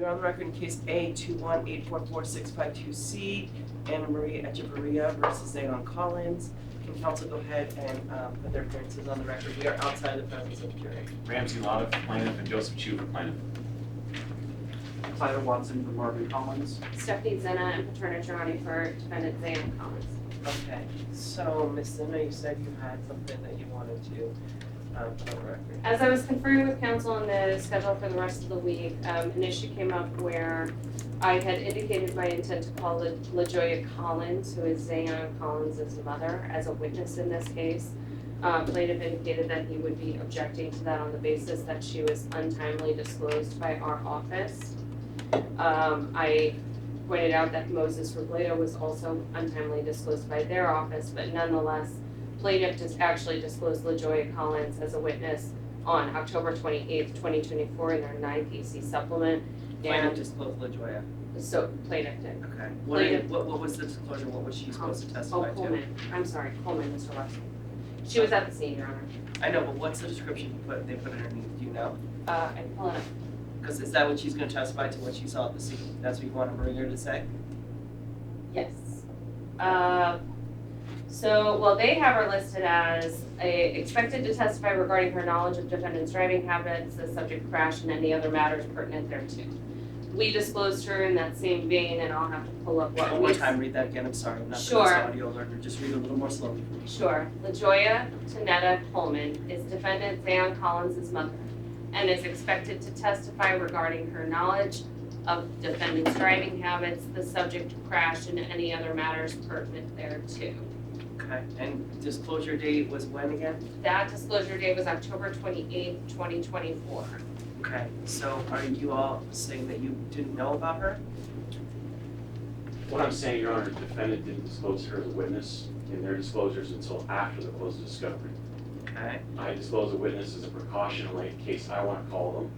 We are on the record in case A218444652C, Anna Marie Echevarria versus Zaon Collins. Can counsel go ahead and put their appearances on the record? We are outside the presence of the jury. Ramzy, Ladah for plaintiff, and Joseph Chu for plaintiff. Tyler Watson for Marvin Collins. Stephanie Zinna and Paterna Gerani for defendant Zaon Collins. Okay, so Ms. Zinna, you said you had something that you wanted to put on the record. As I was conferring with counsel on the schedule for the rest of the week, an issue came up where I had indicated my intent to call LaJoya Collins, who is Zaon Collins' mother, as a witness in this case. Plaintiff indicated that he would be objecting to that on the basis that she was untimely disclosed by our office. I pointed out that Moses Rigoberto was also untimely disclosed by their office, but nonetheless, plaintiff just actually disclosed LaJoya Collins as a witness on October 28th, 2024 in their 9th EC supplement. Plaintiff disclosed LaJoya. So plaintiff did. Okay. Plaintiff- What was the disclosure? What was she supposed to testify to? Coleman. I'm sorry, Coleman, Mr. Wexler. She was at the scene, Your Honor. I know, but what's the description they put underneath? Do you know? I can pull it up. Because is that what she's going to testify to, what she saw at the scene? That's what you want to bring her to say? Yes. Well, they have her listed as expected to testify regarding her knowledge of defendant's driving habits, the subject crash, and any other matters pertinent thereto. We disclosed her in that same vein, and I'll have to pull up what One more time, read that again. I'm sorry. I'm not the Sure. best audio learner. Just read a little more slowly for me. Sure. LaJoya Tanetta Coleman is defendant Zaon Collins' mother and is expected to testify regarding her knowledge of defendant's driving habits, the subject crash, and any other matters pertinent thereto. Okay. And disclosure date was when again? That disclosure date was October 28th, 2024. Okay. So are you all saying that you didn't know about her? What I'm saying, Your Honor, the defendant didn't disclose her as a witness in their disclosures until after the close of discovery. Okay. I disclosed a witness as a precaution in case I want to call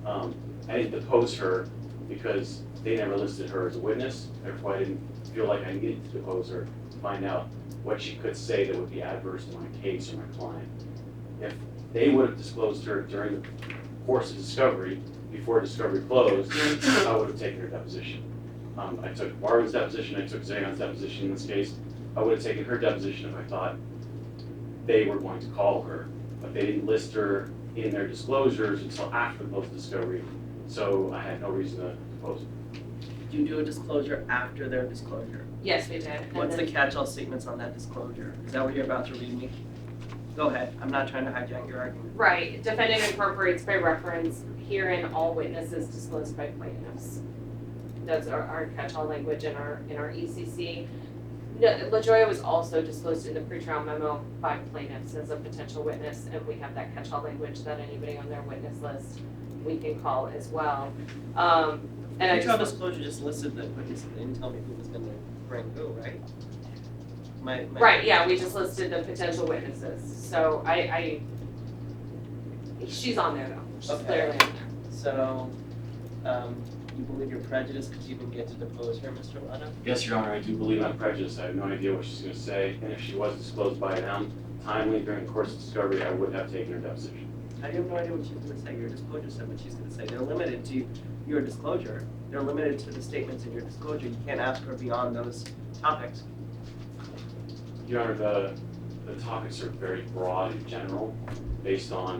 them. I didn't depose her because they never listed her as a witness, therefore I didn't feel like I needed to depose her to find out what she could say that would be adverse to my case or my client. If they would have disclosed her during the course of discovery, before discovery closed, I would have taken her deposition. I took Marvin's deposition, I took Zaon's deposition in this case. I would have taken her deposition if I thought they were going to call her, but they didn't list her in their disclosures until after the close of discovery, so I had no reason to depose her. Did you do a disclosure after their disclosure? Yes, we did. And What's the then- catch-all statements on that disclosure? Is that what you're about to read me? Go ahead. I'm not trying to hijack your argument. Right. Defendant incorporates by reference herein all witnesses disclosed by plaintiffs. That's our catch-all language in our ECC. No, LaJoya was also disclosed in the pretrial memo by plaintiffs as a potential witness, and we have that catch-all language that anybody on their witness list we can call as well. And I Pretrial just, disclosure just listed the witness, they didn't tell me who was going to bring who, right? right, yeah, we just listed the potential witnesses. So she's on there though. She's Okay. clearly on there. So, you believe you're prejudiced because you didn't get to depose her, Mr. Ladah? Yes, Your Honor, I do believe I'm prejudiced. I have no idea what she's going to say, and if she was disclosed by them timely during the course of discovery, I would have taken her deposition. I have no idea what she's going to say. Your disclosure said what she's going to say. They're limited to your disclosure. They're limited to the statements in your disclosure. You can't ask her beyond those topics. Your Honor, the topics are very broad in general, based on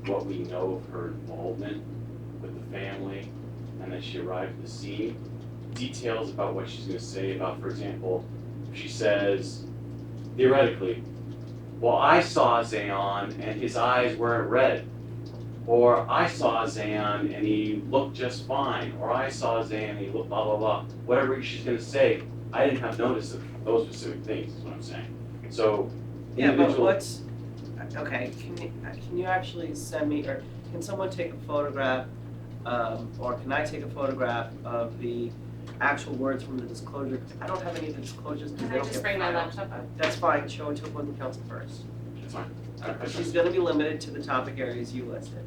what we know of her involvement with the family, and that she arrived at the scene. Details about what she's going to say about, for example, if she says, theoretically, well, I saw Zaon and his eyes weren't red, or I saw Zaon and he looked just fine, or I saw Zaon and he looked blah, blah, blah. Whatever she's going to say, I didn't have notice of those specific things, is what I'm saying. So, Yeah, but individual. what's, okay, can you actually send me, or can someone take a photograph, or can I take a photograph of the actual words from the disclosure? 'Cause I don't have any of the disclosures because Can they I don't just get bring my filed. laptop up? That's fine, show it to opposing counsel first. It's fine. She's gonna be limited to the topic areas you listed.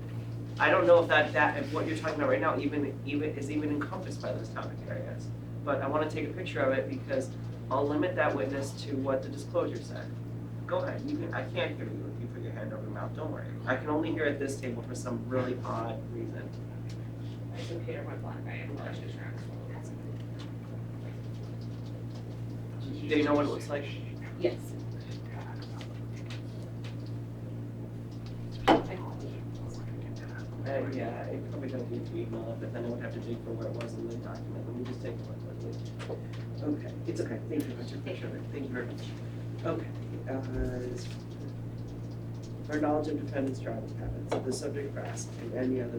I don't know if if what you're talking about right now even is encompassed by those topic areas. But I wanna take a picture of it because I'll limit that witness to what the disclosure said. Go ahead, I can't hear you if you put your hand over your mouth, don't worry. I can only hear at this table for some really odd reason. My computer went black, I apologize, Your Honor. Do you know what it looks like? Yes. Yeah, it's probably gonna be to email it, but then I would have to dig for where it was in the document. Let me just take a look quickly. Okay, it's okay. Thank you, Mr. Fisher. Thank you very much. Okay. For knowledge of defendant's driving habits, the subject grass, and any other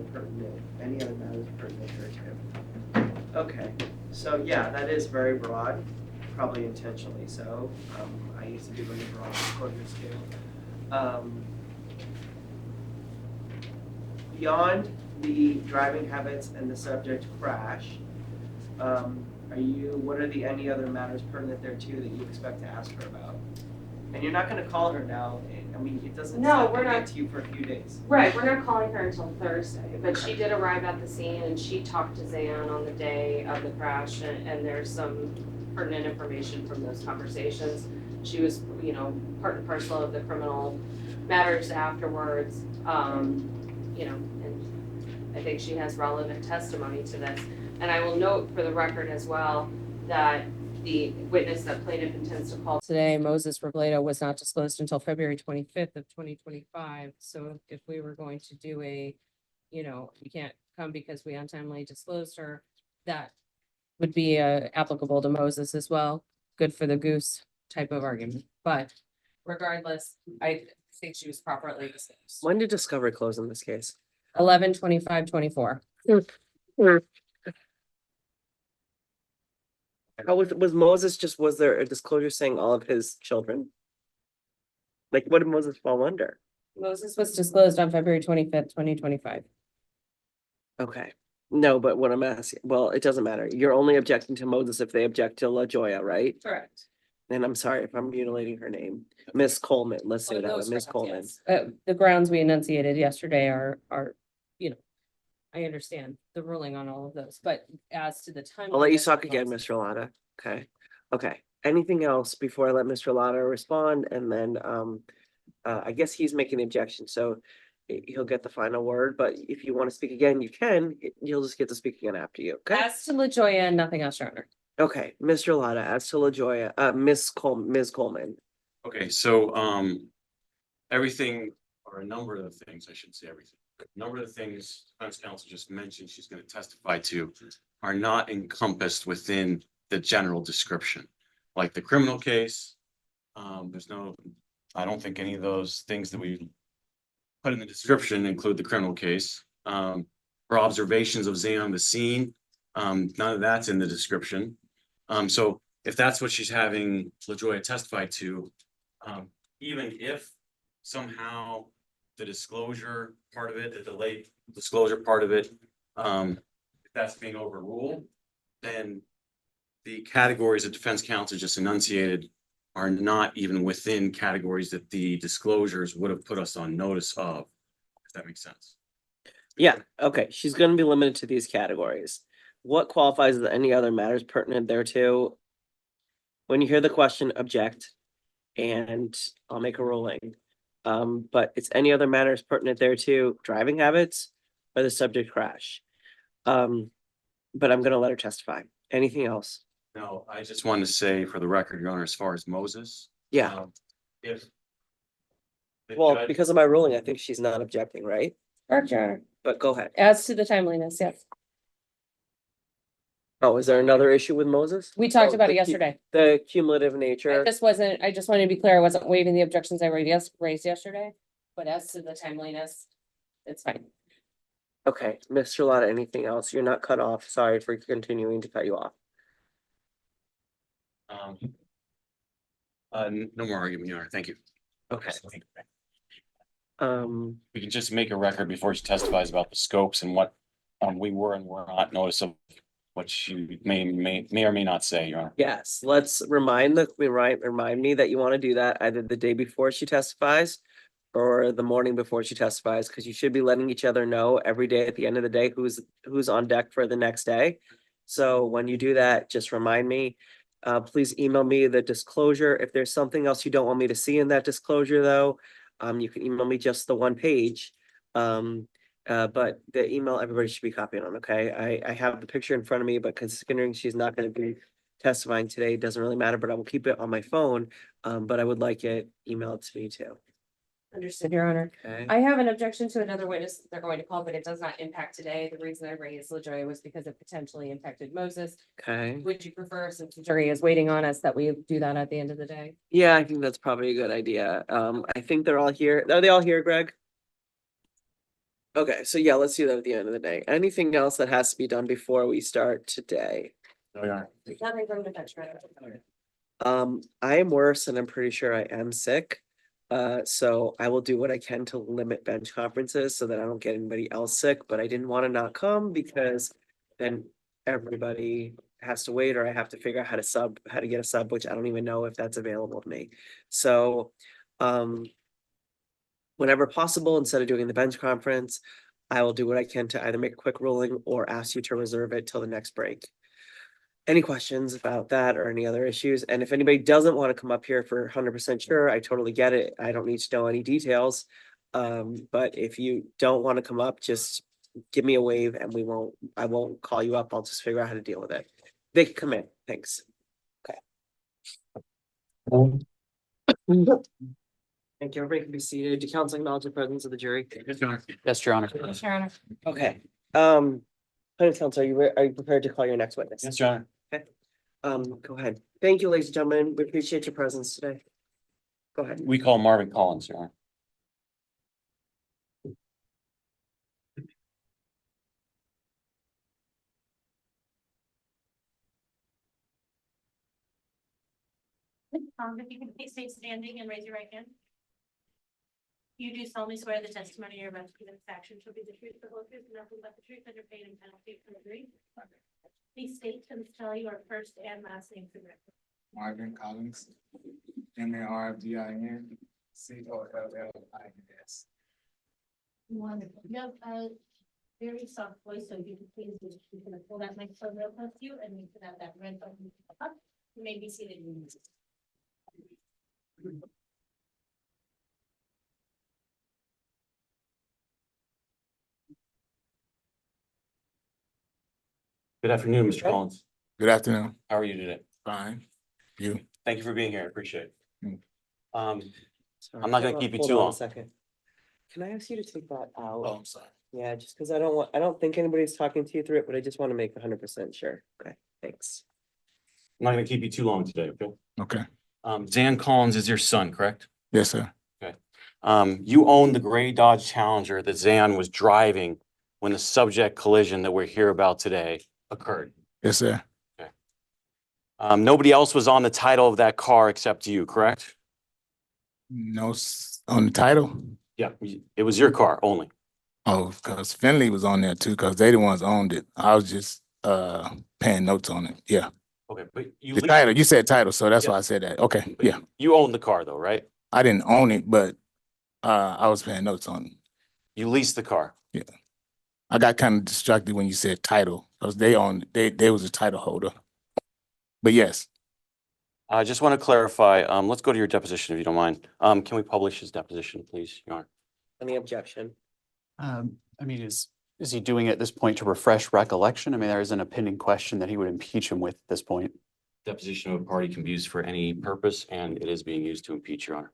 matters pertinent thereto. Okay, so yeah, that is very broad, probably intentionally so. I used to be really broad disclosures too. Beyond the driving habits and the subject crash, what are the any other matters pertinent thereto that you expect to ask her about? And you're not gonna call her now, I mean, it doesn't, it's No, not we're gonna not. get to you for a few days. Right, we're not calling her until Thursday, but she did arrive at the scene and she talked to Zaon on the day of the crash, and there's some pertinent information from those conversations. She was, part and parcel of the criminal matters afterwards, and I think she has relevant testimony to this. And I will note for the record as well that the witness that plaintiff intends to call today, Moses Rigoberto, was not disclosed until February 25th of 2025. So if we were going to do we can't come because we untimely disclosed her, that would be applicable to Moses as well. Good for the goose type of argument. But regardless, I think she was properly disclosed. When did discovery close in this case? 11/25/24. How was Moses was there a disclosure saying all of his children? Like, what did Moses fall under? Moses was disclosed on February 25th, 2025. Okay, no, but what I'm asking, well, it doesn't matter. You're only objecting to Moses if they object to LaJoya, right? Correct. And I'm sorry if I'm mutilating her name. Miss Coleman, let's say that, Miss Coleman. The grounds we enunciated yesterday are, I understand the ruling on all of those, but as to the time. I'll let you talk again, Mr. Ladah. Okay. Anything else before I let Mr. Ladah respond? And then, I guess he's making an objection, so he'll get the final word, but if you want to speak again, you can. You'll just get to speak again after you, okay? As to LaJoya and nothing else, Your Honor. Okay, Mr. Ladah, as to LaJoya, Ms. Coleman. Okay, so, everything, or a number of the things, I shouldn't say everything. A number of the things defense counsel just mentioned she's going to testify to are not encompassed within the general description. Like the criminal case, I don't think any of those things that we put in the description include the criminal case. Her observations of Zaon on the scene, none of that's in the description. So if that's what she's having LaJoya testify to, even if somehow the disclosure part of it, the delayed disclosure part of it, if that's being overruled, then the categories that defense counsel just enunciated are not even within categories that the disclosures would have put us on notice of, if that makes sense. Yeah, okay, she's gonna be limited to these categories. What qualifies as any other matters pertinent thereto? When you hear the question, object, and I'll make a ruling. But it's any other matters pertinent thereto, driving habits, or the subject crash. But I'm gonna let her testify. Anything else? No, I just wanted to say for the record, Your Honor, as far as Moses. Yeah, If. the well, judge- because of my ruling, I think she's not objecting, right? Correct, Your Honor. But go ahead. As to the timeliness, yes. Oh, is there another issue with Moses? We talked Oh, about the it yesterday. The cumulative nature. I just wanted to be clear, I wasn't waiving the objections I raised yesterday, but as to the timeliness, it's fine. Okay, Mr. Ladah, anything else? You're not cut off. Sorry for continuing to cut you off. No more argument, Your Honor. Thank you. Okay. We can just make a record before she testifies about the scopes and what we were and were not notice of what she may or may not say, Your Honor. Yes, let's remind me that you want to do that either the day before she testifies or the morning before she testifies, because you should be letting each other know every day at the end of the day who's on deck for the next day. So when you do that, just remind me. Please email me the disclosure. If there's something else you don't want me to see in that disclosure, though, you can email me just the one page. But the email, everybody should be copying on, okay? I have the picture in front of me, but considering she's not gonna be testifying today, it doesn't really matter, but I will keep it on my phone. But I would like it emailed to me too, Understood, Your Honor. okay? I have an objection to another witness that they're going to call, but it does not impact today. The reason I raised LaJoya was because it potentially impacted Moses. Okay, Would you prefer, since the jury is waiting on us, that we do that at the end of the day? yeah, I think that's probably a good idea. I think they're all here. Are they all here, Greg? Okay, so yeah, let's do that at the end of the day. Anything else that has to be done before we start today? Nothing from the bench, right? I am worse and I'm pretty sure I am sick. So I will do what I can to limit bench conferences so that I don't get anybody else sick, but I didn't want to not come because then everybody has to wait or I have to figure out how to get a sub, which I don't even know if that's available to me. So, whenever possible, instead of doing the bench conference, I will do what I can to either make a quick ruling or ask you to reserve it till the next break. Any questions about that or any other issues? And if anybody doesn't want to come up here for 100% sure, I totally get it. I don't need to know any details. But if you don't want to come up, just give me a wave and I won't call you up. I'll just figure out how to deal with it. They can come in. Thanks. Thank you. Everybody can be seated. Do counsel acknowledge the presence of the jury? Yes, Your Honor. Your Honor. Okay. Plaintiffs' counsel, are you prepared to call your next witness? Yes, Your Honor. Go ahead. Thank you, ladies and gentlemen. We appreciate your presence today. Go ahead. We call Marvin Collins, Your Honor. If you can please stay standing and raise your right hand. You do solemnly swear the testimony you're about to give in this action shall be the truth, the whole truth, and nothing but the truth under pain and penalty of perjury. Please state and spell your first and last name for the record. Marvin Collins, MARVIN, Wonderful. You have a very soft voice, so if you can please, you can pull that microphone real close to you and you can have that red button up. You may be seated. Good afternoon, Mr. Okay. Collins. Good afternoon. How are you today? Fine. You? Thank you for being here. I appreciate it. Mm. Sorry, I'm not gonna hold keep you hold too on a long. second. Can I ask you to take that Oh, out? I'm sorry. Yeah, just because I don't think anybody's talking to you through it, but I just want to make 100% sure. Okay, thanks. I'm not gonna keep you too long today, okay? Okay. Zaon Collins is your son, correct? Yes, sir. You own the gray Dodge Challenger that Zaon was driving when the subject collision that we're here about today occurred. Yes, sir. Nobody else was on the title of that car except you, correct? No, on the title? Yeah, it was your car only. Oh, because Finley was on there too, because they the ones owned it. I was just paying notes on it. Yeah. Okay, but The title, you said title, so that's Yeah. why I said that. Okay, but yeah. You owned the car though, right? I didn't own it, but I was paying notes on it. You leased the car. I got kind of distracted when you said title, because they was a title holder. But yes, I just want to clarify, let's go to your deposition if you don't mind. Can we publish his deposition, please, Your Honor? Any objection? I mean, is he doing it at this point to refresh recollection? I mean, there isn't a pending question that he would impeach him with at this point. Deposition of a party can be used for any purpose, and it is being used to impeach, Your Honor.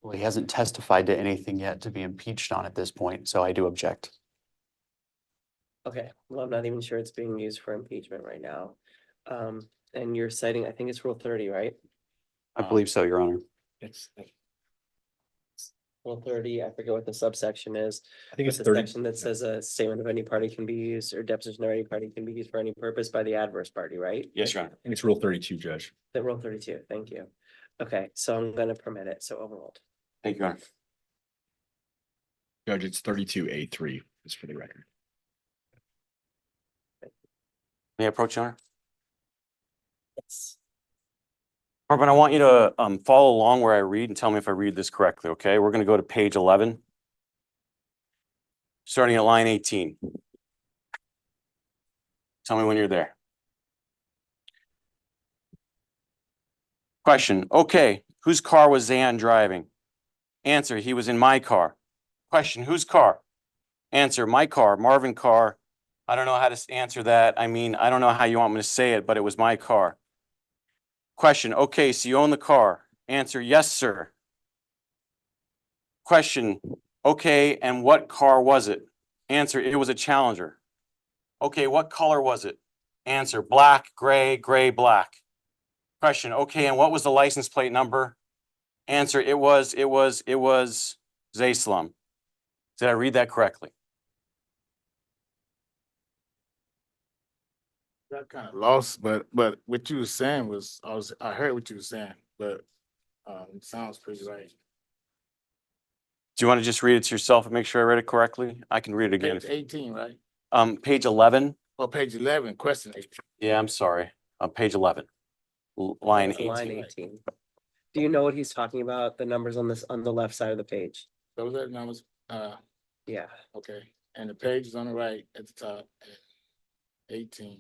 Well, he hasn't testified to anything yet to be impeached on at this point, so I do object. Okay, well, I'm not even sure it's being used for impeachment right now. And you're citing, I think it's Rule 30, right? I believe so, Your Honor. It's, Rule 30, I forget what the subsection is. I think it's The 30. section that says a statement of any party can be used or deposition of any party can be used for any purpose by the adverse party, right? yes, Your Honor. I think it's Rule 32, Judge. The Rule 32, thank you. Okay, so I'm gonna permit it, so overruled. Thank you, Your Honor. Judge, it's 32A3, just for the record. May I approach, Your Honor? Yes. Marvin, I want you to follow along where I read and tell me if I read this correctly, okay? We're going to go to page 11, starting at line 18. Tell me when you're there. Question, okay, whose car was Zaon driving? Answer, he was in my car. Question, whose car? Answer, my car, Marvin car. I don't know how to answer that. I mean, I don't know how you want me to say it, but it was my car. Question, okay, so you own the car. Answer, yes, sir. Question, okay, and what car was it? Answer, it was a Challenger. Okay, what color was it? Answer, black, gray, gray, black. Question, okay, and what was the license plate number? Answer, it was Zaslum. Did I read that correctly? Got kind of lost, but what you were saying was, I heard what you were saying, but it sounds pretty right. Do you want to just read it to yourself and make sure I read it correctly? I can read it again. Page 18, right? Page 11. Or page 11, question 18. Yeah, I'm sorry. Page 11. Line It's line 18. 18. Do you know what he's talking about? The numbers on this, on the left side of the page? Those are the numbers, Yeah. okay, and the page is on the right at the top, 18.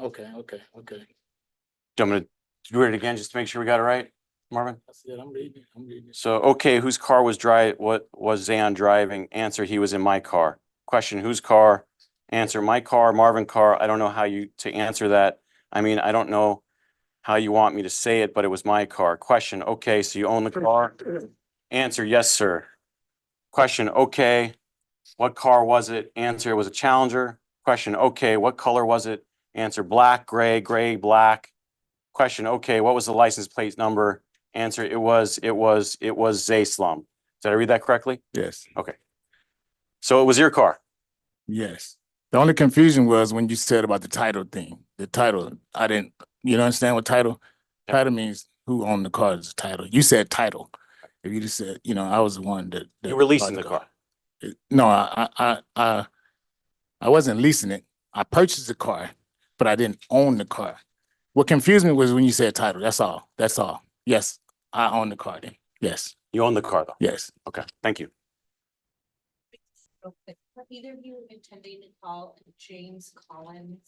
Okay. Do you want me to read it again just to make sure we got it right, Marvin? That's it, I'm reading. So, okay, whose car was what was Zaon driving? Answer, he was in my car. Question, whose car? Answer, my car, Marvin car. I don't know how to answer that. I mean, I don't know how you want me to say it, but it was my car. Question, okay, so you own the car? Answer, yes, sir. Question, okay, what car was it? Answer, it was a Challenger. Question, okay, what color was it? Answer, black, gray, gray, black. Question, okay, what was the license plate number? Answer, it was Zaslum. Did I read that correctly? Yes. So it was your car. Yes. The only confusion was when you said about the title thing. The title, I didn't, you don't understand what title? Yeah. Title means who owned the car is the title. You said title. If you just said, I was the one that. You were leasing the car. No, I wasn't leasing it. I purchased the car, but I didn't own the car. What confused me was when you said title. That's all. Yes, I own the car then. Yes, You own the car though. yes. Okay, thank you. Okay. Are either of you intending to call James Collins?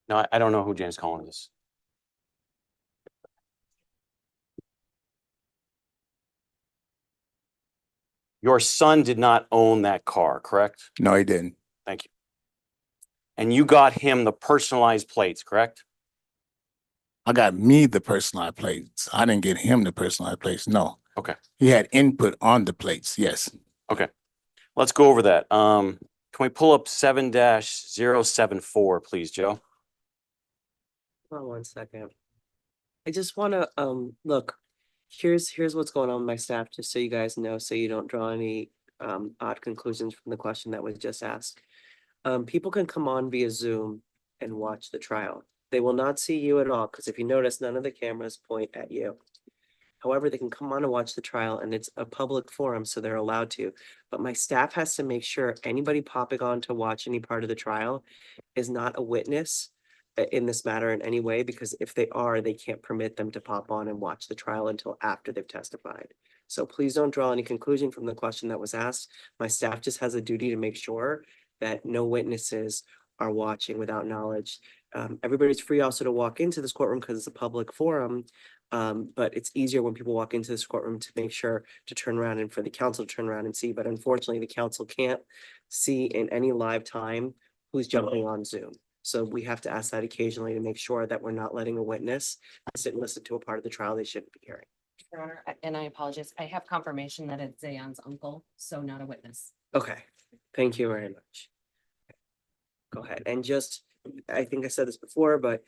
No, I don't know who James Collins is. Your son did not own that car, correct? No, he didn't. Thank you. And you got him the personalized plates, correct? I got me the personalized plates. I didn't get him the personalized plates. No. Okay. He had input on the plates. Yes. Let's go over that. Can we pull up 7-074, please, Joe? Hold on 1 second. I just wanna, look, here's what's going on with my staff, just so you guys know, so you don't draw any odd conclusions from the question that was just asked. People can come on via Zoom and watch the trial. They will not see you at all, because if you notice, none of the cameras point at you. However, they can come on and watch the trial, and it's a public forum, so they're allowed to. But my staff has to make sure anybody popping on to watch any part of the trial is not a witness in this matter in any way, because if they are, they can't permit them to pop on and watch the trial until after they've testified. So please don't draw any conclusion from the question that was asked. My staff just has a duty to make sure that no witnesses are watching without knowledge. Everybody's free also to walk into this courtroom because it's a public forum. But it's easier when people walk into this courtroom to make sure to turn around and for the council to turn around and see. But unfortunately, the council can't see in any live time who's jumping on Zoom. So we have to ask that occasionally to make sure that we're not letting a witness sit and listen to a part of the trial they shouldn't be hearing. Your Honor, and I apologize. I have confirmation that it's Zaon's uncle, so not a witness. Okay, thank you very much. Go ahead and just, I think I said this before, but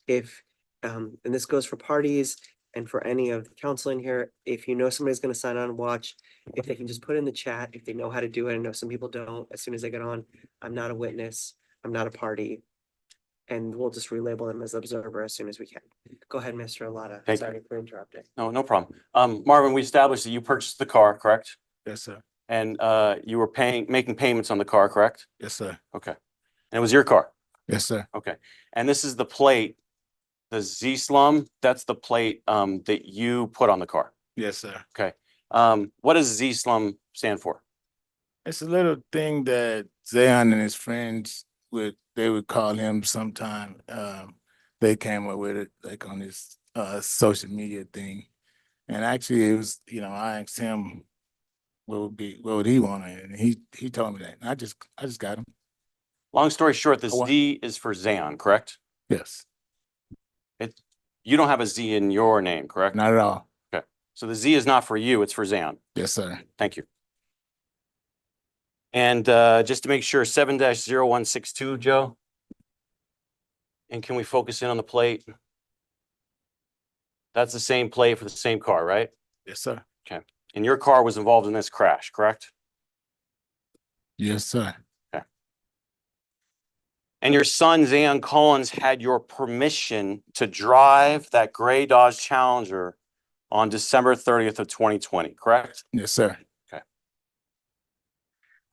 if and this goes for parties and for any of the council in here, if you know somebody's gonna sign on and watch, if they can just put in the chat, if they know how to do it. I know some people don't, as soon as they get on, I'm not a witness, I'm not a party. And we'll just relabel them as observer as soon as we can. Go ahead, Mr. Ladah. Thank you. Sorry for interrupting. No problem. Marvin, we established that you purchased the car, correct? Yes, sir. And you were making payments on the car, correct? Yes, sir. Okay. And it was your car? Yes, sir. Okay. And this is the plate, the Z-Slum, that's the plate that you put on the car. Yes, sir. Okay. What does Z-Slum stand for? It's a little thing that Zaon and his friends they would call him sometime. They came up with it like on this social media thing. And actually it was, I asked him what would he want? And he told me that. And I just got him. Long story short, the I want- Z is for Zaon, correct? Yes, You don't have a Z in your name, correct? not at all. So the Z is not for you, it's for Zaon. Yes, sir. Thank you. And just to make sure, 7-0162, Joe? And can we focus in on the plate? That's the same plate for the same car, right? Yes, sir. And your car was involved in this crash, correct? Yes, sir. And your son, Zaon Collins, had your permission to drive that gray Dodge Challenger on December 30th of 2020, correct? Yes, sir.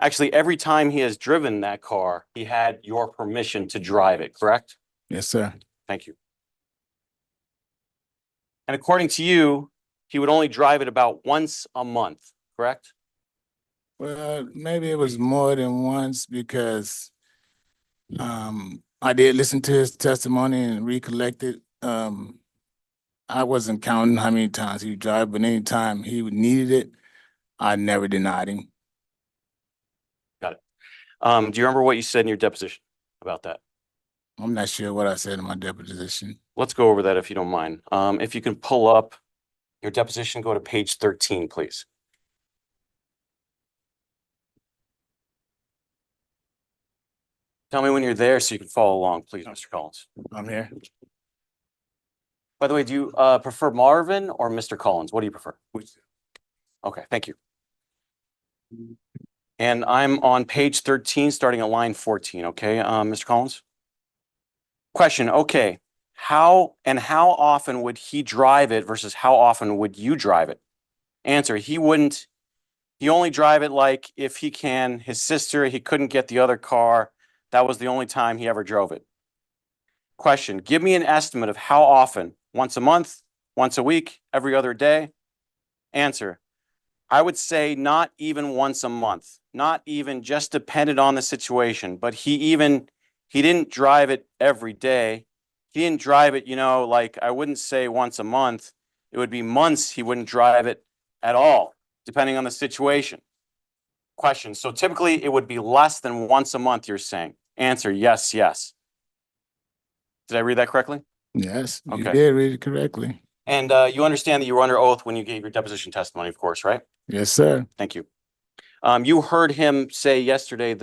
Actually, every time he has driven that car, he had your permission to drive it, correct? Yes, sir. Thank you. And according to you, he would only drive it about once a month, correct? Well, maybe it was more than once because I did listen to his testimony and recollected. I wasn't counting how many times he would drive, but anytime he needed it, I never denied him. Do you remember what you said in your deposition about that? I'm not sure what I said in my deposition. Let's go over that if you don't mind. If you can pull up your deposition, go to page 13, please. Tell me when you're there so you can follow along, please, Mr. Collins. I'm here. By the way, do you prefer Marvin or Mr. Collins? What do you prefer? Okay, thank you. And I'm on page 13, starting at line 14, okay, Mr. Collins? Question, okay, how often would he drive it versus how often would you drive it? Answer, he only drive it like if he can. His sister, he couldn't get the other car. That was the only time he ever drove it. Question, give me an estimate of how often, once a month, once a week, every other day? Answer, I would say not even once a month, not even, just depended on the situation, but he didn't drive it every day. He didn't drive it, like I wouldn't say once a month. It would be months he wouldn't drive it at all, depending on the situation. Question, so typically it would be less than once a month, you're saying? Answer, yes, yes. Did I read that correctly? Yes, you Okay. did read it correctly. And you understand that you were under oath when you gave your deposition testimony, of course, right? Yes, sir. Thank you. You heard him say yesterday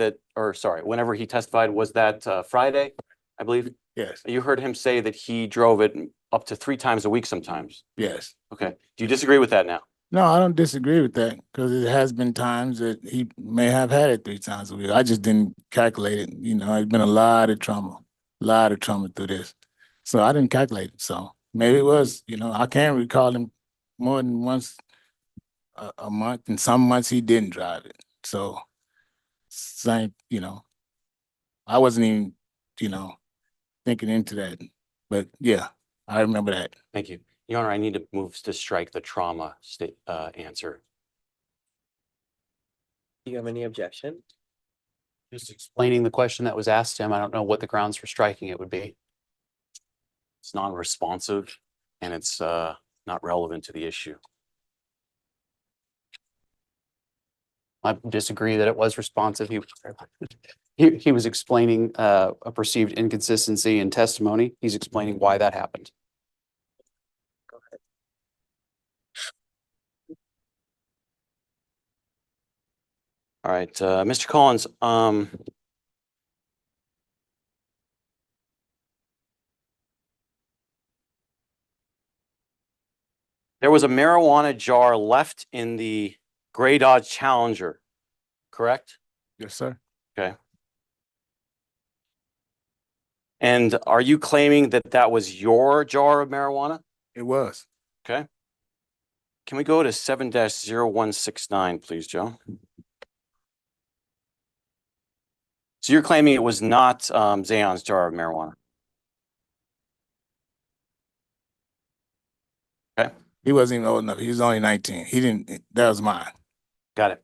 whenever he testified, was that Friday, I believe? Yes. You heard him say that he drove it up to 3 times a week sometimes. Yes. Okay. Do you disagree with that now? No, I don't disagree with that because it has been times that he may have had it 3 times a week. I just didn't calculate it. It's been a lot of trauma through this. So I didn't calculate it. So maybe it was, I can't recall him more than once a month, and some months he didn't drive it. So same, I wasn't even, thinking into that. But yeah, I remember that. Thank you. Your Honor, I need to move to strike the trauma answer. Do you have any objection? Just explaining the question that was asked him. I don't know what the grounds for striking it would be. It's non-responsive and it's not relevant to the issue. I disagree that it was responsive. He was explaining a perceived inconsistency in testimony. He's explaining why that happened. Go ahead. All right, Mr. Collins, there was a marijuana jar left in the gray Dodge Challenger, correct? Yes, sir. Okay. And are you claiming that that was your jar of marijuana? It was. Okay. Can we go to 7-0169, please, Joe? So you're claiming it was not Zaon's jar of marijuana? Okay, He wasn't even old enough. He was only 19. He didn't, that was mine. got it.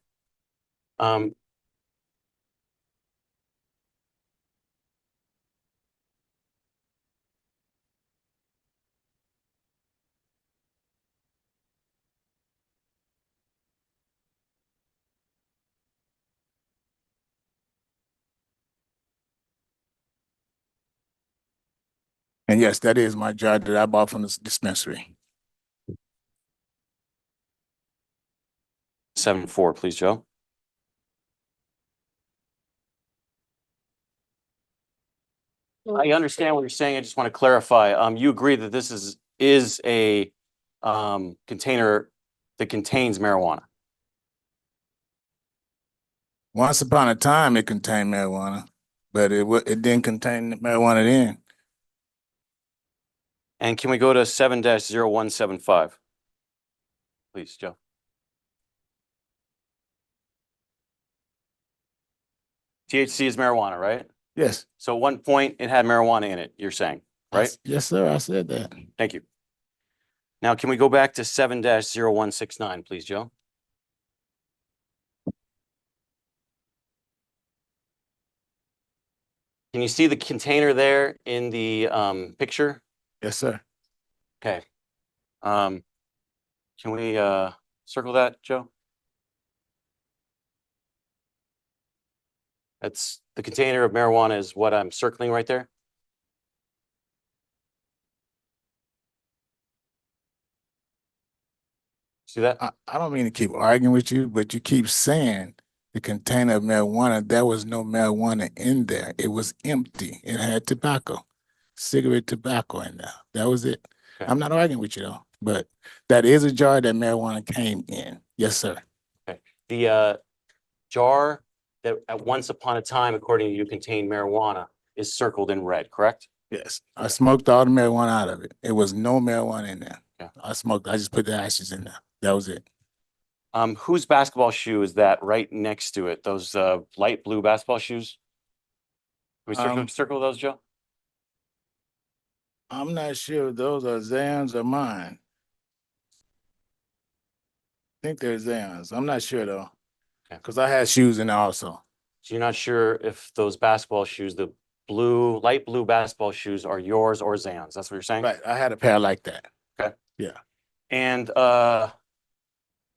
And yes, that is my jar that I bought from the dispensary. 7-4, please, Joe. I understand what you're saying. I just want to clarify. You agree that this is a container that contains marijuana. Once upon a time, it contained marijuana, but it didn't contain marijuana then. And can we go to 7-0175? Please, Joe. THC is marijuana, right? Yes. So at one point it had marijuana in it, you're saying, right? Yes, sir. I said that. Thank you. Now, can we go back to 7-0169, please, Joe? Can you see the container there in the picture? Yes, sir. Okay. Can we circle that, Joe? That's the container of marijuana is what I'm circling right there. See that? I don't mean to keep arguing with you, but you keep saying the container of marijuana, there was no marijuana in there. It was empty. It had tobacco, cigarette tobacco in there. That was it. Okay. I'm not arguing with you though, but that is a jar that marijuana came in. Yes, sir. Okay. The jar that at once upon a time, according to you, contained marijuana is circled in red, correct? Yes. I smoked all the marijuana out of it. It was no marijuana in there. Yeah. I just put the ashes in there. That was it. Whose basketball shoe is that right next to it? Those light blue basketball shoes? Can we circle those, Joe? I'm not sure if those are Zaon's or mine. I think they're Zaon's. I'm not sure though. Okay. Because I had shoes in there also. So you're not sure if those basketball shoes, the light blue basketball shoes are yours or Zan's. That's what you're saying? Right. I had a pair like that. Okay. Yeah. And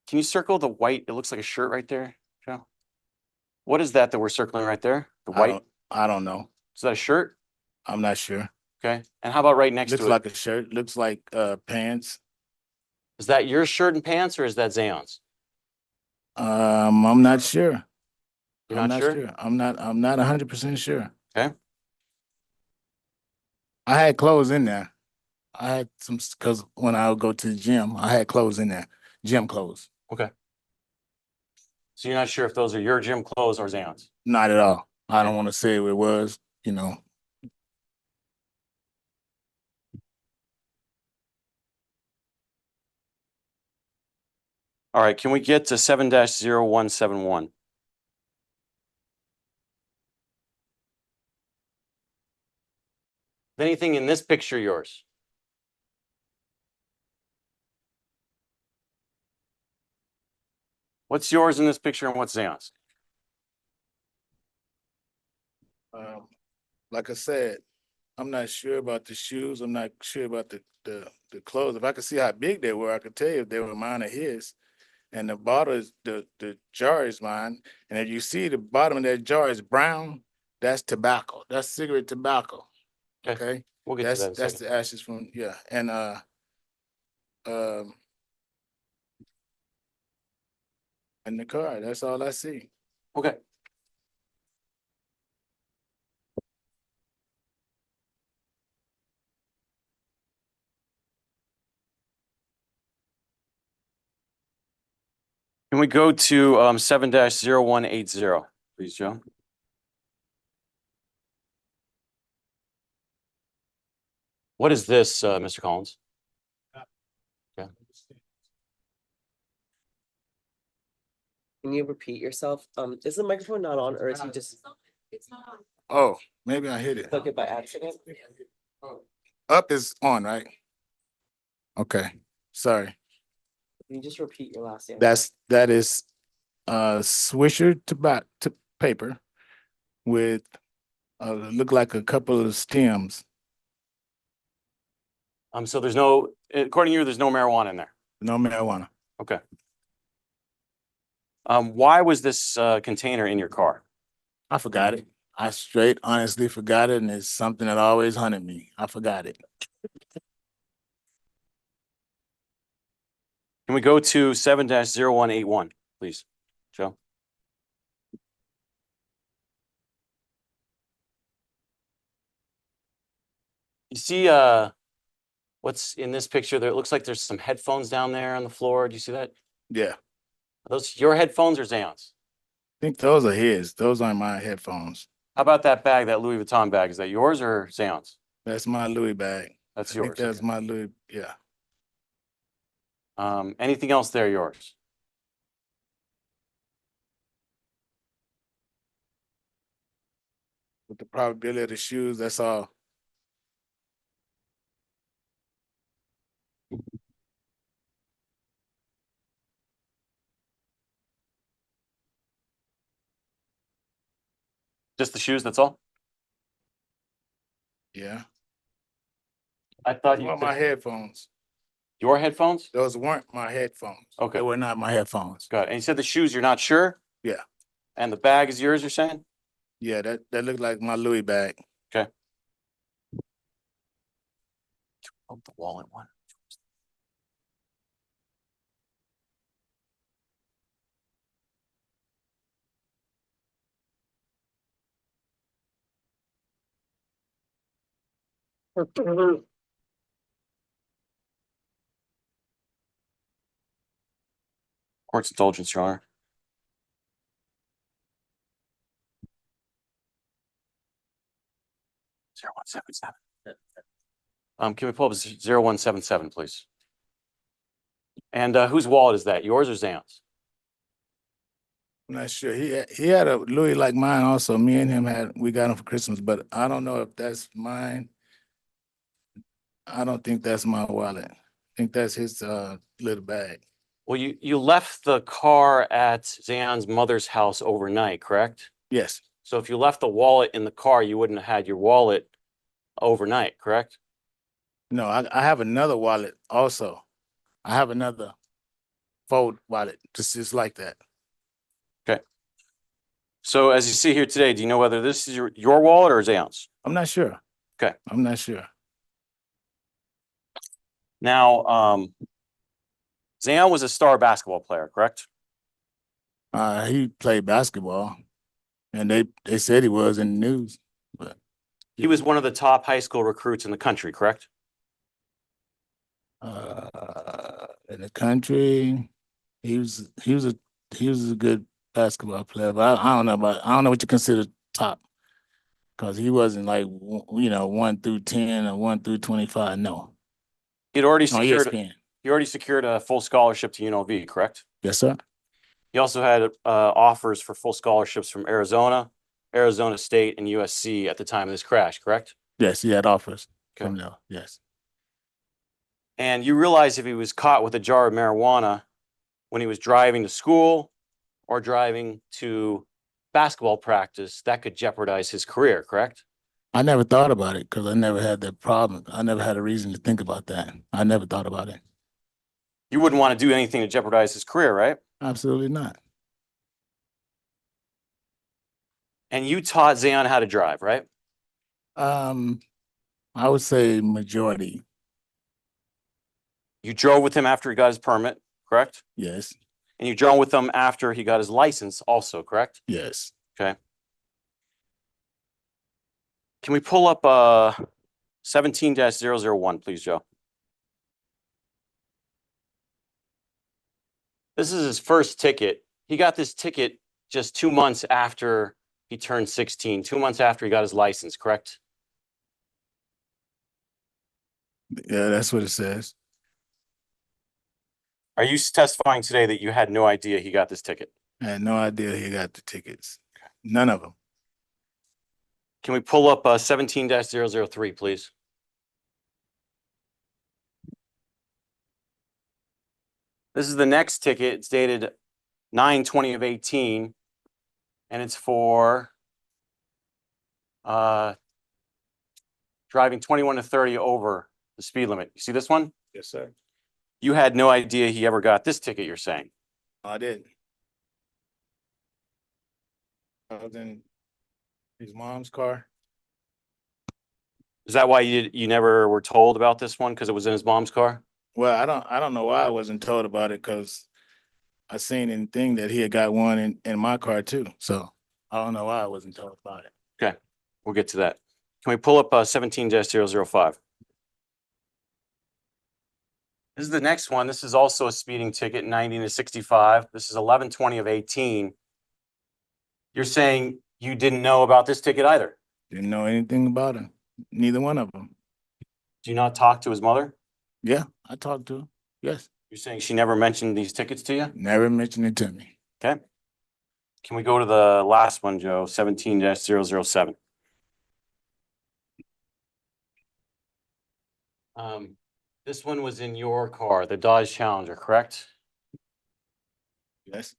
can you circle the white? It looks like a shirt right there, Joe. What is that we're circling right there? The white? I don't know. Is that a shirt? I'm not sure. Okay. And how about right next Looks to it? like a shirt. Looks like pants. Is that your shirt and pants or is that Zaon's? I'm not sure. You're I'm not sure? I'm not 100% sure. Okay. I had clothes in there. I had some, because when I would go to the gym, I had clothes in there, gym clothes. Okay. So you're not sure if those are your gym clothes or Zaon's? Not at all. I don't want to say who it was, you know. All right, can we get to 7-0171? Is anything in this picture yours? What's yours in this picture and what's Zaon's? Like I said, I'm not sure about the shoes. I'm not sure about the clothes. If I could see how big they were, I could tell you if they were mine or his. And the bottle is the jar is mine. And if you see the bottom of that jar is brown, that's tobacco. That's cigarette tobacco. Okay. We'll get to that in a That's second. the ashes from, yeah. And in the car, that's all I see. Okay. Can we go to 7-0180, please, Joe? What is this, Mr. Collins? Okay. Can you repeat yourself? Is the microphone not on or is he just It's not on. Oh, maybe I hit it. took it by accident? Up is on, right? Okay, sorry. Can you just repeat your last name? That is Swisher tobacco paper with look like a couple of stems. So there's no, according to you, there's no marijuana in there. No marijuana. Okay. Why was this container in your car? I forgot it. I straight honestly forgot it, and it's something that always haunted me. I forgot it. Can we go to 7-0181, please, Joe? You see, what's in this picture there? It looks like there's some headphones down there on the floor. Do you see that? Yeah, Are those your headphones or Zaon's? I think those are his. Those aren't my headphones. How about that bag, that Louis Vuitton bag? Is that yours or Zaon's? That's my Louis bag. That's I think yours. that's Okay. my Louis, yeah. Anything else there yours? With the probability of the shoes, that's all. Just the shoes, that's all? Yeah. I thought Those you weren't my said headphones. your headphones? Those weren't my headphones. Okay. They were not my headphones. Got it. And you said the shoes, you're not sure? Yeah. And the bag is yours, you're saying? Yeah, that looked like my Louis bag. Okay. Oh, the wallet one. Court's indulgence, Your Honor. Zero one seven seven. Can we pull up 0177, please? And whose wallet is that? Yours or Zaon's? I'm not sure. He had a Louis like mine also. Me and him we got him for Christmas, but I don't know if that's mine. I don't think that's my wallet. I think that's his little bag. Well, you left the car at Zaon's mother's house overnight, correct? Yes. So if you left the wallet in the car, you wouldn't have had your wallet overnight, correct? No, I have another wallet also. I have another fold wallet, just like that. Okay. So as you see here today, do you know whether this is your wallet or Zaon's? I'm not sure. Okay. I'm not sure. Now, Zaon was a star basketball player, correct? He played basketball, and they said he was in the news, but He was one of the top high school recruits in the country, correct? in the country, he was a good basketball player. But I don't know what you consider top, because he wasn't like 1 through 10 or 1 through 25. No, He'd already on secured ESPN. he already secured a full scholarship to UNLV, correct? Yes, sir. He also had offers for full scholarships from Arizona, Arizona State, and USC at the time of this crash, correct? Yes, he had offers Okay. from there. Yes. And you realize if he was caught with a jar of marijuana when he was driving to school or driving to basketball practice, that could jeopardize his career, correct? I never thought about it because I never had that problem. I never had a reason to think about that. I never thought about it. You wouldn't want to do anything to jeopardize his career, right? Absolutely not. And you taught Zaon how to drive, right? I would say majority. You drove with him after he got his permit, correct? Yes. And you drove with him after he got his license also, correct? Yes. Okay. Can we pull up 17-001, please, Joe? This is his first ticket. He got this ticket just 2 months after he turned 16, 2 months after he got his license, correct? Yeah, that's what it says. Are you testifying today that you had no idea he got this ticket? I had no idea he got the tickets. None of them. Can we pull up 17-003, please? This is the next ticket. It's dated 9/20 of 18, and it's for driving 21 to 30 over the speed limit. You see this one? Yes, sir. You had no idea he ever got this ticket, you're saying? I didn't. I was in His mom's car. Is that why you never were told about this one? Because it was in his mom's car? Well, I don't know why I wasn't told about it because I seen in the thing that he had got one in my car too. So I don't know why I wasn't told about it. Okay, we'll get to that. Can we pull up 17-005? This is the next one. This is also a speeding ticket, 90 to 65. This is 11/20 of 18. You're saying you didn't know about this ticket either? Didn't know anything about him. Neither one of them. Do you not talk to his mother? Yeah, I talked to him. Yes. You're saying she never mentioned these tickets to you? Never mentioned it to me. Okay. Can we go to the last one, Joe, 17-007? This one was in your car, the Dodge Challenger, correct? Yes.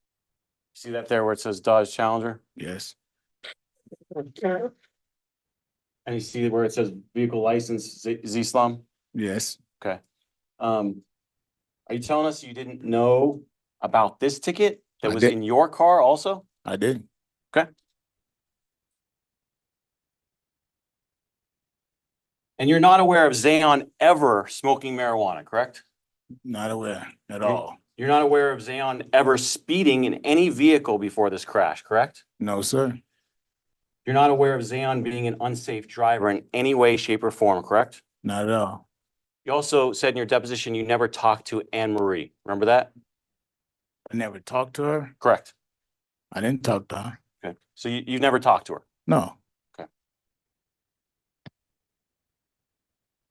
See that there where it says Dodge Challenger? Yes. And you see where it says vehicle license Z-Slum? Yes. Okay. Are you telling us you didn't know about this ticket that I was did. in your car also? I did. Okay. And you're not aware of Zaon ever smoking marijuana, correct? Not aware at Okay. all. You're not aware of Zaon ever speeding in any vehicle before this crash, correct? No, sir. You're not aware of Zaon being an unsafe driver in any way, shape, or form, correct? Not at all. You also said in your deposition you never talked to Anne Marie. Remember that? I never talked to her. Correct. I didn't talk to her. Okay. So you never talked to her. No.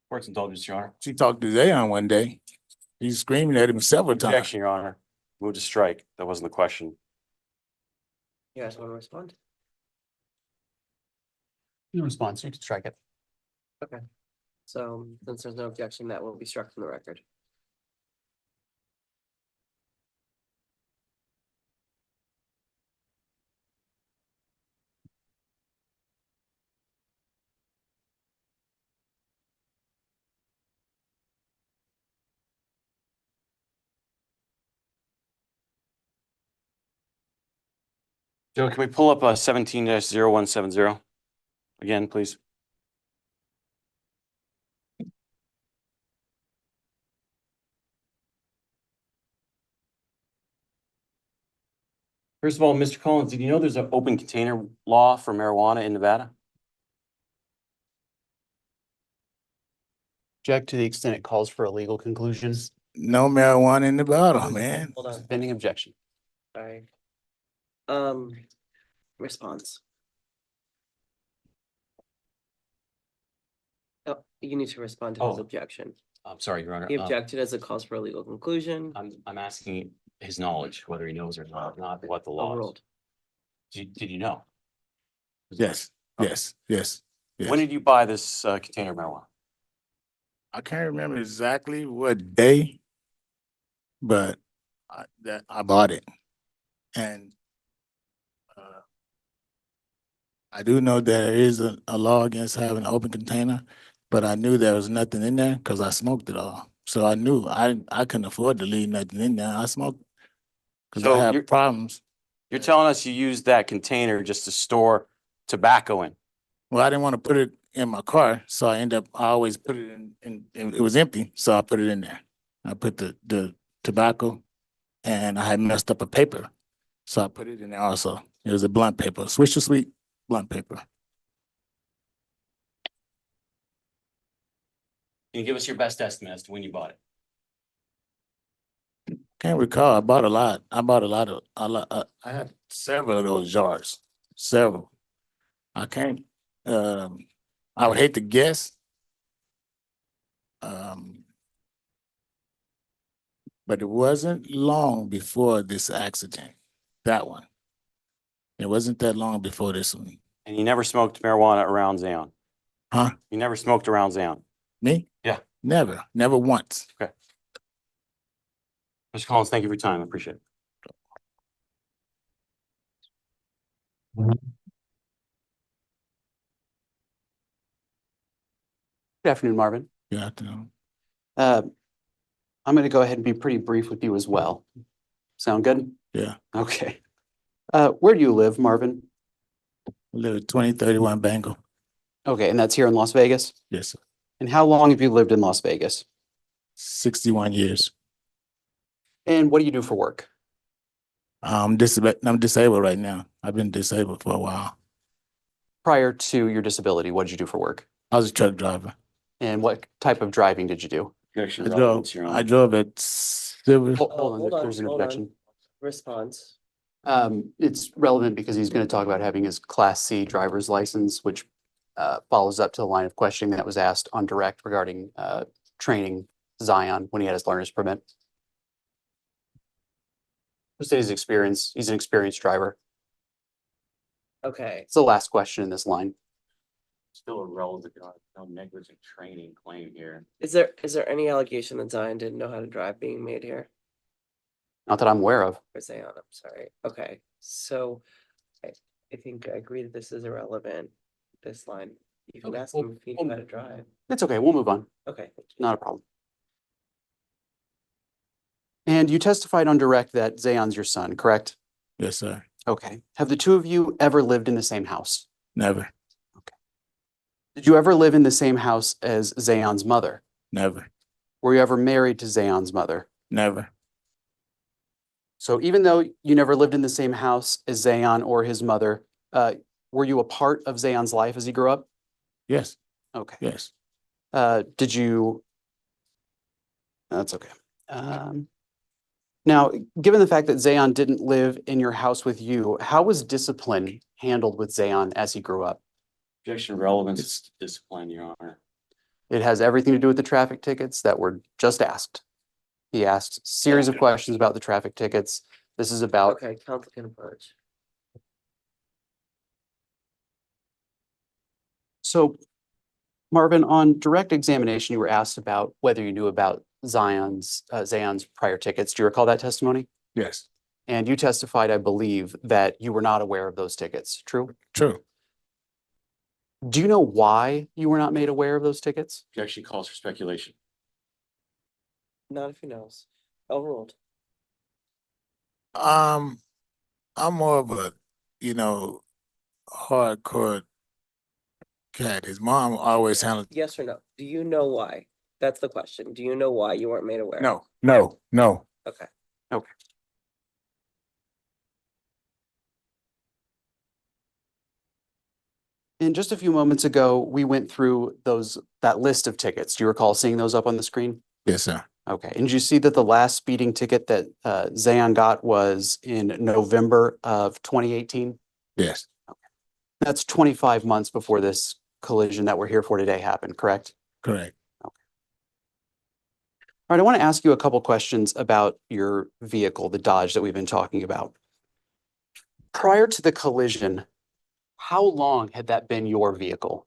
Court's indulgence, Your Honor. She talked to Zaon one day. He's screaming at him several times. Objection, Your Honor. Move to strike. That wasn't the question. You guys want to respond? No response. You can strike it. So since there's no objection, that will be struck from the record. Joe, can we pull up 17-0170 again, please? First of all, Mr. Collins, did you know there's an open container law for marijuana in Nevada? Object to the extent it calls for a legal conclusion. No marijuana in the bottle, man. Hold on, Pending objection. sorry. Response. Oh, you need to respond to his Oh. objection. I'm sorry, Your Honor. He objected as it calls for a legal conclusion. I'm asking his knowledge, whether he knows or not what the law is. Overruled. Did you know? Yes. Yes. Yes. Yes. When did you buy this container of marijuana? I can't remember exactly what day, but I bought it. And I do know there is a law against having an open container, but I knew there was nothing in there because I smoked it all. So I knew I couldn't afford to leave nothing in there. I smoked because So I you're- have problems. You're telling us you used that container just to store tobacco in? Well, I didn't want to put it in my car, so I always put it in, it was empty, so I put it in there. I put the tobacco and I had messed up a paper, so I put it in there also. It was a blunt paper, Swisher Sweet blunt paper. Can you give us your best estimate as to when you bought it? Can't recall, I bought a lot. I had several of those jars, several. I can't, I would hate to guess. But it wasn't long before this accident, that one. It wasn't that long before this one. And you never smoked marijuana around Zaon? Huh? You never smoked around Zaon? Me? Yeah. Never once. Mr. Collins, thank you for your time. I appreciate it. Good afternoon, Marvin. Good afternoon. I'm going to go ahead and be pretty brief with you as well. Sound good? Yeah. Okay. Where do you live, Marvin? live at 2031 Bengal. Okay, and that's here in Las Vegas? Yes, sir. And how long have you lived in Las Vegas? 61 years. And what do you do for work? I'm disabled right now. I've been disabled for a while. Prior to your disability, what did you do for work? I was a truck driver. And what type of driving did you do? Objection, I relevance, drove, Your I Honor. drove at Silver. hold on, There's an hold on. objection. Response. It's relevant because he's going to talk about having his Class C driver's license, which follows up to the line of questioning that was asked on direct regarding training Zion when he had his learner's permit. Just his experience, he's an experienced driver. Okay, It's the last question in this line. Still a relevant, no negligent training claim here. is there any allegation that Zion didn't know how to drive being made here? Not that I'm aware of. Or Zaon, I'm sorry. Okay, so I think I agree that this is irrelevant, this line. You can Okay, ask well, him if he knew how to drive. It's okay. We'll move on. Okay. Not a problem. And you testified on direct that Zayon's your son, correct? Yes, sir. Okay. Have the two of you ever lived in the same house? Never, Did you ever live in the same house as Zayon's mother? never, Were you ever married to Zayon's mother? never. So even though you never lived in the same house as Zayon or his mother, were you a part of Zayon's life as he grew up? Yes, Okay. yes. Did you? That's okay. Now, given the fact that Zayon didn't live in your house with you, how was discipline handled with Zayon as he grew up? Objection, relevance, discipline, Your Honor. It has everything to do with the traffic tickets that were just asked. He asked a series of questions about the traffic tickets. This is about, Okay, counsel can approach. so Marvin, on direct examination, you were asked about whether you knew about Zayon's prior tickets. Do you recall that testimony? Yes, And you testified, I believe, that you were not aware of those tickets. True? true. Do you know why you were not made aware of those tickets? Objection calls for speculation. Not if he knows. Overruled. I'm more of a, hardcore cat. His mom always handled. Yes or no? Do you know why? That's the question. Do you know why you weren't made aware? No. Okay. And just a few moments ago, we went through that list of tickets. Do you recall seeing those up on the screen? Yes, sir. Okay. And did you see that the last speeding ticket that Zayon got was in November of 2018? Yes, That's 25 months before this collision that we're here for today happened, correct? correct. All right, I want to ask you a couple questions about your vehicle, the Dodge that we've been talking about. Prior to the collision, how long had that been your vehicle?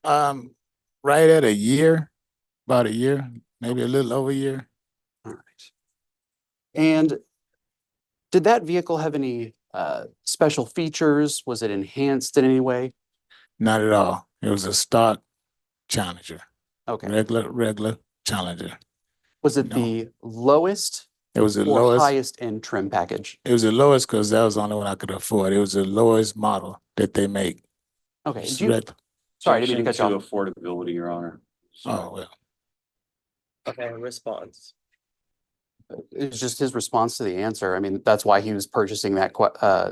Right at a year, about a year, maybe a little over a year. All right. And did that vehicle have any special features? Was it enhanced in any way? Not at all. It was a stock Challenger, Okay. regular Challenger. Was it No. the lowest It was the or lowest. highest end trim package? It was the lowest because that was the only one I could afford. It was the lowest model that they make. Okay. It's Do you, red- sorry, I didn't mean to cut you Objection off. to affordability, Your Honor. Oh, well. Okay, response. It was just his response to the answer. I mean, that's why he was purchasing that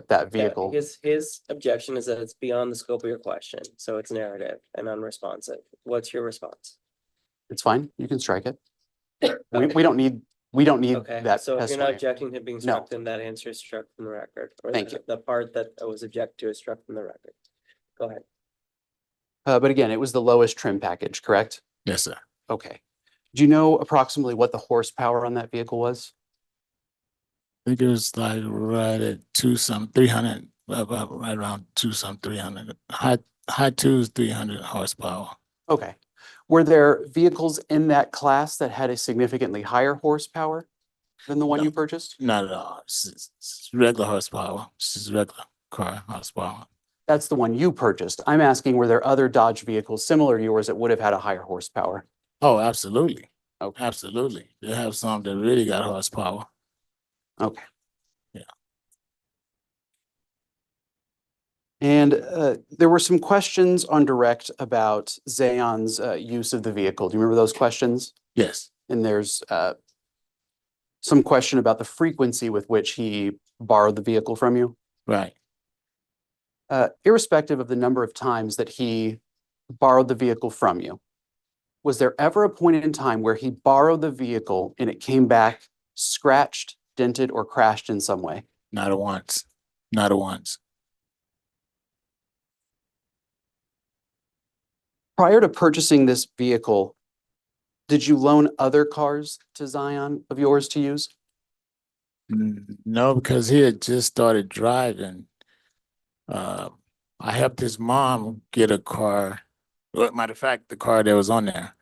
Yeah, vehicle. his objection is that it's beyond the scope of your question, so it's narrative and unresponsive. What's your response? It's fine. You can strike it. We don't need Okay, that so if you're not testimony. objecting to being No. struck, then that answer is struck from the record. Or Thank the- you. The part that was objected to is struck from the record. Go ahead. But again, it was the lowest trim package, correct? Yes, sir. Okay. Do you know approximately what the horsepower on that vehicle was? I think it was like right at 300, about right around 300. High twos, 300 horsepower. Okay. Were there vehicles in that class that had a significantly higher horsepower than the one No. you purchased? Not at all. It's regular horsepower. It's just regular car horsepower. That's the one you purchased. I'm asking, were there other Dodge vehicles similar to yours that would have had a higher horsepower? Oh, absolutely. Okay. Absolutely. They have some that really got horsepower. Okay. Yeah. And And there were some questions on direct about Zaon's use of the vehicle. Do you remember those questions? Yes, And there's some question about the frequency with which he borrowed the vehicle from you. right. Irrespective of the number of times that he borrowed the vehicle from you, was there ever a point in time where he borrowed the vehicle and it came back scratched, dented, or crashed in some way? Not a once. Not a once. Prior to purchasing this vehicle, did you loan other cars to Zaon of yours to use? No, because he had just started driving. I helped his mom get a car. Well, matter of fact, the car that was on there,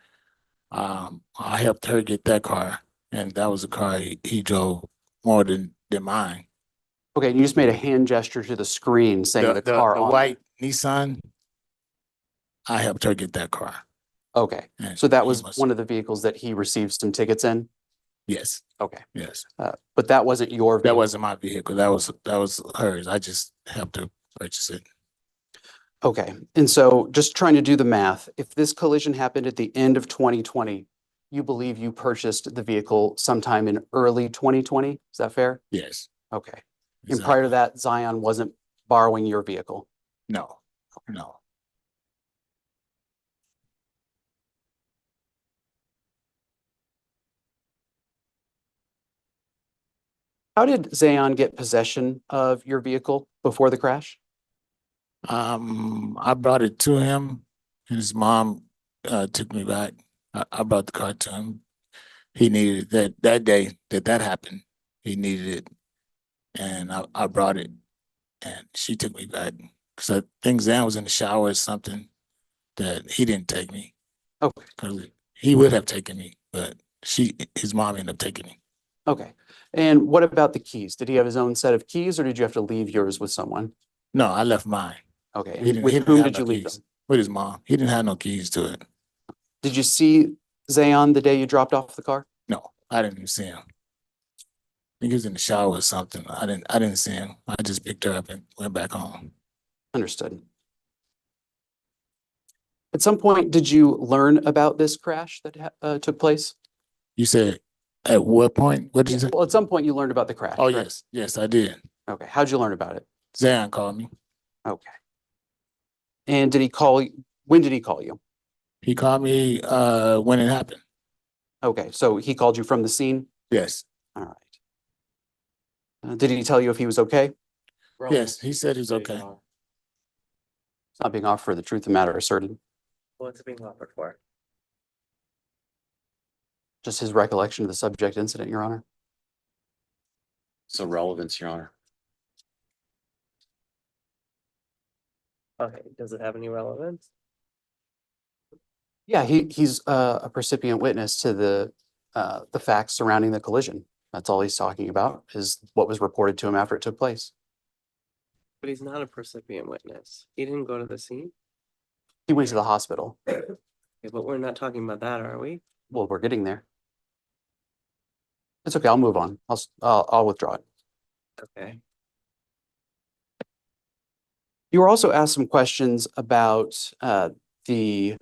I helped her get that car, and that was a car he drove more than mine. Okay, you just made a hand gesture to the screen saying the car on white Nissan, I helped her get that car. Okay, and so that he was must- one of the vehicles that he received some tickets in? Yes, Okay, yes. but that wasn't your That vehicle? wasn't my vehicle. That was hers. I just helped her purchase it. Okay, and so just trying to do the math, if this collision happened at the end of 2020, you believe you purchased the vehicle sometime in early 2020? Is that fair? Yes. Okay. And prior to that, Zaon wasn't borrowing your vehicle? No, no. How did Zaon get possession of your vehicle before the crash? I brought it to him. His mom took me back. I brought the car to him. He needed it that day that happened. He needed it, and I brought it, and she took me back because I think Zan was in the shower or something that he didn't take me. Okay. Because he would have taken me, but his mom ended up taking me. Okay. And what about the keys? Did he have his own set of keys or did you have to leave yours with someone? No, I left mine. Okay. He And didn't with have whom no did you leave keys. them? With his mom. He didn't have no keys to it. Did you see Zaon the day you dropped off the car? No, I didn't even see him. I think he was in the shower or something. I didn't see him. I just picked her up and went back home. Understood. At some point, did you learn about this crash that took place? You said, at what point? What did you say? Well, at some point you learned about the crash. Oh, correct? yes. Yes, I did. Okay. How'd you learn about it? Zayn called me. Okay. And did he call you? When did he call you? He called me when it happened. Okay. So he called you from the scene? Yes. All right. Did he tell you if he was okay? Yes, he said he was okay. It's not being offered for the truth of the matter asserted. What's it being offered for? Just his recollection of the subject incident, Your Honor. So relevance, Your Honor. Okay, does it have any relevance? Yeah, he's a recipient witness to the facts surrounding the collision. That's all he's talking about is what was reported to him after it took place. But he's not a recipient witness. He didn't go to the scene. He went to the hospital. Okay, but we're not talking about that, are we? Well, we're getting there. It's okay. I'll move on. I'll withdraw it. Okay. You were also asked some questions about the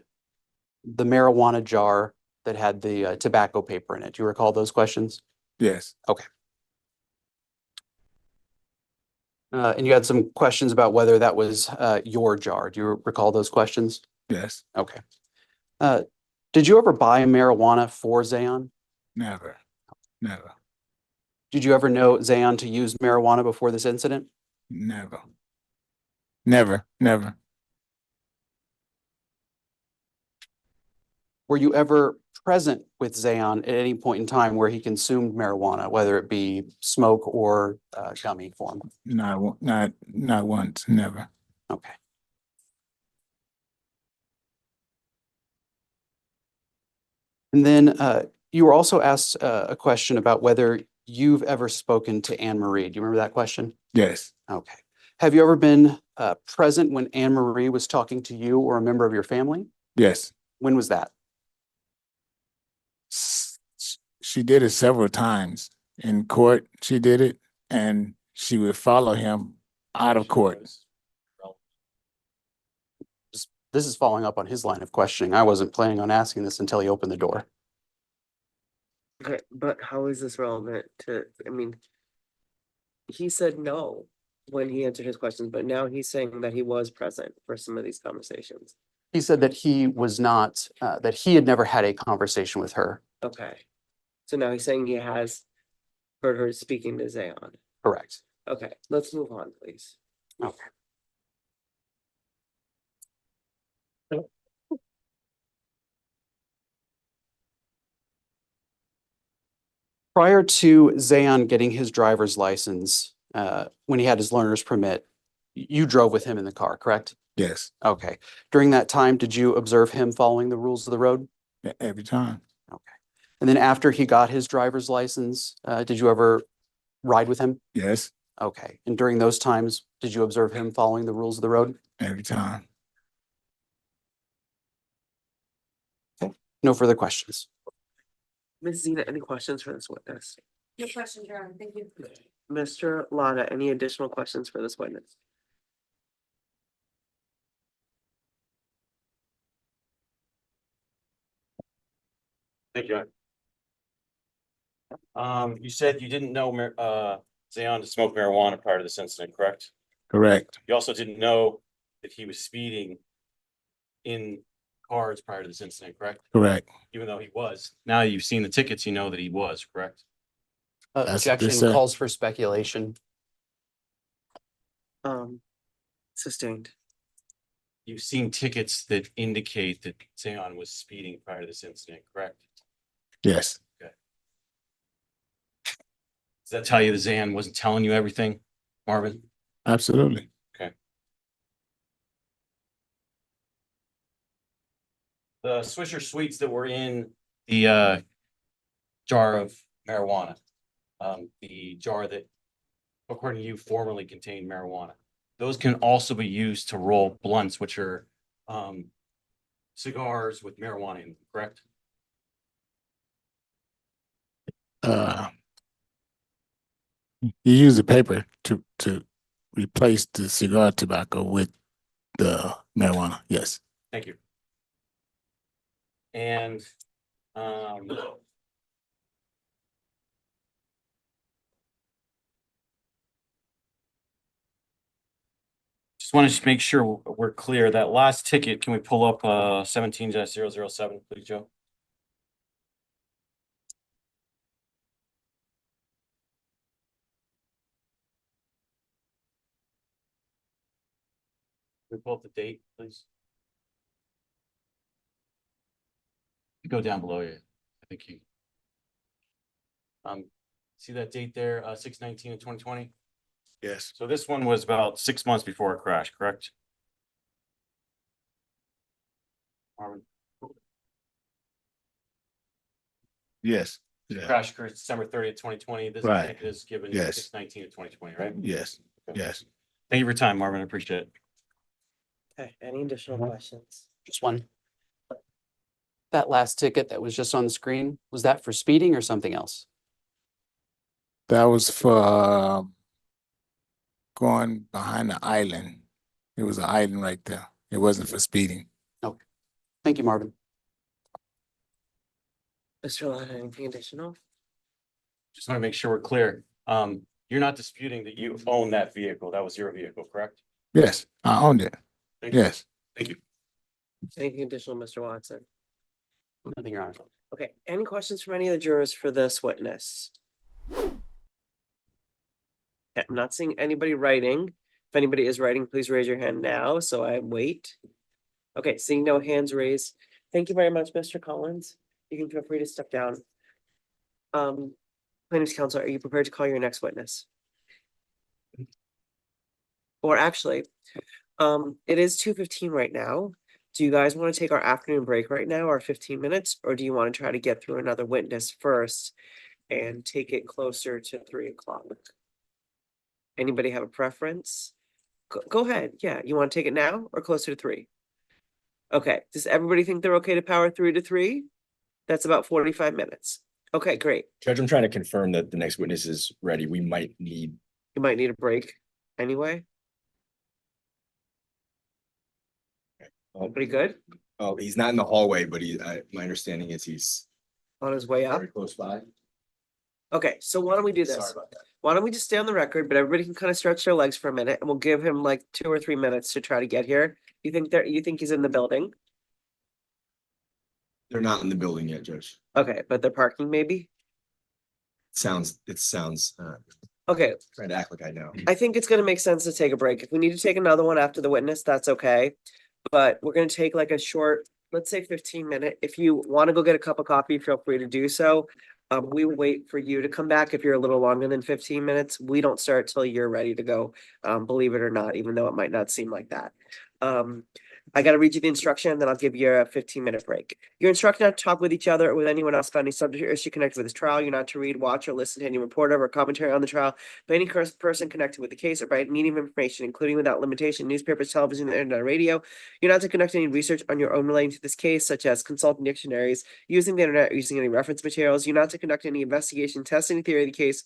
marijuana jar that had the tobacco paper in it. Do you recall those questions? Yes. And you had some questions about whether that was your jar. Do you recall those questions? Yes. Okay. Did you ever buy marijuana for Zaon? Never. Never. Did you ever know Zaon to use marijuana before this incident? Never. Never. Never. Were you ever present with Zaon at any point in time where he consumed marijuana, whether it be smoke or gummy form? Not once. Never. Okay. And then you were also asked a question about whether you've ever spoken to Anne Marie. Do you remember that question? Yes. Okay. Have you ever been present when Anne Marie was talking to you or a member of your family? Yes. When was that? She did it several times. In court, she did it, and she would follow him out of court. This is following up on his line of questioning. I wasn't planning on asking this until he opened the door. Okay, but how is this relevant to, I mean, he said no when he answered his questions, but now he's saying that he was present for some of these conversations. He said that he was not, that he had never had a conversation with her. Okay. So now he's saying he has heard her speaking to Zaon. Correct. Okay, let's move on, please. Okay. Prior to Zaon getting his driver's license, when he had his learner's permit, you drove with him in the car, correct? Yes, Okay. During that time, did you observe him following the rules of the road? every time. Okay. And then after he got his driver's license, did you ever ride with him? Yes, Okay. And during those times, did you observe him following the rules of the road? every time. No further questions. Ms. Zena, any questions for this witness? No question, Your Honor. Thank you. Mr. Ladah, any additional questions for this witness? Thank you. You said you didn't know, Zaon to smoke marijuana prior to this incident, correct? Correct. You also didn't know that he was speeding in cars prior to this incident, correct? Correct. Even though he was. Now you've seen the tickets, you know that he was, correct? That's what they Objection said. calls for speculation. Sustained. You've seen tickets that indicate that Zaon was speeding prior to this incident, correct? Yes, Does that tell you that Zaon wasn't telling you everything, Marvin? absolutely. The Swisher Sweets that were in the jar of marijuana, the jar that, according to you, formerly contained marijuana. Those can also be used to roll blunts, which are cigars with marijuana in them, correct? You use the paper to replace the cigar tobacco with the marijuana. Yes. Thank you. And just want to make sure we're clear. That last ticket, can we pull up 17-007, please, Joe? Can we pull up the date, please? Go down below you. I think you. See that date there, 6/19/2020? Yes. So this one was about 6 months before it crashed, correct? Marvin? Yes. Yeah. Crash occurred December 30th, 2020. This Right. ticket is given Yes. 6/19/2020, right? Yes. Yes. Thank you for your time, Marvin. I appreciate it. Okay, any additional questions? Just one. That last ticket that was just on the screen, was that for speeding or something else? That was for going behind the island. It was an island right there. It wasn't for speeding. Thank you, Marvin. Mr. Ladah, anything additional? Just want to make sure we're clear. You're not disputing that you own that vehicle. That was your vehicle, correct? Yes, I owned it. Thank you. Yes. Thank you. Anything additional, Mr. Watson? Nothing, Your Honor. Okay, any questions from any of the jurors for this witness? Okay, I'm not seeing anybody writing. If anybody is writing, please raise your hand now, so I wait. Okay, seeing no hands raised. Thank you very much, Mr. Collins. You can feel free to step down. Plaintiffs' counsel, are you prepared to call your next witness? Or actually, it is 2:15 right now. Do you guys want to take our afternoon break right now, our 15 minutes, or do you want to try to get through another witness first and take it closer to 3 o'clock? Anybody have a preference? Go ahead. Yeah, you want to take it now or closer to 3? Okay, does everybody think they're okay to power through to 3? That's about 45 minutes. Okay, great. Judge, I'm trying to confirm that the next witness is ready. We might need. You might need a break anyway. Pretty good? Oh, he's not in the hallway, but my understanding is he's On his way up? very close by. Okay, so why don't we do Sorry this? about that. Why don't we just stay on the record, but everybody can kind of stretch their legs for a minute and we'll give him like 2 or 3 minutes to try to get here. You think he's in the building? They're not in the building yet, Judge. Okay, but they're parking maybe? It sounds, Okay, trying to act like I know. I think it's gonna make sense to take a break. If we need to take another one after the witness, that's okay. But we're gonna take like a short, let's say 15-minute. If you want to go get a cup of coffee, feel free to do so. We will wait for you to come back if you're a little longer than 15 minutes. We don't start till you're ready to go, believe it or not, even though it might not seem like that. I gotta read you the instruction, then I'll give you a 15-minute break. You're instructed not to talk with each other or with anyone else about any subject or issue connected with this trial. You're not to read, watch, or listen to any report of or commentary on the trial by any person connected with the case or by any medium of information, including without limitation, newspapers, television, internet, or radio. You're not to conduct any research on your own relating to this case, such as consulting dictionaries, using the internet, or using any reference materials. You're not to conduct any investigation, test any theory of the case,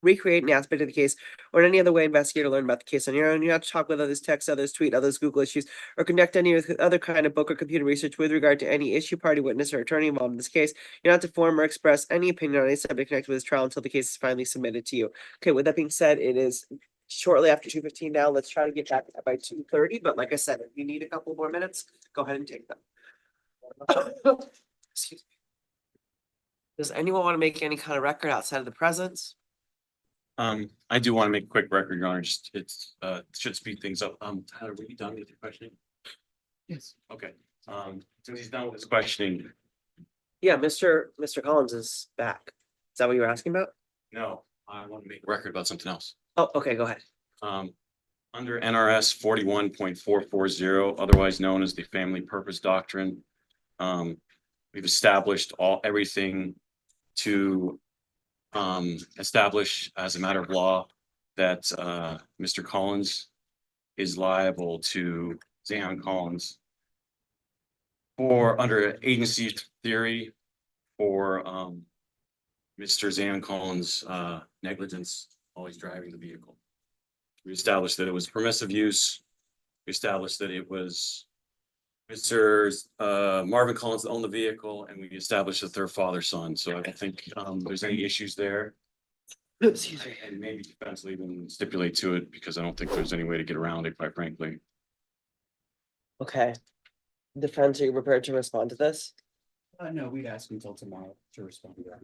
recreate an aspect of the case, or in any other way investigate or learn about the case on your own. You have to talk with others, text others, tweet others, Google issues, or conduct any other kind of book or computer research with regard to any issue, party, witness, or attorney involved in this case. You're not to form or express any opinion on any subject connected with this trial until the case is finally submitted to you. Okay, with that being said, it is shortly after 2:15 now. Let's try to get back by 2:30, but like I said, if you need a couple more minutes, go ahead and take them. Excuse me. Does anyone want to make any kind of record outside of the presence? I do want to make a quick record, Your Honor, just should speed things up. Tyler, were you done with your questioning? Yes. Okay, since he's done with his questioning, Yeah, Mr. Collins is back. Is that what you were asking about? no, I want to make a record about something else. Oh, okay, go ahead. Under NRS 41.440, otherwise known as the Family Purpose Doctrine, we've established everything to establish as a matter of law that Mr. Collins is liable to Zaon Collins for under agency theory for Mr. Zaon Collins' negligence always driving the vehicle. We established that it was permissive use. We established that it was Mr. Marvin Collins owned the vehicle, and we established that they're father-son. So I don't think there's any issues there. Excuse me. And maybe defense will even stipulate to it because I don't think there's any way to get around it, quite frankly. Okay. Defense, are you prepared to respond to this? No, we'd ask until tomorrow to respond to that.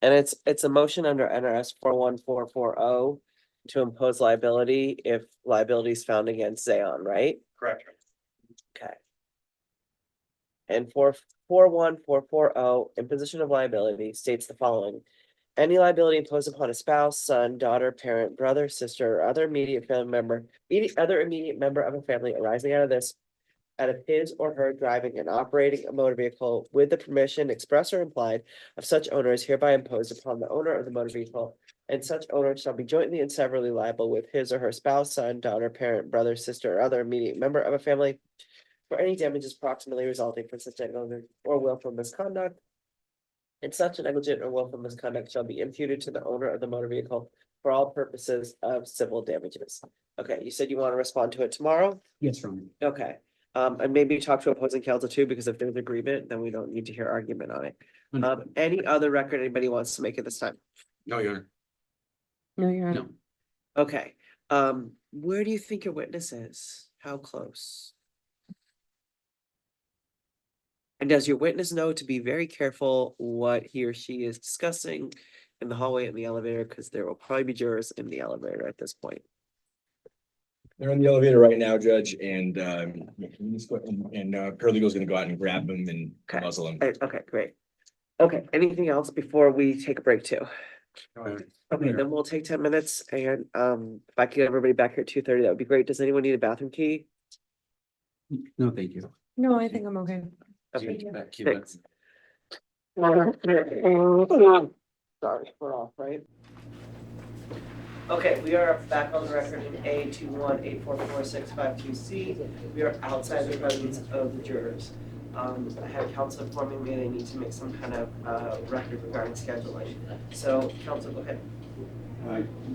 And it's a motion under NRS 41440 to impose liability if liability is found against Zaon, right? Correct. Okay. And for 41440, imposition of liability states the following. Any liability imposed upon a spouse, son, daughter, parent, brother, sister, or other immediate family member, other immediate member of a family arising out of his or her driving and operating a motor vehicle with the permission, express or implied, of such owner is hereby imposed upon the owner of the motor vehicle, and such owner shall be jointly and severally liable with his or her spouse, son, daughter, parent, brother, sister, or other immediate member of a family for any damages proximately resulting from such negligent or willful misconduct. And such negligent or willful misconduct shall be imputed to the owner of the motor vehicle for all purposes of civil damages. Okay, you said you want to respond to it tomorrow? Yes, Ron. Okay, and maybe talk to opposing counsel too, because if there's agreement, then we don't need to hear argument on it. Any other record anybody wants to make at this time? No, Your Honor. No, you're No. Okay, where do you think your witness is? How close? And does your witness know to be very careful what he or she is discussing in the hallway and the elevator? Because there will probably be jurors in the elevator at this point. They're in the elevator right now, Judge, and paralegal's gonna go out and grab them and Okay. muzzle them. Okay, great. Okay, anything else before we take a break too? No, Your Honor. Okay, then we'll take 10 minutes and if I could get everybody back here at 2:30, that would be great. Does anyone need a bathroom key? No, thank you. No, I think I'm okay. Okay, Keep that. thanks. Sorry, we're off, right? Okay, we are back on the record in A21844652C. We are outside the presence of the jurors. I have counsel informing me they need to make some kind of record regarding scheduling. So counsel, go ahead.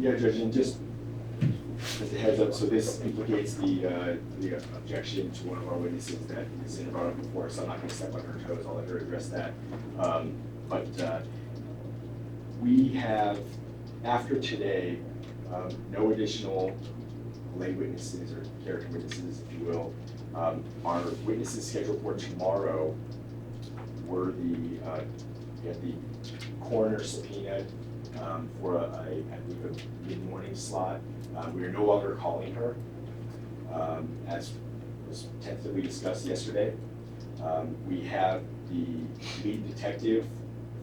Yeah, Judge, and just Just a heads up, so this implicates the objection to one of our witnesses that is in brought up before, so I'm not gonna step on her toes, I'll let her address that. But we have, after today, no additional lay witnesses or character witnesses, if you will. Our witnesses scheduled for tomorrow were we had the coroner subpoenaed for I believe a mid-morning slot. We are no longer calling her, as was tentatively discussed yesterday. We have the lead detective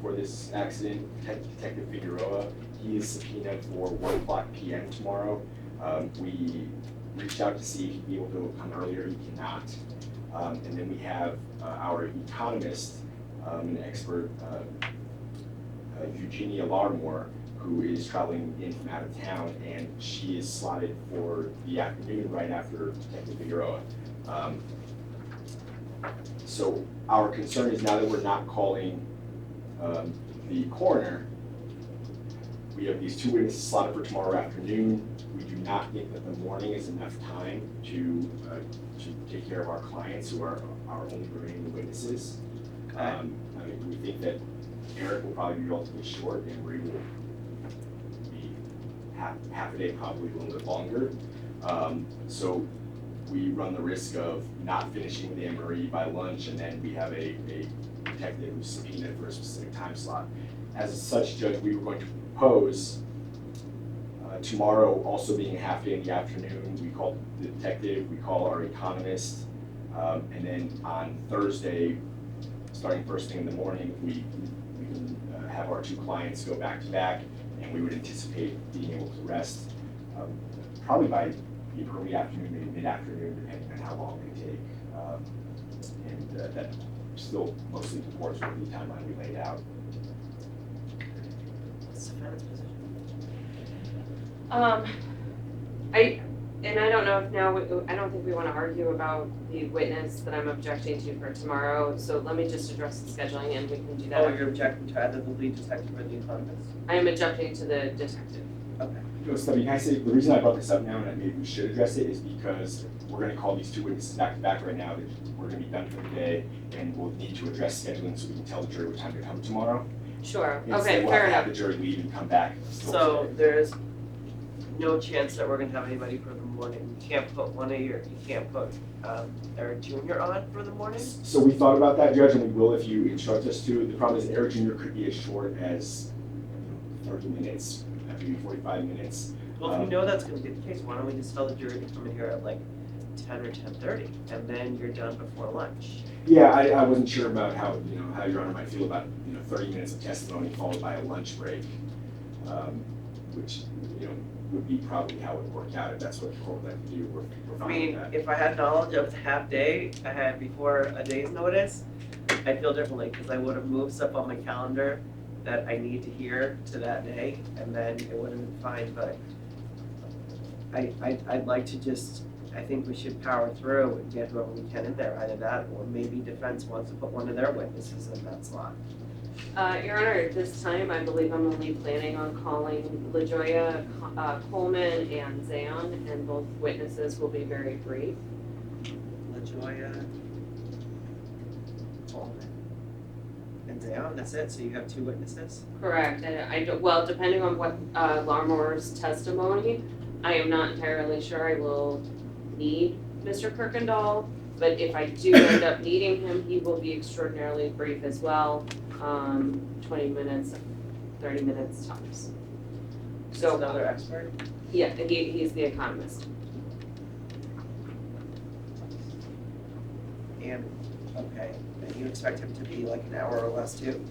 for this accident, Detective Figueroa. He is subpoenaed for 1:00 p.m. tomorrow. We reached out to see if he'd be able to come earlier. He cannot. And then we have our economist, an expert, Eugenia Larmore, who is traveling in from out of town, and she is slotted for the afternoon right after Detective Figueroa. So our concern is now that we're not calling the coroner, we have these two witnesses slotted for tomorrow afternoon. We do not think that the morning is enough time to take care of our clients who are our only remaining witnesses. I mean, we think that Eric will probably be relatively short, and Marie will be half a day, probably a little bit longer. So we run the risk of not finishing with Anne Marie by lunch, and then we have a detective who's subpoenaed for a specific time slot. As such, Judge, we were going to propose tomorrow also being a half day in the afternoon. We call the detective, we call our economist, and then on Thursday, starting first thing in the morning, we can have our two clients go back to back, and we would anticipate being able to rest probably by the early afternoon, maybe mid-afternoon, depending on how long they take. And that still mostly comports with the timeline we laid out. What's the defendant's position? I don't know if now, I don't think we want to argue about the witness that I'm objecting to for tomorrow, so let me just address the scheduling and we can do that. Oh, you're objecting to either the lead detective or the economist? I am objecting to the detective. Okay. No, Stephanie, can I say, the reason I brought this up now, and maybe we should address it, is because we're gonna call these two witnesses back to back right now. We're gonna be done for the day, and we'll need to address scheduling so we can tell the jury what time to come tomorrow. Sure, Instead, okay, we'll fair have to have enough. the jury leave and come back. still So today. there's no chance that we're gonna have anybody for the morning. You can't put you can't put Eric Jr. on for the morning? So we thought about that, Judge, and we will if you instruct us to. The problem is Eric Jr. could be as short as 30 minutes, maybe 45 minutes. Well, if you know that's gonna be the case, why don't we just tell the jury to come in here at like 10 or 10:30, and then you're done before lunch? Yeah, I wasn't sure about how Your Honor might feel about 30 minutes of testimony followed by a lunch break, which would be probably how it would work out if that's what the court would like to do. We're I fine mean, with that. if I had knowledge of the half day I had before a day's notice, I'd feel differently, because I would have moved stuff on my calendar that I need to hear to that day, and then it would have been fine, but I'd like to just, I think we should power through and get whoever we can in there, either that, or maybe defense wants to put one of their witnesses in that slot. Your Honor, at this time, I believe I'm only planning on calling LaJoya, Coleman, and Zaon, and both witnesses will be very brief. LaJoya, Coleman, and Zaon, that's it, so you have two witnesses? Correct, and well, depending on what Larmore's testimony, I am not entirely sure I will need Mr. Kirkendall, but if I do end up needing him, he will be extraordinarily brief as well, 20 minutes, 30 minutes tops. So, Another expert? yeah, he's the economist. And, okay, and you expect him to be like an hour or less too?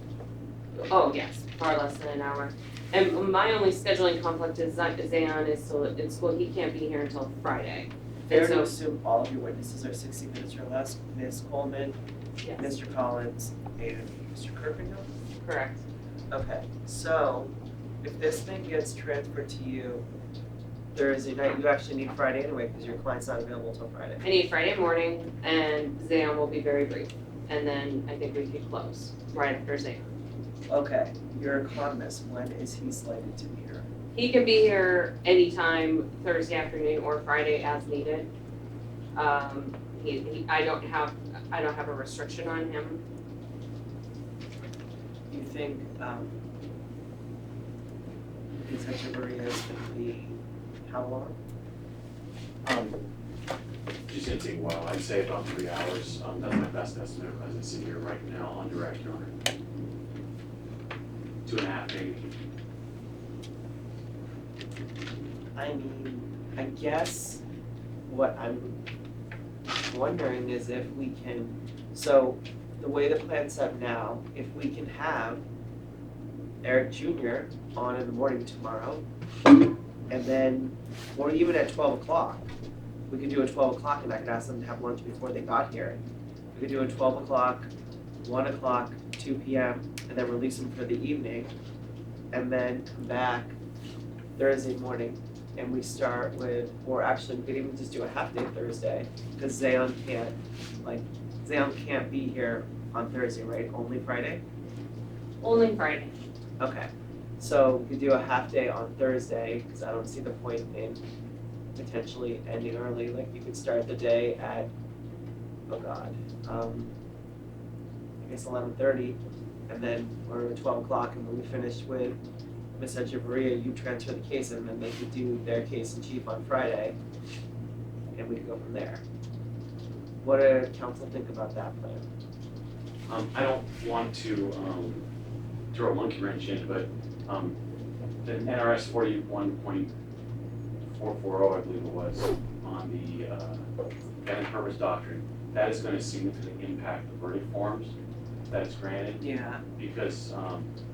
Oh, yes, far less than an hour. And my only scheduling conflict is Zaon is still in school, he can't be here until Friday. Fair And to so, assume all of your witnesses are 60 minutes or less, Ms. Coleman, yes, Mr. Collins, and Mr. Kirkendall? correct. Okay, so if this thing gets transferred to you Thursday night, you actually need Friday anyway, because your client's not available till Friday. I need Friday morning, and Zaon will be very brief, and then I think we could close right after Zaon. Okay, your economist, when is he slated to be here? He can be here anytime Thursday afternoon or Friday as needed. I don't have a restriction on him. Do you think, Echevarria is gonna be how long? It's gonna take a while, I'd say about 3 hours, that's my best estimate as I sit here right now on direct, Your Honor. 2.5 maybe. I mean, I guess what I'm wondering is if we can, so the way the plan's set now, if we can have Eric Jr. on in the morning tomorrow, and then, or even at 12 o'clock, we could do a 12 o'clock and I could ask them to have lunch before they got here. We could do a 12 o'clock, 1 o'clock, 2 p.m., and then release them for the evening, and then come back Thursday morning. And we start with, or actually, we could even just do a half day Thursday, because Zaon can't be here on Thursday, right? Only Friday? Only Friday. Okay, so we could do a half day on Thursday, because I don't see the point in potentially ending early. Like, you could start the day at, I guess 11:30, and then, or 12 o'clock, and when we finish with Ms. Echevarria, you transfer the case, and then they could do their case in chief on Friday, and we could go from there. What do council think about that plan? I don't want to throw a monkey wrench in, but the NRS 41.440, I believe it was, on the Event Purpose Doctrine, that is going to significantly impact the verdict forms that is granted. Yeah. Because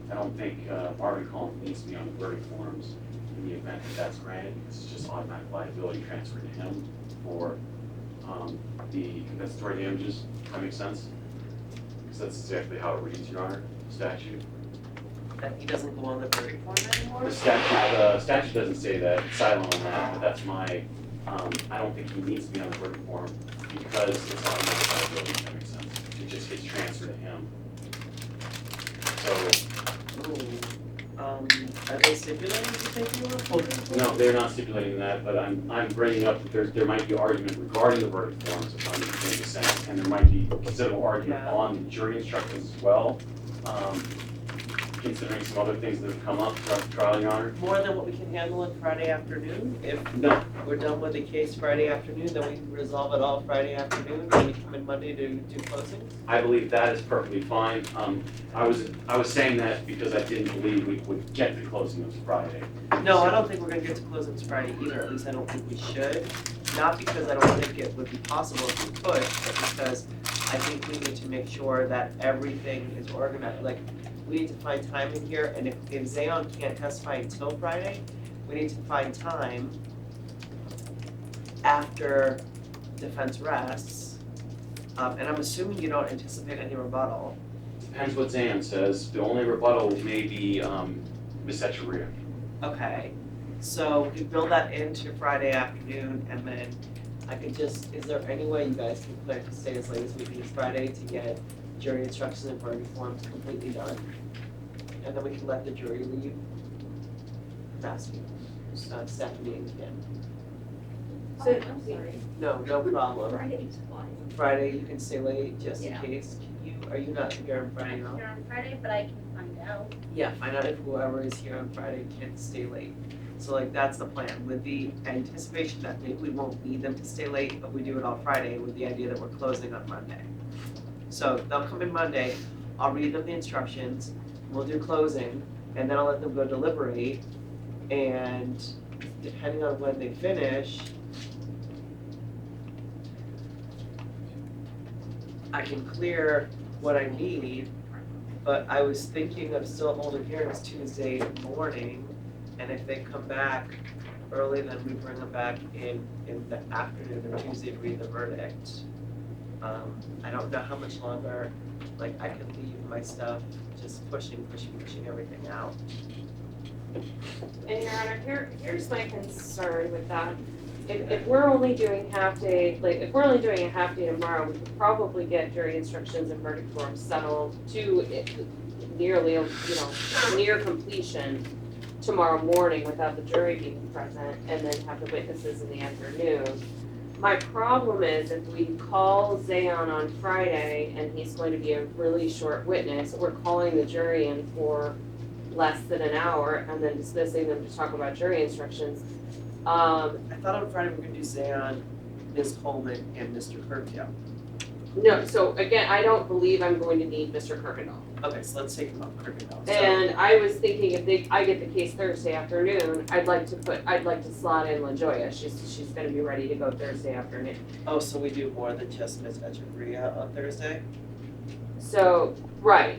I don't think Marvin Collins needs to be on the verdict forms in the event that that's granted, because it's just automatic liability transferred to him for the compensatory damages. That makes sense? Because that's exactly how it reads, Your Honor, statute. That he doesn't go on the verdict form anymore? The statute doesn't say that, it's silent on that, but that's my, I don't think he needs to be on the verdict form because it's automatic liability, if that makes sense. It just gets transferred to him. So, Are they stipulating to take you off? no, they're not stipulating that, but I'm bringing up that there might be argument regarding the verdict forms, if I'm making sense, and there might be considerable argument Yeah. on the jury instructions as well, considering some other things that have come up throughout the trial, Your Honor. More than what we can handle on Friday afternoon? If No, we're done with the case Friday afternoon, then we can resolve it all Friday afternoon, and we come in Monday to do closing? I believe that is perfectly fine. I was saying that because I didn't believe we would get to closing this Friday. No, I don't think we're gonna get to closings Friday either, at least I don't think we should. Not because I don't think it would be possible if we could, but because I think we need to make sure that everything is organized. Like, we need to find time in here, and if Zaon can't testify until Friday, we need to find time after defense rests. And I'm assuming you don't anticipate any rebuttal. Depends what Zaon says. The only rebuttal may be Ms. Echevarria. Okay, so we could build that into Friday afternoon, and then I could just, is there any way you guys can plan to stay as late as we can Friday to get jury instructions and verdict forms completely done? And then we can let the jury leave? Ask you, Stephanie and Kim. So, I'm sorry. No, no problem. Friday's fine. Friday, you can stay late just in Yeah. case. Are you not here on Friday, no? Here on Friday, but I can find out. Yeah, find out if whoever is here on Friday can stay late. So like, that's the plan, with the anticipation that maybe we won't need them to stay late, but we do it all Friday with the idea that we're closing on Monday. So they'll come in Monday, I'll read them the instructions, we'll do closing, and then I'll let them go deliberate. And depending on when they finish, I can clear what I need, but I was thinking of still holding hearings Tuesday morning, and if they come back early, then we bring them back in the afternoon or Tuesday to read the verdict. I don't know how much longer, like, I can leave my stuff, just pushing everything out. And Your Honor, here's my concern with that. If we're only doing half day, like, if we're only doing a half day tomorrow, we could probably get jury instructions and verdict forms settled to nearly, near completion tomorrow morning without the jury being present, and then have the witnesses in the afternoon. My problem is if we call Zaon on Friday and he's going to be a really short witness, we're calling the jury in for less than an hour and then dismissing them to talk about jury instructions. I thought on Friday we were gonna do Zaon, Ms. Coleman, and Mr. Kirkdale. No, so again, I don't believe I'm going to need Mr. Kirkendall. Okay, so let's take him off Kirkdale. So- And I was thinking if I get the case Thursday afternoon, I'd like to slot in LaJoya. She's gonna be ready to go Thursday afternoon. Oh, so we do more than just Ms. Echevarria on Thursday? So, right,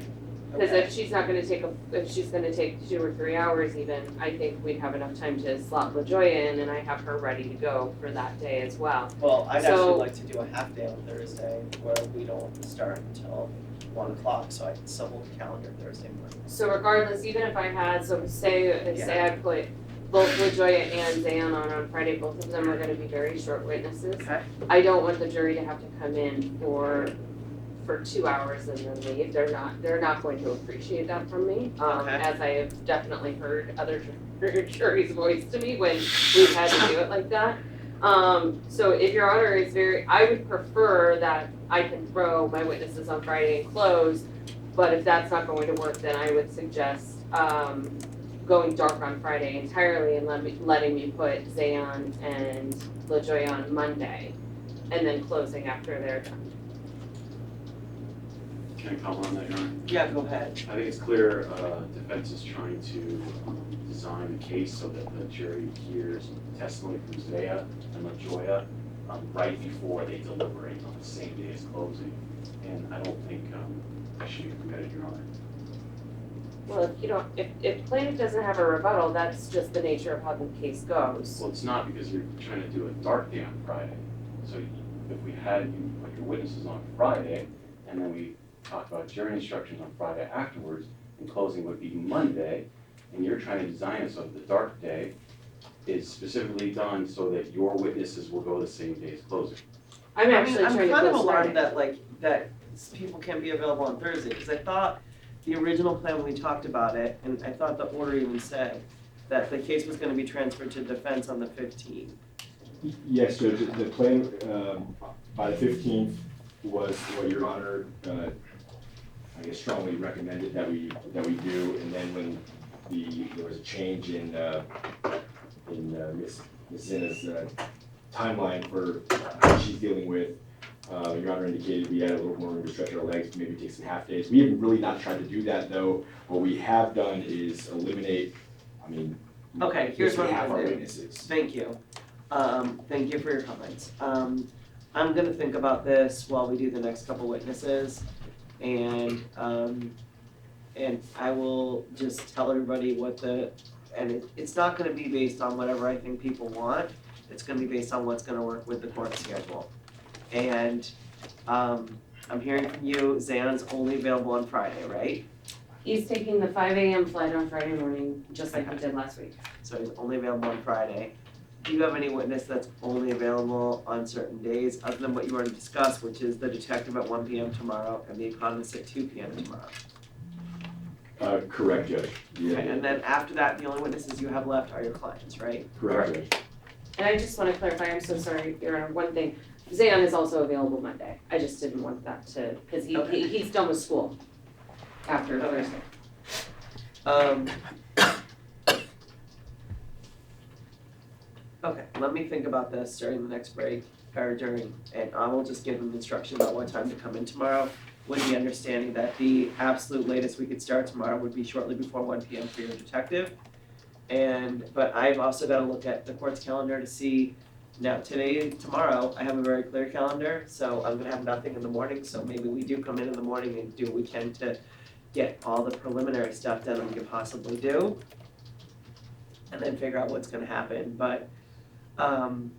because Okay. if she's gonna take 2 or 3 hours even, I think we'd have enough time to slot LaJoya in and I have her ready to go for that day as well. Well, I'd So- actually like to do a half day on Thursday where we don't start until 1 o'clock, so I can still hold the calendar Thursday morning. So regardless, even if I had, say I put both LaJoya and Zaon on Friday, both of them are gonna be very short witnesses. Okay. I don't want the jury to have to come in for 2 hours and then leave. They're not going to appreciate that from me. Okay. As I have definitely heard other juries voice to me when we've had to do it like that. So if your honor is I would prefer that I can throw my witnesses on Friday and close, but if that's not going to work, then I would suggest, going dark on Friday entirely and letting me put Zaon and LaJoya on Monday, and then closing after they're done. Can I comment on that, Your Honor? Yeah, go ahead. I think it's clear, defense is trying to design the case so that the jury hears testimony from Zaya and LaJoya right before they deliberate on the same day as closing. And I don't think that should be permitted, Your Honor. Well, if plaintiff doesn't have a rebuttal, that's just the nature of how the case goes. Well, it's not because you're trying to do a dark day on Friday. So if we had you put your witnesses on Friday and then we talk about jury instructions on Friday afterwards and closing would be Monday, and you're trying to design it so that the dark day is specifically done so that your witnesses will go the same day as closing. I'm actually I'm trying to kind of close alarmed Friday. that people can't be available on Thursday, because I thought the original plan when we talked about it, and I thought the order even said that the case was gonna be transferred to defense on the 15th. Yes, Judge, the plan by the 15th was what Your Honor, I guess strongly recommended that we do, and then when there was a change in Ms. Zinna's timeline for what she's dealing with, Your Honor indicated we had a little more room to stretch our legs, maybe take some half days. We have really not tried to do that though. What we have done is eliminate, Okay, here's what I'm half our gonna do. witnesses. Thank you. Thank you for your comments. I'm gonna think about this while we do the next couple witnesses. And I will just tell everybody it's not gonna be based on whatever I think people want. It's gonna be based on what's gonna work with the court schedule. And, I'm hearing from you, Zaon's only available on Friday, right? He's taking the 5 a.m. flight on Friday morning, just like we did last week. So he's only available on Friday. Do you have any witness that's only available on certain days, other than what you already discussed, which is the detective at 1 p.m. tomorrow and the economist at 2 p.m. tomorrow? Correct, Judge. Yeah, Okay, and then after that, the only witnesses you have left are your clients, right? correct, Judge. And I just want to clarify, I'm so sorry, Your Honor, one thing. Zaon is also available Monday. I just didn't want that to, because Okay. he's done with school after Okay. Thursday. Okay, let me think about this during the next break, and I will just give them instructions about what time to come in tomorrow, with the understanding that the absolute latest we could start tomorrow would be shortly before 1 p.m. for your detective. But I've also got to look at the court's calendar to see, now tomorrow, I have a very clear calendar, so I'm gonna have nothing in the morning, so maybe we do come in the morning and do what we can to get all the preliminary stuff done we can possibly do. And then figure out what's gonna happen, but I'm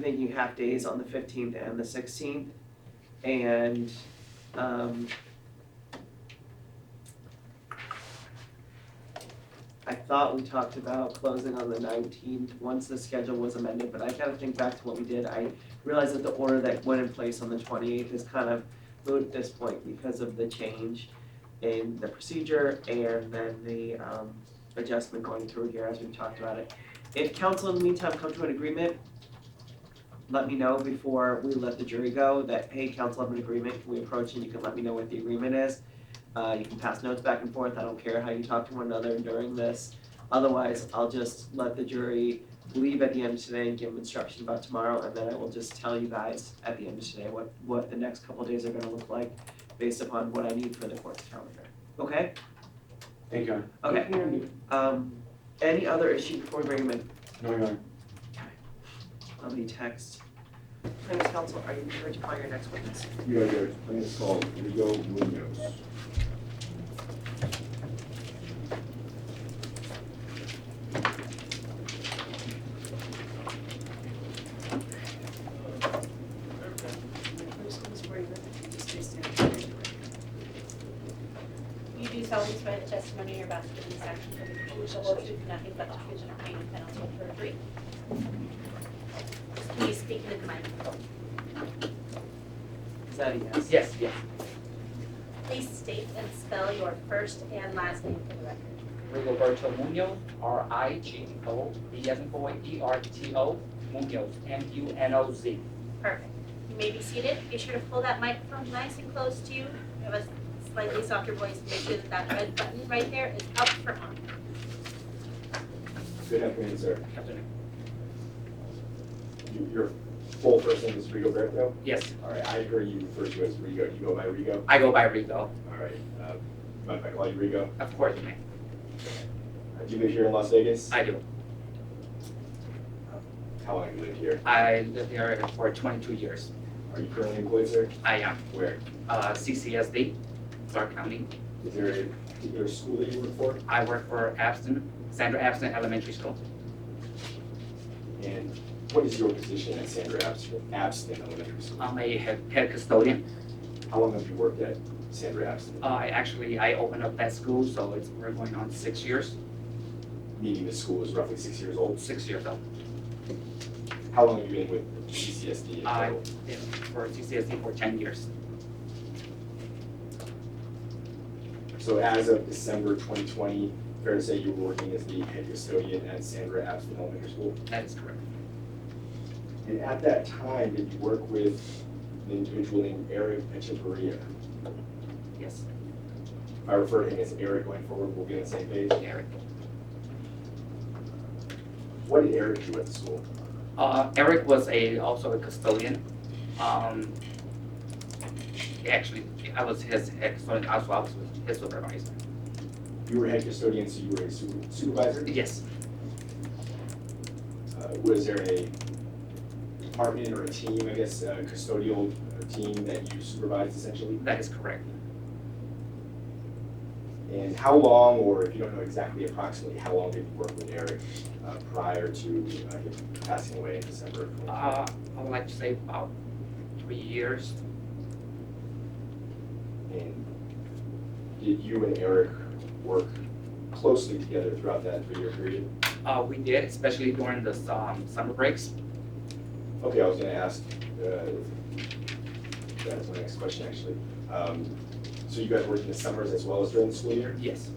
thinking half days on the 15th and the 16th, and I thought we talked about closing on the 19th once the schedule was amended, but I gotta think back to what we did. I realized that the order that went in place on the 28th is kind of moot at this point because of the change in the procedure and then the adjustment going through here as we've talked about it. If council in the meantime come to an agreement, let me know before we let the jury go that, hey, council have an agreement, can we approach and you can let me know what the agreement is. You can pass notes back and forth, I don't care how you talk to one another during this. Otherwise, I'll just let the jury leave at the end of today and give them instruction about tomorrow, and then I will just tell you guys at the end of today what the next couple of days are gonna look like based upon what I need for the court's calendar. Okay? Thank you, Your Okay. Any other issue before we bring them in? Honor. No, Your Honor. Let me text. Plaintiffs' counsel, are you prepared to call your next witness? We are here, plaintiff's called Rigo Munoz. You do solemnly swear the testimony you're about to give in this action will be the truth, the whole truth, and nothing but the truth and pain and penalty of perjury. Please speak into the microphone. Is that a yes? Yes, yes. Please state and spell your first and last name for the record. Rigoberto Munoz, Rigo, B as in boy, ERTO, Munoz, MUNOZ. Perfect. You may be seated. Be sure to pull that microphone nice and close to you. You have a slightly softer voice. Make sure that that red button right there is up for on. Good afternoon, sir. Afternoon. Your full first name is Rigoberto? Yes, All right, I heard you refer to as Rigo. You go by Rigo? I go by Rigo. All right. Mind if I call you Rigo? Of course, man. Do you live here in Las Vegas? I do. How long have you lived here? I lived here for 22 years. Are you currently employed, sir? I am. Where? CCSD, Clark County. Is there a particular school that you work for? I work for Sandra Abston Elementary School. And what is your position at Sandra Abston Elementary School? I'm a head custodian. How long have you worked at Sandra Abston? I opened up that school, so we're going on 6 years. Meaning the school is roughly 6 years old? 6 years old. How long have you been with CCSD in total? I've been for CCSD for 10 years. So as of December 2020, fair to say you were working as the head custodian at Sandra Abston Elementary School? That is correct. And at that time, did you work with an individual named Eric Echevarria? Yes, If I refer to him as Eric going forward, we'll be on the same page. Eric. What did Eric do at the school? Eric was also a custodian. Actually, I was his head custodian, also I was his supervisor. You were head custodian, so you were a supervisor? Yes, Was there a department or a team, I guess, a custodial team that you supervised essentially? that is correct. And how long, or if you don't know exactly approximately, how long did you work with Eric prior to him passing away in December of 2020? I would like to say about 3 years. And did you and Eric work closely together throughout that 3-year period? We did, especially during the summer breaks. Okay, I was gonna ask, that's my next question actually. So you guys worked in the summers as well as during the school year? Yes.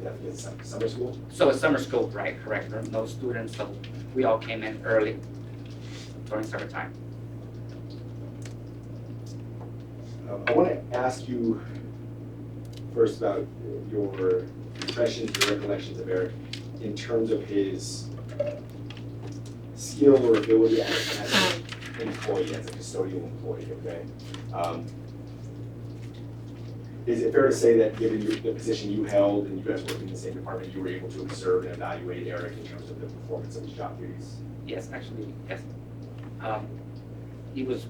You have to get summer school? So it's summer school, right? Correct. There were no students, so we all came in early during summertime. I want to ask you first about your impressions, your recollections of Eric in terms of his skill or ability as an employee, as a custodial employee, okay? Is it fair to say that given the position you held and you guys worked in the same department, you were able to observe and evaluate Eric in terms of the performance of his job duties? Yes, actually, yes. He was,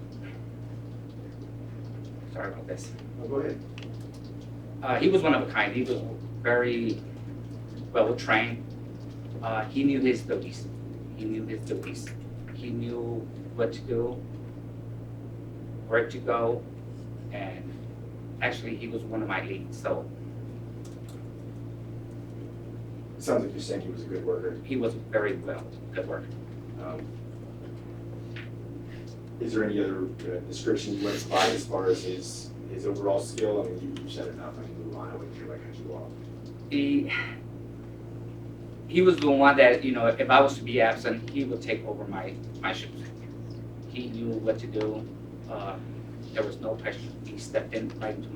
sorry about this. Oh, go ahead. He was one of a kind. He was very well trained. He knew his duties. He knew his duties. He knew what to do, where to go, and actually he was one of my leads. So It sounds like you're saying he was a good worker. he was very well, good work. Is there any other description you want to provide as far as his overall skill? I mean, you said enough. I can move on. I wouldn't feel like I cut you off. he was the one that, you know, if I was to be absent, he would take over my shoes. He knew what to do. There was no pressure. He stepped in right into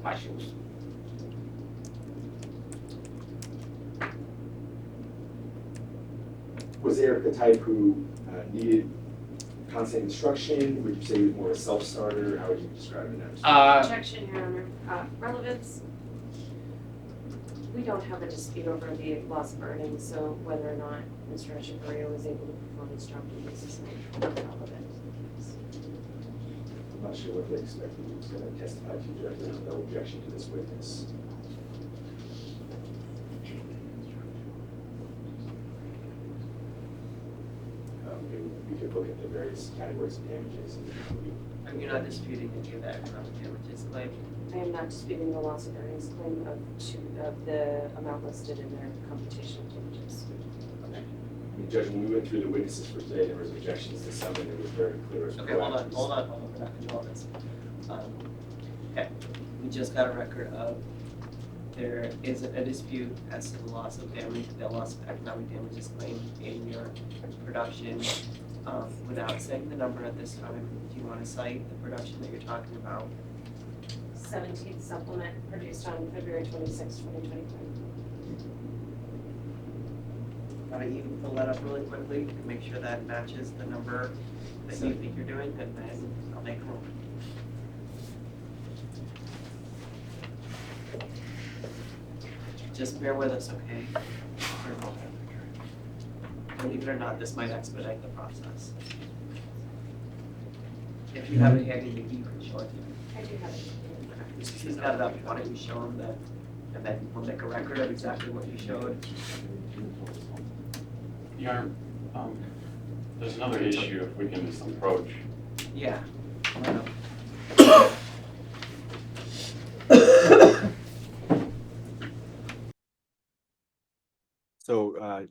my shoes. Was Eric the type who needed constant instruction? Would you say he was more a self-starter? How would you describe him as? Objection, Your Honor. Relevance. We don't have a dispute over the loss of earnings, so whether or not Mr. Echevarria was able to perform his job duties is not relevant. I'm not sure what they expected he was going to testify to, Judge. There's no objection to this witness. We could look at the various categories of damages. And you're not disputing any of the economic damages claim? I am not disputing the loss of earnings claim of the amount listed in their computation of damages. Okay. I mean, Judge, when we went through the witnesses for today, there was objections to some, and it was very clear as Okay, hold on, we're not gonna do all this. Okay, we just got a record of, there is a dispute as to the loss of damage, the loss of economic damages claim in your production. Without saying the number at this time, do you wanna cite the production that you're talking about? 17th supplement produced on February 26, 2023. Wanna even pull that up really quickly to make sure that matches the number that you think you're doing, and then I'll make a roll. Just bear with us, okay? Believe it or not, this might expedite the process. If you have it handy, maybe you can show it to me. I do have it. He's got it up, why don't you show him that, and then we'll make a record of exactly what you showed. Your Honor, there's another issue if we can approach. Yeah. I know. So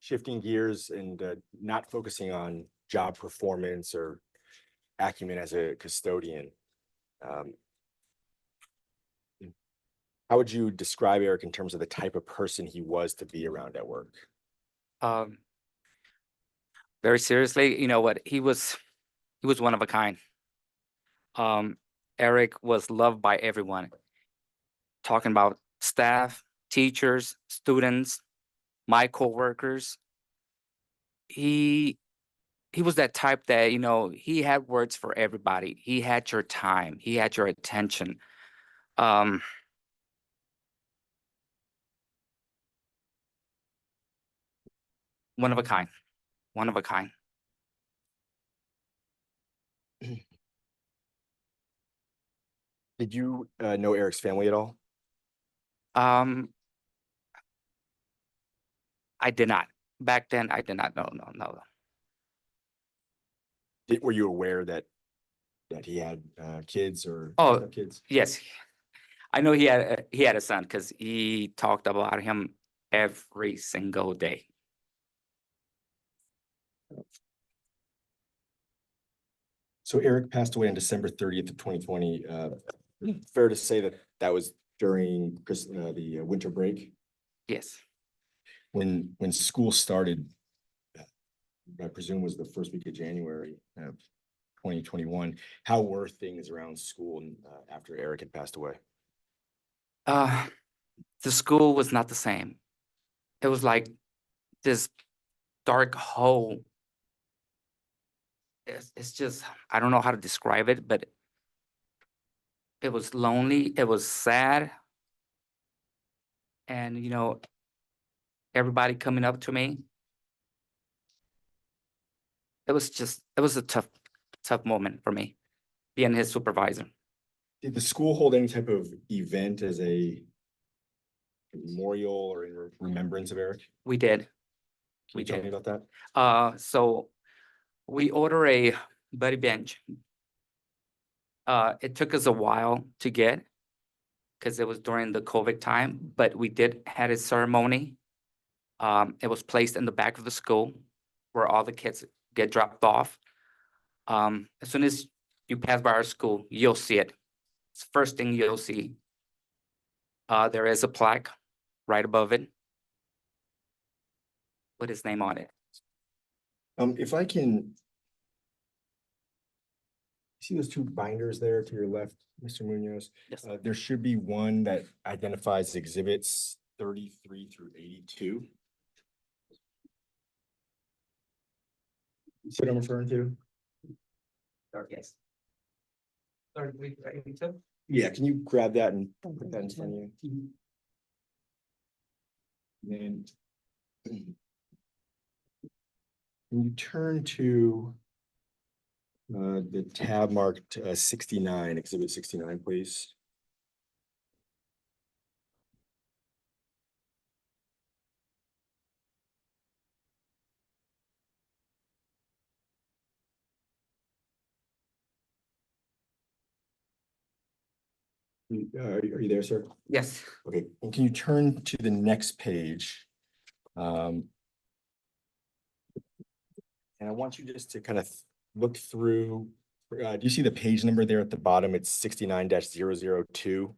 shifting gears and not focusing on job performance or acumen as a custodian. How would you describe Eric in terms of the type of person he was to be around at work? Very seriously, you know what, he was one of a kind. Eric was loved by everyone. Talking about staff, teachers, students, my coworkers. He was that type that, you know, he had words for everybody. He had your time. He had your attention. One of a kind. One of a kind. Did you know Eric's family at all? I did not. Back then, I did not know. No. Were you aware that he had kids or Oh, kids? Yes, I know he had a son because he talked about him every single day. So Eric passed away on December 30th of 2020. Fair to say that that was during the winter break? Yes. When school started, I presume was the first week of January of 2021. How were things around school after Eric had passed away? The school was not the same. It was like this dark hole. It's just, I don't know how to describe it, but it was lonely, it was sad. And, you know, everybody coming up to me. It was a tough moment for me, being his supervisor. Did the school hold any type of event as a memorial or in remembrance of Eric? We did. Can you tell me about that? So we order a buddy bench. It took us a while to get because it was during the COVID time, but we did had a ceremony. It was placed in the back of the school where all the kids get dropped off. As soon as you pass by our school, you'll see it. It's the first thing you'll see. There is a plaque right above it with his name on it. If I can. See those two binders there to your left, Mr. Munoz? Yes. There should be one that identifies exhibits 33 through 82. See what I'm referring to? Yes. 33, 82? Yeah, can you grab that and put that in front of you? Then. Can you turn to the tab marked 69, exhibit 69, please? Are you there, sir? Yes. Okay, and can you turn to the next page? And I want you just to kind of look through, do you see the page number there at the bottom? It's 69-002.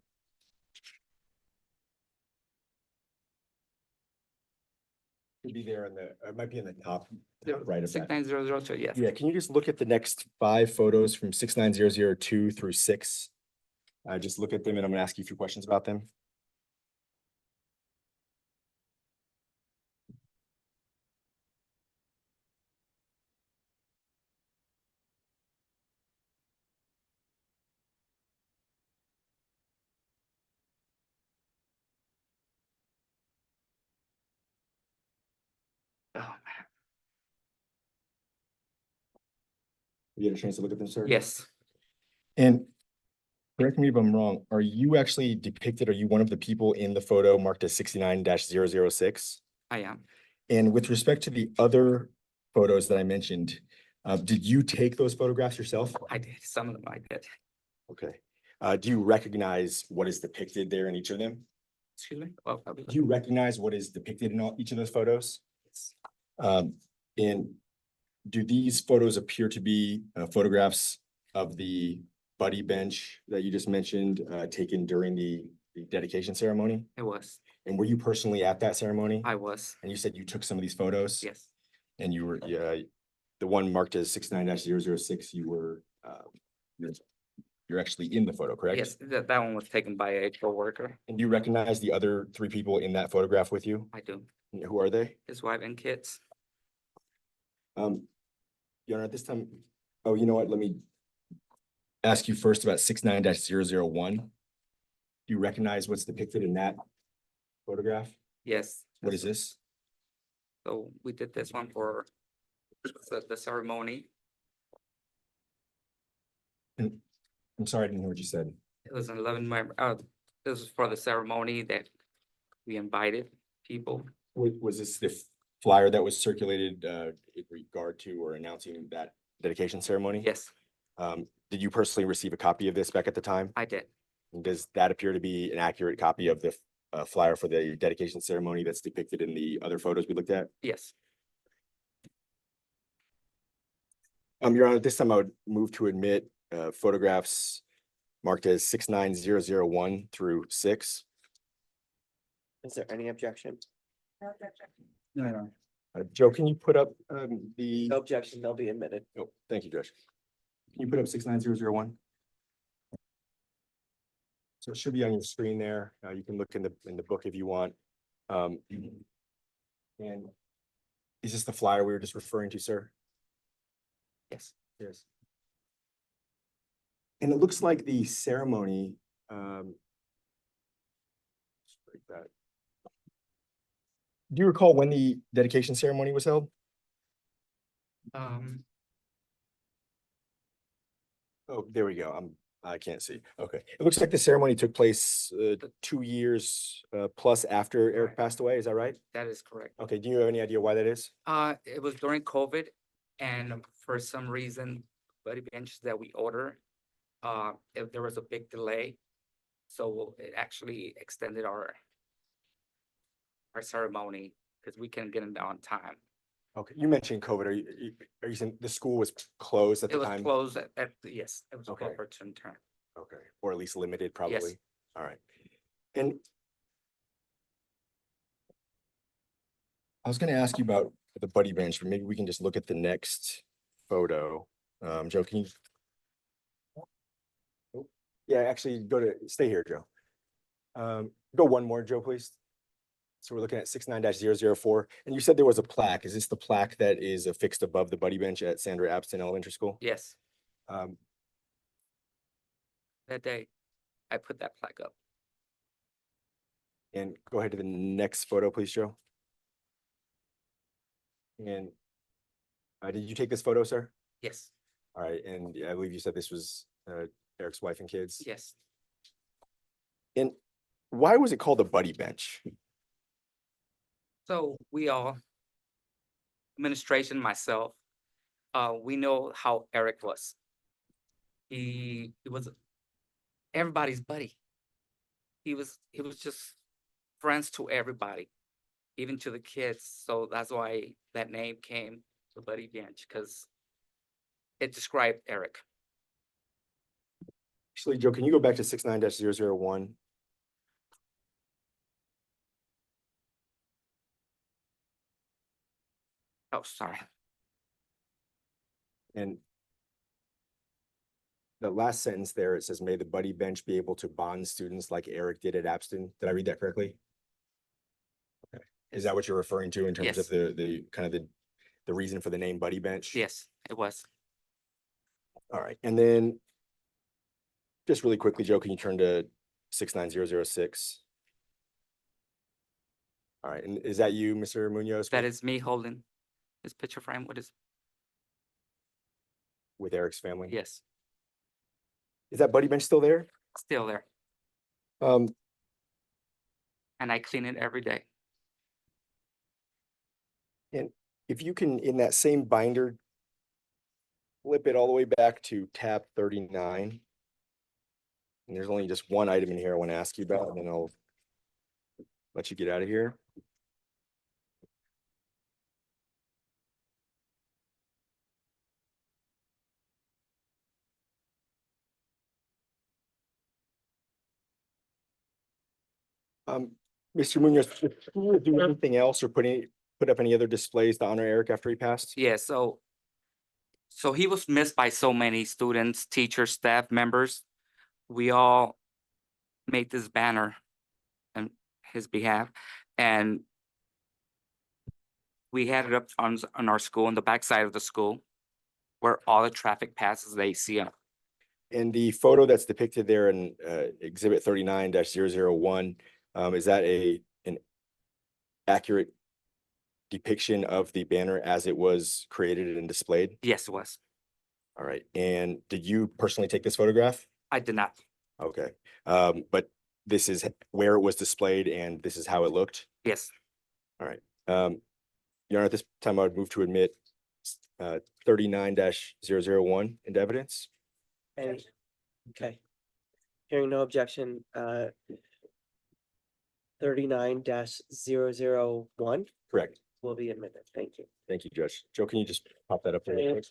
Could be there it might be in the top right of that. 69002, yes. Yeah, can you just look at the next 5 photos from 69002 through 6? Just look at them and I'm gonna ask you a few questions about them. Oh, man. You get a chance to look at them, sir? Yes, And correct me if I'm wrong, are you actually depicted, are you one of the people in the photo marked as 69-006? I am. And with respect to the other photos that I mentioned, did you take those photographs yourself? I did. Some of them I did. Okay. Do you recognize what is depicted there in each of them? Excuse me? Well, Do you recognize what is depicted in each of those photos? And do these photos appear to be photographs of the buddy bench that you just mentioned, taken during the dedication ceremony? It was. And were you personally at that ceremony? I was. And you said you took some of these photos? Yes. And you were, the one marked as 69-006, you were, you're actually in the photo, correct? Yes, that one was taken by a coworker. And do you recognize the other 3 people in that photograph with you? I do. And who are they? His wife and kids. Your Honor, at this time, oh, you know what, let me ask you first about 69-001. Do you recognize what's depicted in that photograph? Yes. What is this? So we did this one for the ceremony. And I'm sorry, I didn't hear what you said. It was an 11 member, this was for the ceremony that we invited people. Was this the flyer that was circulated in regard to or announcing that dedication ceremony? Yes, Did you personally receive a copy of this back at the time? I did. And does that appear to be an accurate copy of the flyer for the dedication ceremony that's depicted in the other photos we looked at? Yes. Your Honor, this time I would move to admit photographs marked as 69001 through 6. Is there any objection? No. Joe, can you put up the? No objection, they'll be admitted. Oh, thank you, Judge. Can you put up 69001? So it should be on your screen there. You can look in the book if you want. And is this the flyer we were just referring to, sir? Yes. Yes. And it looks like the ceremony, let's break that. Do you recall when the dedication ceremony was held? Oh, there we go. I can't see. Okay. It looks like the ceremony took place 2 years plus after Eric Right. passed away. Is that right? That is correct. Okay. Do you have any idea why that is? It was during COVID, and for some reason, buddy benches that we order, if there was a big delay, so it actually extended our ceremony because we couldn't get it on time. Okay. You mentioned COVID. Are you saying the school was closed at It the was time? closed yes, it was Okay. closed for term. Okay. Or at least limited, probably. Yes. All right. And I was gonna ask you about the buddy bench, but maybe we can just look at the next photo. Joe, can you? Yeah, actually, stay here, Joe. Go one more, Joe, please. So we're looking at 69-004, and you said there was a plaque. Is this the plaque that is affixed above the buddy bench at Sandra Abston Elementary School? Yes, Um, that day, I put that plaque up. and go ahead to the next photo, please, Joe. And did you take this photo, sir? Yes, All right, and I believe you said this was Eric's wife and kids. yes. And why was it called a buddy bench? So we all, administration, myself, we know how Eric was. He was everybody's buddy. He was just friends to everybody, even to the kids. So that's why that name came, the buddy bench, because it described Eric. Actually, Joe, can you go back to 69-001? Oh, sorry. And the last sentence there, it says, may the buddy bench be able to bond students like Eric did at Abston. Did I read that correctly? Okay. Is that what you're referring to in terms Yes. of the kind of the reason for the name buddy bench? Yes, it was. All right. And then just really quickly, Joe, can you turn to 69006? All right. And is that you, Mr. Munoz? That is me holding this picture frame. What is, with Eric's family? yes, Is that buddy bench still there? still there. Um, And I clean it every day. and if you can, in that same binder, flip it all the way back to tab 39. And there's only just one item in here I want to ask you about, and then I'll let you get out of here. Mr. Munoz, did you do anything else or put up any other displays to honor Eric after he passed? Yeah, so he was missed by so many students, teachers, staff members. We all made this banner on his behalf, and we had it up on our school, on the backside of the school, where all the traffic passes, they see him. And the photo that's depicted there in exhibit 39-001, is that an accurate depiction of the banner as it was created and displayed? Yes, it was. All right. And did you personally take this photograph? I did not. Okay. But this is where it was displayed and this is how it looked? Yes, All right. Your Honor, at this time, I would move to admit 39-001 into evidence. Any, okay. Hearing no objection, 39-001 Correct. will be admitted. Thank you. Thank you, Judge. Joe, can you just pop that up there? real quick?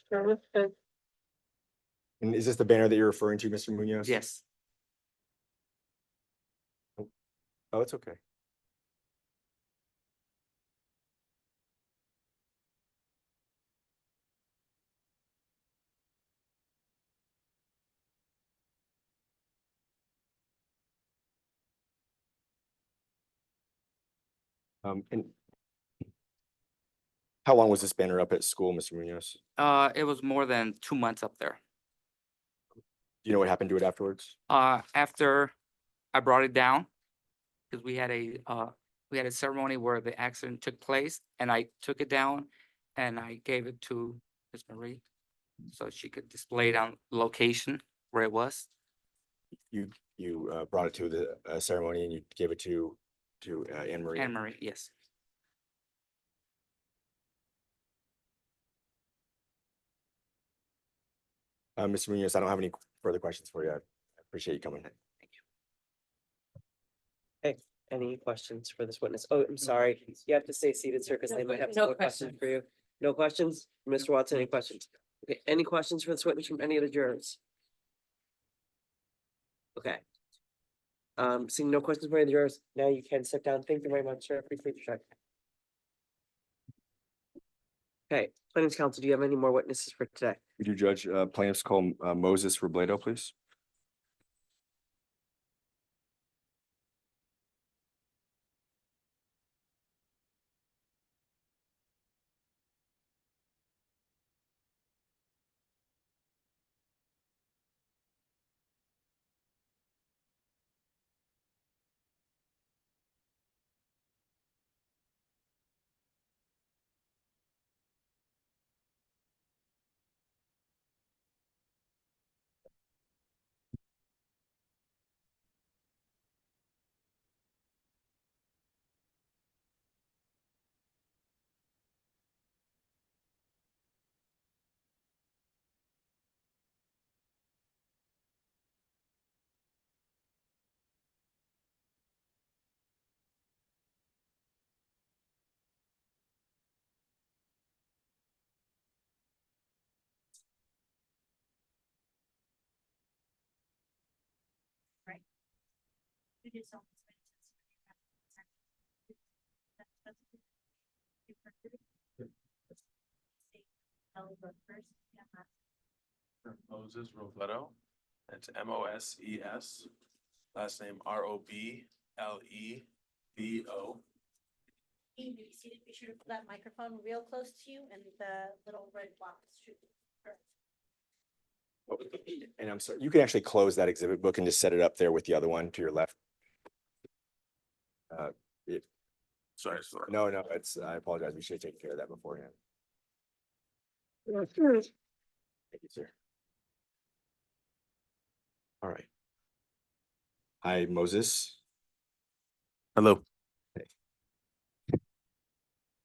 Okay. And is this the banner that you're referring to, Mr. Munoz? yes. Oh, it's okay. And how long was this banner up at school, Mr. Munoz? It was more than 2 months up there. Do you know what happened to it afterwards? After I brought it down, because we had a ceremony where the accident took place, and I took it down and I gave it to Ms. Marie so she could display it on location where it was. You brought it to the ceremony and you gave it to Anne Marie. Anne Marie, yes. Mr. Munoz, I don't have any further questions for you. I appreciate you coming. Any questions for this witness? Oh, I'm sorry. You have to stay seated, sir, because they might have some No more questions questions. for you. No questions? Mr. Watson, any questions? Okay, any questions for this witness from any of the jurors? Okay. Seeing no questions from any of the jurors, now you can sit down. Thank you very much, sir. Appreciate your time. Okay, Plaintiffs' Counsel, do you have any more witnesses for today? Would you judge plaintiffs call Moses Robledo, please? You do so. Moses Robledo. That's Moses. Last name Robledo. You need to be sure to put that microphone real close to you and the little red box should be correct. And I'm sorry, you can actually close that exhibit book and just set it up there with the other one to your left. Sorry. No, I apologize. We should have taken care of that beforehand. Thank you, sir. All right. Hi, Moses. Hello.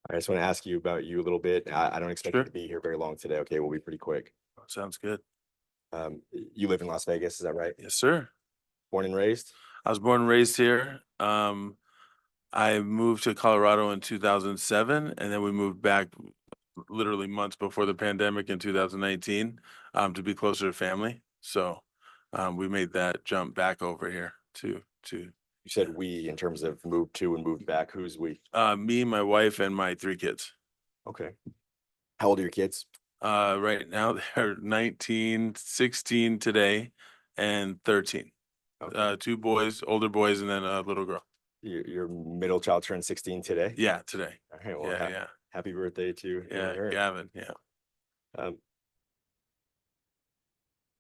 I just want to ask you about you a little bit. I don't expect you Sure. to be here very long today. Okay, we'll be pretty quick. Sounds good. You live in Las Vegas, is that right? Yes, sir. Born and raised? I was born and raised here. I moved to Colorado in 2007, and then we moved back literally months before the pandemic in 2019 to be closer to family. So we made that jump back over here to You said we in terms of moved to and moved back. Who's we? me, my wife, and my 3 kids. Okay. How old are your kids? Right now they're 19, 16 today, and 13. Okay. 2 boys, older boys, and then a little girl. Your middle child turned 16 today? Yeah, today. All right, well, Yeah. happy birthday to Yeah, her. Gavin. Yeah.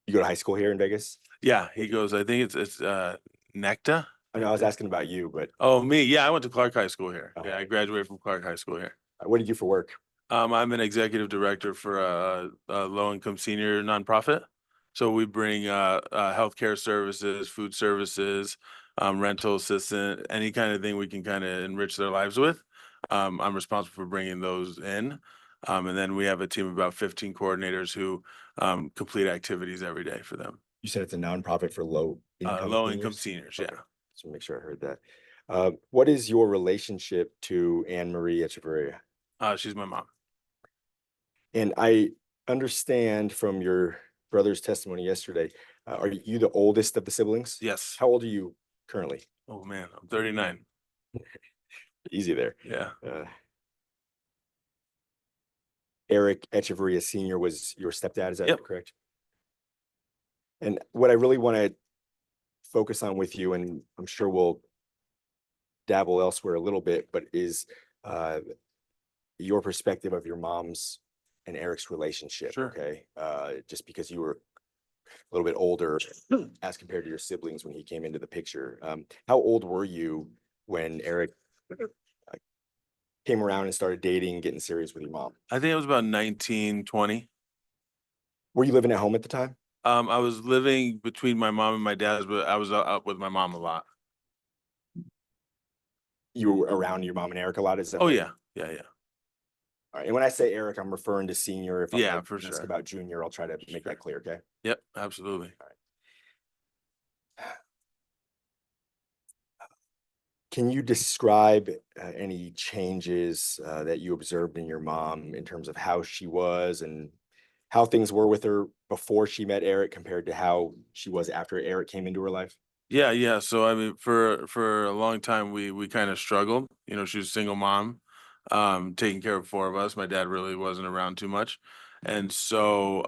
You go to high school here in Vegas? Yeah, he goes, I think it's NECTA. I know I was asking about you, but Oh, me. Yeah, I went to Clark High School here. Oh. Yeah, I graduated from Clark High School here. what do you do for work? I'm an executive director for a low-income senior nonprofit. So we bring healthcare services, food services, rental assistant, any kind of thing we can kind of enrich their lives with. I'm responsible for bringing those in. And then we have a team of about 15 coordinators who complete activities every day for them. You said it's a nonprofit for Low-income seniors, yeah. Okay. So make sure I heard that. What is your relationship to Anne Marie Echevarria? She's my mom. And I understand from your brother's testimony yesterday, are you the oldest of the siblings? Yes. How old are you currently? Oh, man, I'm 39. Easy there. Yeah. Eric Echevarria Sr. was your stepdad, is that Yep. correct? And what I really want to focus on with you, and I'm sure we'll dabble elsewhere a little bit, but is your perspective of your mom's and Eric's relationship. Sure. Okay. Just because you were a little bit older as compared to your siblings when he came into the picture. How old were you when Eric came around and started dating, getting serious with your mom? I think it was about 19, 20. Were you living at home at the time? I was living between my mom and my dad's, but I was up with my mom a lot. You were around your mom and Eric a lot? Is that Oh, right? yeah. Yeah. All right. And when I say Eric, I'm referring to senior. If I'm Yeah, gonna for ask sure. about junior, I'll try to make that clear. Okay. Yep, absolutely. Can you describe any changes that you observed in your mom in terms of how she was and how things were with her before she met Eric compared to how she was after Eric came into her life? Yeah. So I mean, for a long time, we kind of struggled. You know, she was a single mom. taking care of four of us. My dad really wasn't around too much. And so,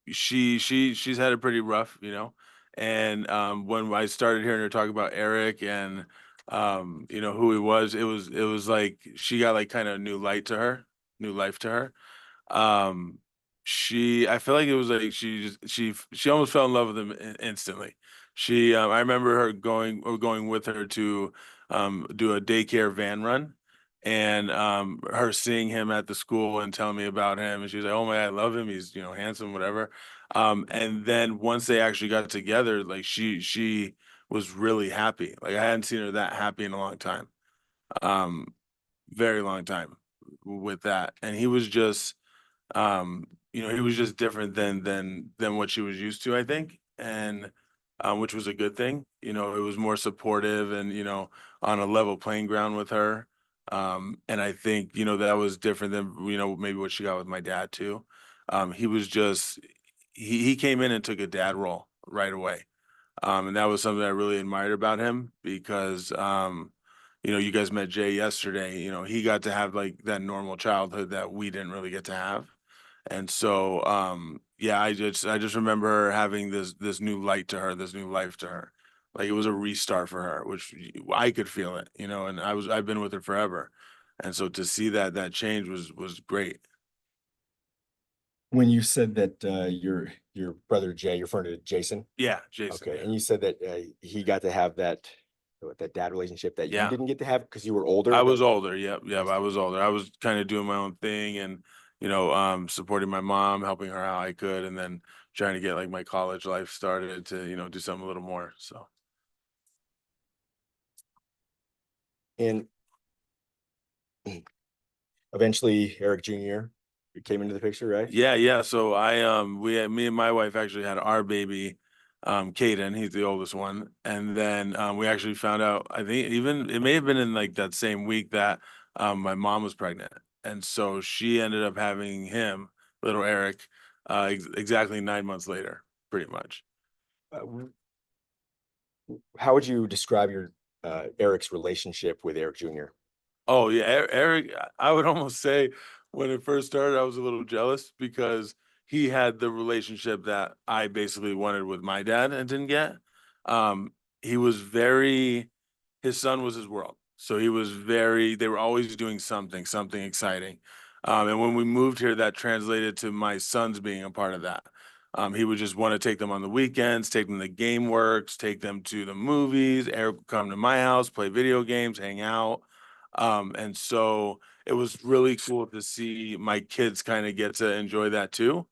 she's had it pretty rough, you know. And when I started hearing her talk about Eric and you know, who he was, it was like she got like kind of new light to her, new life to her. Um, I feel like it was like she almost fell in love with him instantly. I remember her going with her to do a daycare van run, and her seeing him at the school and telling me about him, and she was like, "Oh my, I love him. He's, you know, handsome, whatever." And then once they actually got together, like she was really happy. Like I hadn't seen her that happy in a long time. Um, very long time with that. And he was just you know, he was just different than what she was used to, I think. And which was a good thing. You know, it was more supportive and, you know, on a level playing ground with her. And I think, you know, that was different than, you know, maybe what she got with my dad too. He was just he came in and took a dad role right away. And that was something I really admired about him because you know, you guys met Jay yesterday, you know, he got to have like that normal childhood that we didn't really get to have. And so yeah, I just remember her having this new light to her, this new life to her. Like it was a restart for her, which I could feel it, you know, and I've been with her forever. And so to see that change was great. When you said that your brother Jay, you're referring to Jason? Yeah, Jason. Okay, Yeah. and you said that he got to have that dad relationship that you Yeah. didn't get to have because you were older? I was older. Yep. Yep. I was older. I was kind of doing my own thing and, you know, supporting my mom, helping her how I could, and then trying to get like my college life started to, you know, do something a little more. So, And eventually Eric Jr. came into the picture, right? yeah. Yeah. So me and my wife actually had our baby, Caden. He's the oldest one. And then, we actually found out, I think even it may have been in like that same week that, my mom was pregnant. And so she ended up having him, little Eric, exactly 9 months later, pretty much. How would you describe your Eric's relationship with Eric Jr.? Oh yeah, Eric, I would almost say when it first started, I was a little jealous because he had the relationship that I basically wanted with my dad and didn't get. Um, he was very, his son was his world. So they were always doing something exciting. And when we moved here, that translated to my sons being a part of that. He would just want to take them on the weekends, take them to game works, take them to the movies. Eric would come to my house, play video games, hang out. And so it was really cool to see my kids kind of get to enjoy that too.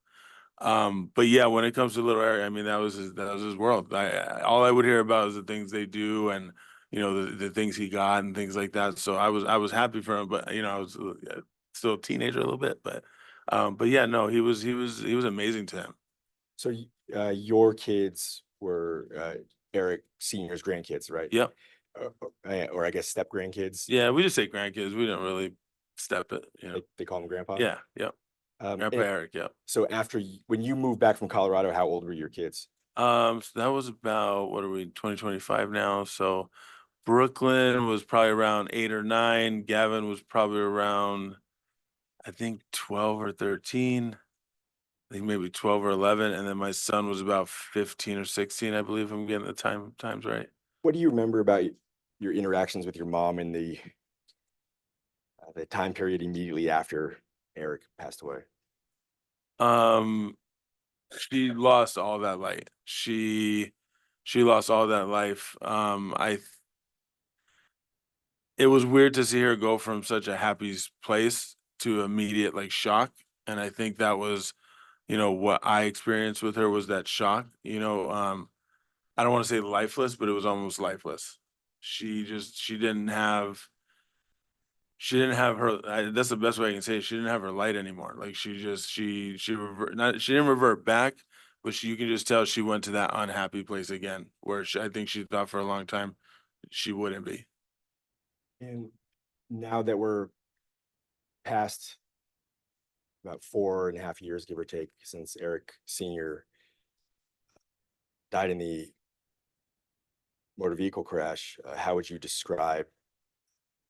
But yeah, when it comes to little Eric, I mean, that was his world. All I would hear about is the things they do and, you know, the things he got and things like that. So I was happy for him, but you know, I was still a teenager a little bit, but yeah, no, he was amazing to him. So your kids were Eric Sr.'s grandkids, right? Yep. Or I guess step grandkids. Yeah, we just say grandkids. We don't really step it, you know. They call him grandpa. Yeah, yep. Grandpa And Eric, yep. so when you moved back from Colorado, how old were your kids? So that was about, what are we, 2025 now? So Brooklyn was probably around 8 or 9. Gavin was probably around, I think 12 or 13. I think maybe 12 or 11. And then my son was about 15 or 16, I believe I'm getting the times right. What do you remember about your interactions with your mom in the time period immediately after Eric passed away? Um, she lost all that light. She lost all that life. It was weird to see her go from such a happy place to immediate like shock. And I think that was, you know, what I experienced with her was that shock, you know, I don't want to say lifeless, but it was almost lifeless. She didn't have her, that's the best way I can say it. She didn't have her light anymore. Like she didn't revert back, but you can just tell she went to that unhappy place again, where I think she thought for a long time she wouldn't be. And now that we're past about 4.5 years, give or take, since Eric Sr. died in the motor vehicle crash, how would you describe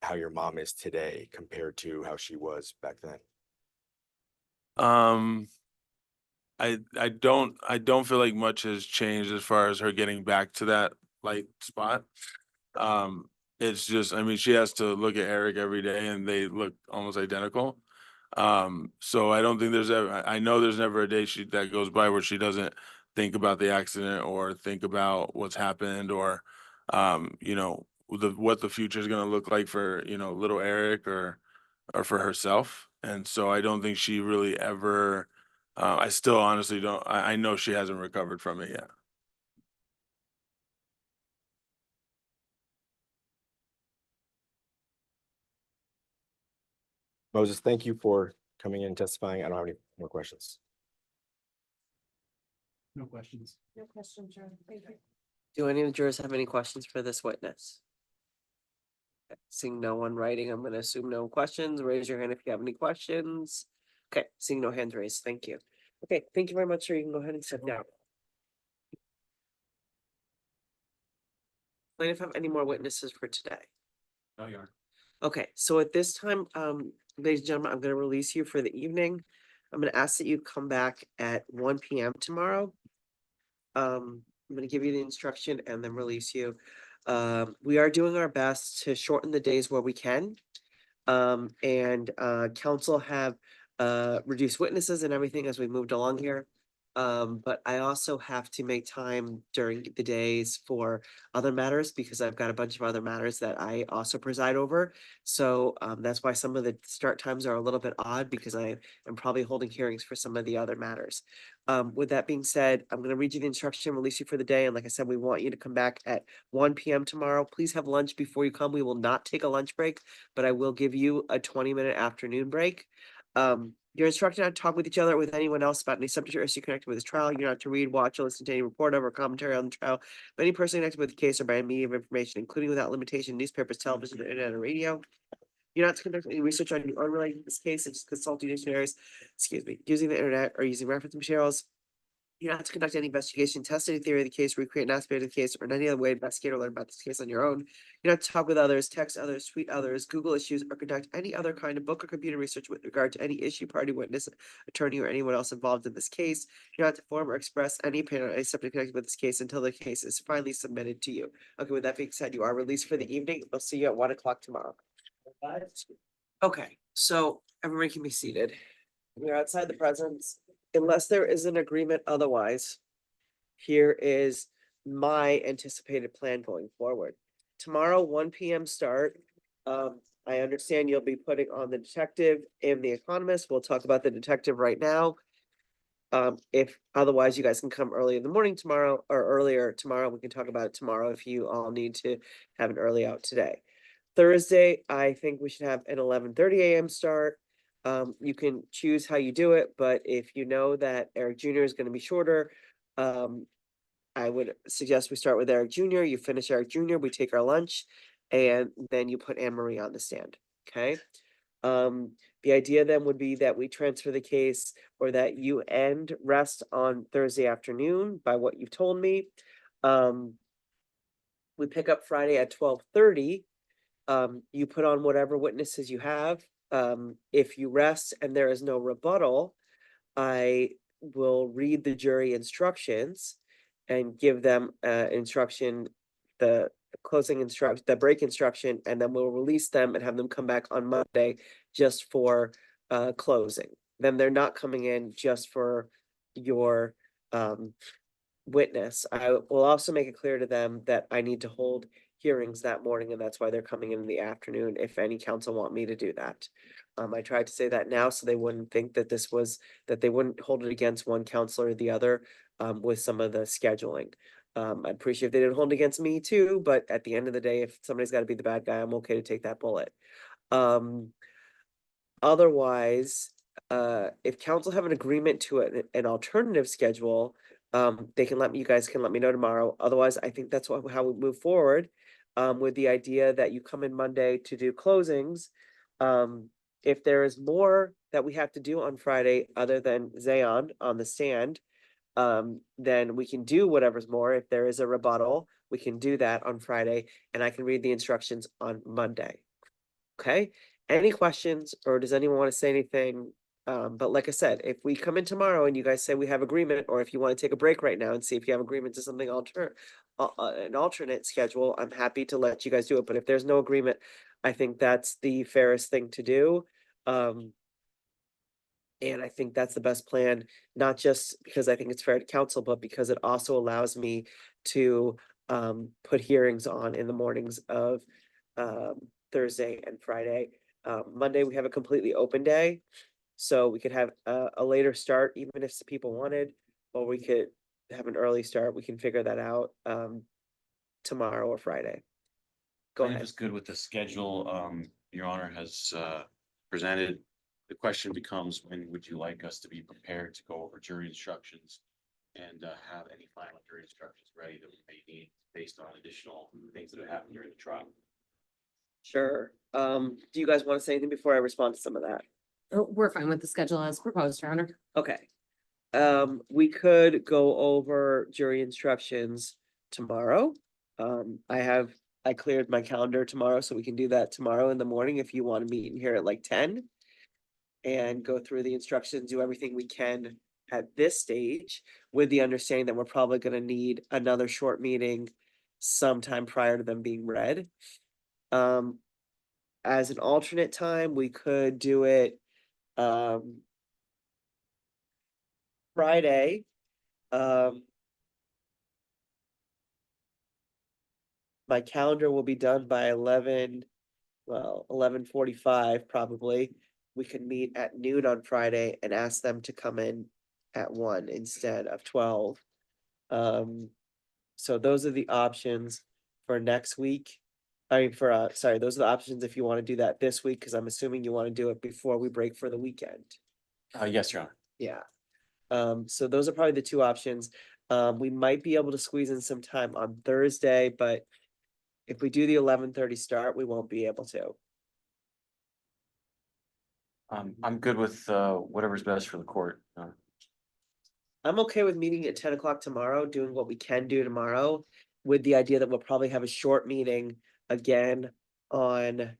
how your mom is today compared to how she was back then? I don't feel like much has changed as far as her getting back to that light spot. It's just, I mean, she has to look at Eric every day and they look almost identical. So I don't think there's ever, I know there's never a day that goes by where she doesn't think about the accident or think about what's happened or, you know, what the future is going to look like for, you know, little Eric or for herself. And so I don't think she really ever, I still honestly don't, I know she hasn't recovered from it yet. Moses, thank you for coming in and testifying. I don't have any more questions. No questions. No question, John. Thank you. Do any of the jurors have any questions for this witness? Okay, seeing no one writing, I'm gonna assume no questions. Raise your hand if you have any questions. Okay, seeing no hands raised, thank you. Okay, thank you very much, sir. You can go ahead and sit down. Plaintiff have any more witnesses for today? No, you aren't. Okay, so at this time, ladies and gentlemen, I'm gonna release you for the evening. I'm gonna ask that you come back at 1 p.m. tomorrow. I'm gonna give you the instruction and then release you. We are doing our best to shorten the days where we can. And council have reduced witnesses and everything as we moved along here. But I also have to make time during the days for other matters because I've got a bunch of other matters that I also preside over. So that's why some of the start times are a little bit odd because I am probably holding hearings for some of the other matters. With that being said, I'm gonna read you the instruction, release you for the day, and like I said, we want you to come back at 1 p.m. tomorrow. Please have lunch before you come. We will not take a lunch break, but I will give you a 20-minute afternoon break. You're instructed not to talk with each other or with anyone else about any subject or issue connected with this trial. You're not to read, watch, or listen to any report of or commentary on the trial by any person connected with the case or by any media of information, including without limitation, newspapers, television, internet, or radio. You're not to conduct any research on your own related to this case, such as consulting dictionaries, using the internet or using reference materials. You're not to conduct any investigation, test any theory of the case, recreate an aspect of the case, or in any other way investigate or learn about this case on your own. You're not to talk with others, text others, tweet others, Google issues, or conduct any other kind of book or computer research with regard to any issue, party, witness, attorney, or anyone else involved in this case. You're not to form or express any opinion on any subject connected with this case until the case is finally submitted to you. Okay, with that being said, you are released for the evening. We'll see you at 1 o'clock tomorrow. Okay, so everybody can be seated. We're outside the presence. Unless there is an agreement otherwise, here is my anticipated plan going forward. Tomorrow, 1 p.m. start. I understand you'll be putting on the detective and the economist. We'll talk about the detective right now. If otherwise, you guys can come early in the morning tomorrow or earlier tomorrow. We can talk about it tomorrow if you all need to have an early out today. Thursday, I think we should have an 11:30 a.m. start. You can choose how you do it, but if you know that Eric Jr. is going to be shorter, I would suggest we start with Eric Jr. You finish Eric Jr., we take our lunch, and then you put Anne Marie on the stand. Okay. The idea then would be that we transfer the case or that you end rest on Thursday afternoon by what you've told me. We pick up Friday at 12:30. You put on whatever witnesses you have. If you rest and there is no rebuttal, I will read the jury instructions and give them instruction, the closing instruction, the break instruction, and then we'll release them and have them come back on Monday just for closing. Then they're not coming in just for your witness. I will also make it clear to them that I need to hold hearings that morning, and that's why they're coming in the afternoon if any counsel want me to do that. I tried to say that now so they wouldn't think that that they wouldn't hold it against one counselor or the other with some of the scheduling. I'd appreciate if they didn't hold it against me too, but at the end of the day, if somebody's got to be the bad guy, I'm okay to take that bullet. Otherwise, if council have an agreement to an alternative schedule, they can you guys can let me know tomorrow. Otherwise, I think that's how we move forward. With the idea that you come in Monday to do closings. If there is more that we have to do on Friday, other than Zaon on the stand, then we can do whatever's more. If there is a rebuttal, we can do that on Friday, and I can read the instructions on Monday. Okay, any questions, or does anyone want to say anything? But like I said, if we come in tomorrow and you guys say we have agreement, or if you want to take a break right now and see if you have agreement to something an alternate schedule, I'm happy to let you guys do it, but if there's no agreement, I think that's the fairest thing to do. And I think that's the best plan, not just because I think it's fair to council, but because it also allows me to put hearings on in the mornings of Thursday and Friday. Monday, we have a completely open day, so we could have a later start, even if some people wanted, or we could have an early start. We can figure that out tomorrow or Friday. Go ahead. Is good with the schedule, Your Honor has presented. The question becomes, when would you like us to be prepared to go over jury instructions and have any final jury instructions ready that we may need based on additional things that have happened during the trial? Sure. Do you guys want to say anything before I respond to some of that? Oh, we're fine with the schedule as proposed, Your Honor. Okay. We could go over jury instructions tomorrow. I cleared my calendar tomorrow, so we can do that tomorrow in the morning if you want to meet in here at like 10. And go through the instructions, do everything we can at this stage, with the understanding that we're probably gonna need another short meeting sometime prior to them being read. As an alternate time, we could do it Friday. My calendar will be done by 11:45 probably. We could meet at noon on Friday and ask them to come in at 1 instead of 12. So those are the options for next week. I mean, sorry, those are the options if you want to do that this week, because I'm assuming you want to do it before we break for the weekend. Yes, Your Honor. Yeah. So those are probably the two options. We might be able to squeeze in some time on Thursday, but if we do the 11:30 start, we won't be able to. I'm good with whatever's best for the court. I'm okay with meeting at 10 o'clock tomorrow, doing what we can do tomorrow, with the idea that we'll probably have a short meeting again on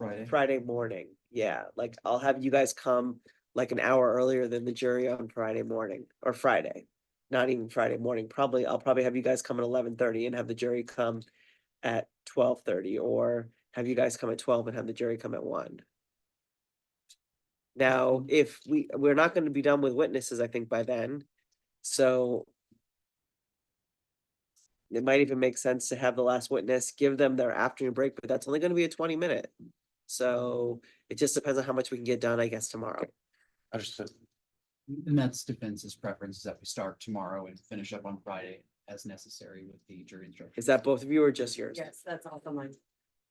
Friday morning. Yeah, like I'll have you guys come like an hour earlier than the jury on Friday morning, or Friday. Not even Friday morning. I'll probably have you guys come at 11:30 and have the jury come at 12:30, or have you guys come at 12 and have the jury come at 1. Now, if we're not gonna be done with witnesses, I think, by then, so it might even make sense to have the last witness, give them their afternoon break, but that's only gonna be a 20-minute. So it just depends on how much we can get done, I guess, tomorrow. Understood. And that's defense's preference, is that we start tomorrow and finish up on Friday as necessary with the jury instructions. Is that both of you or just yours? Yes, that's also mine.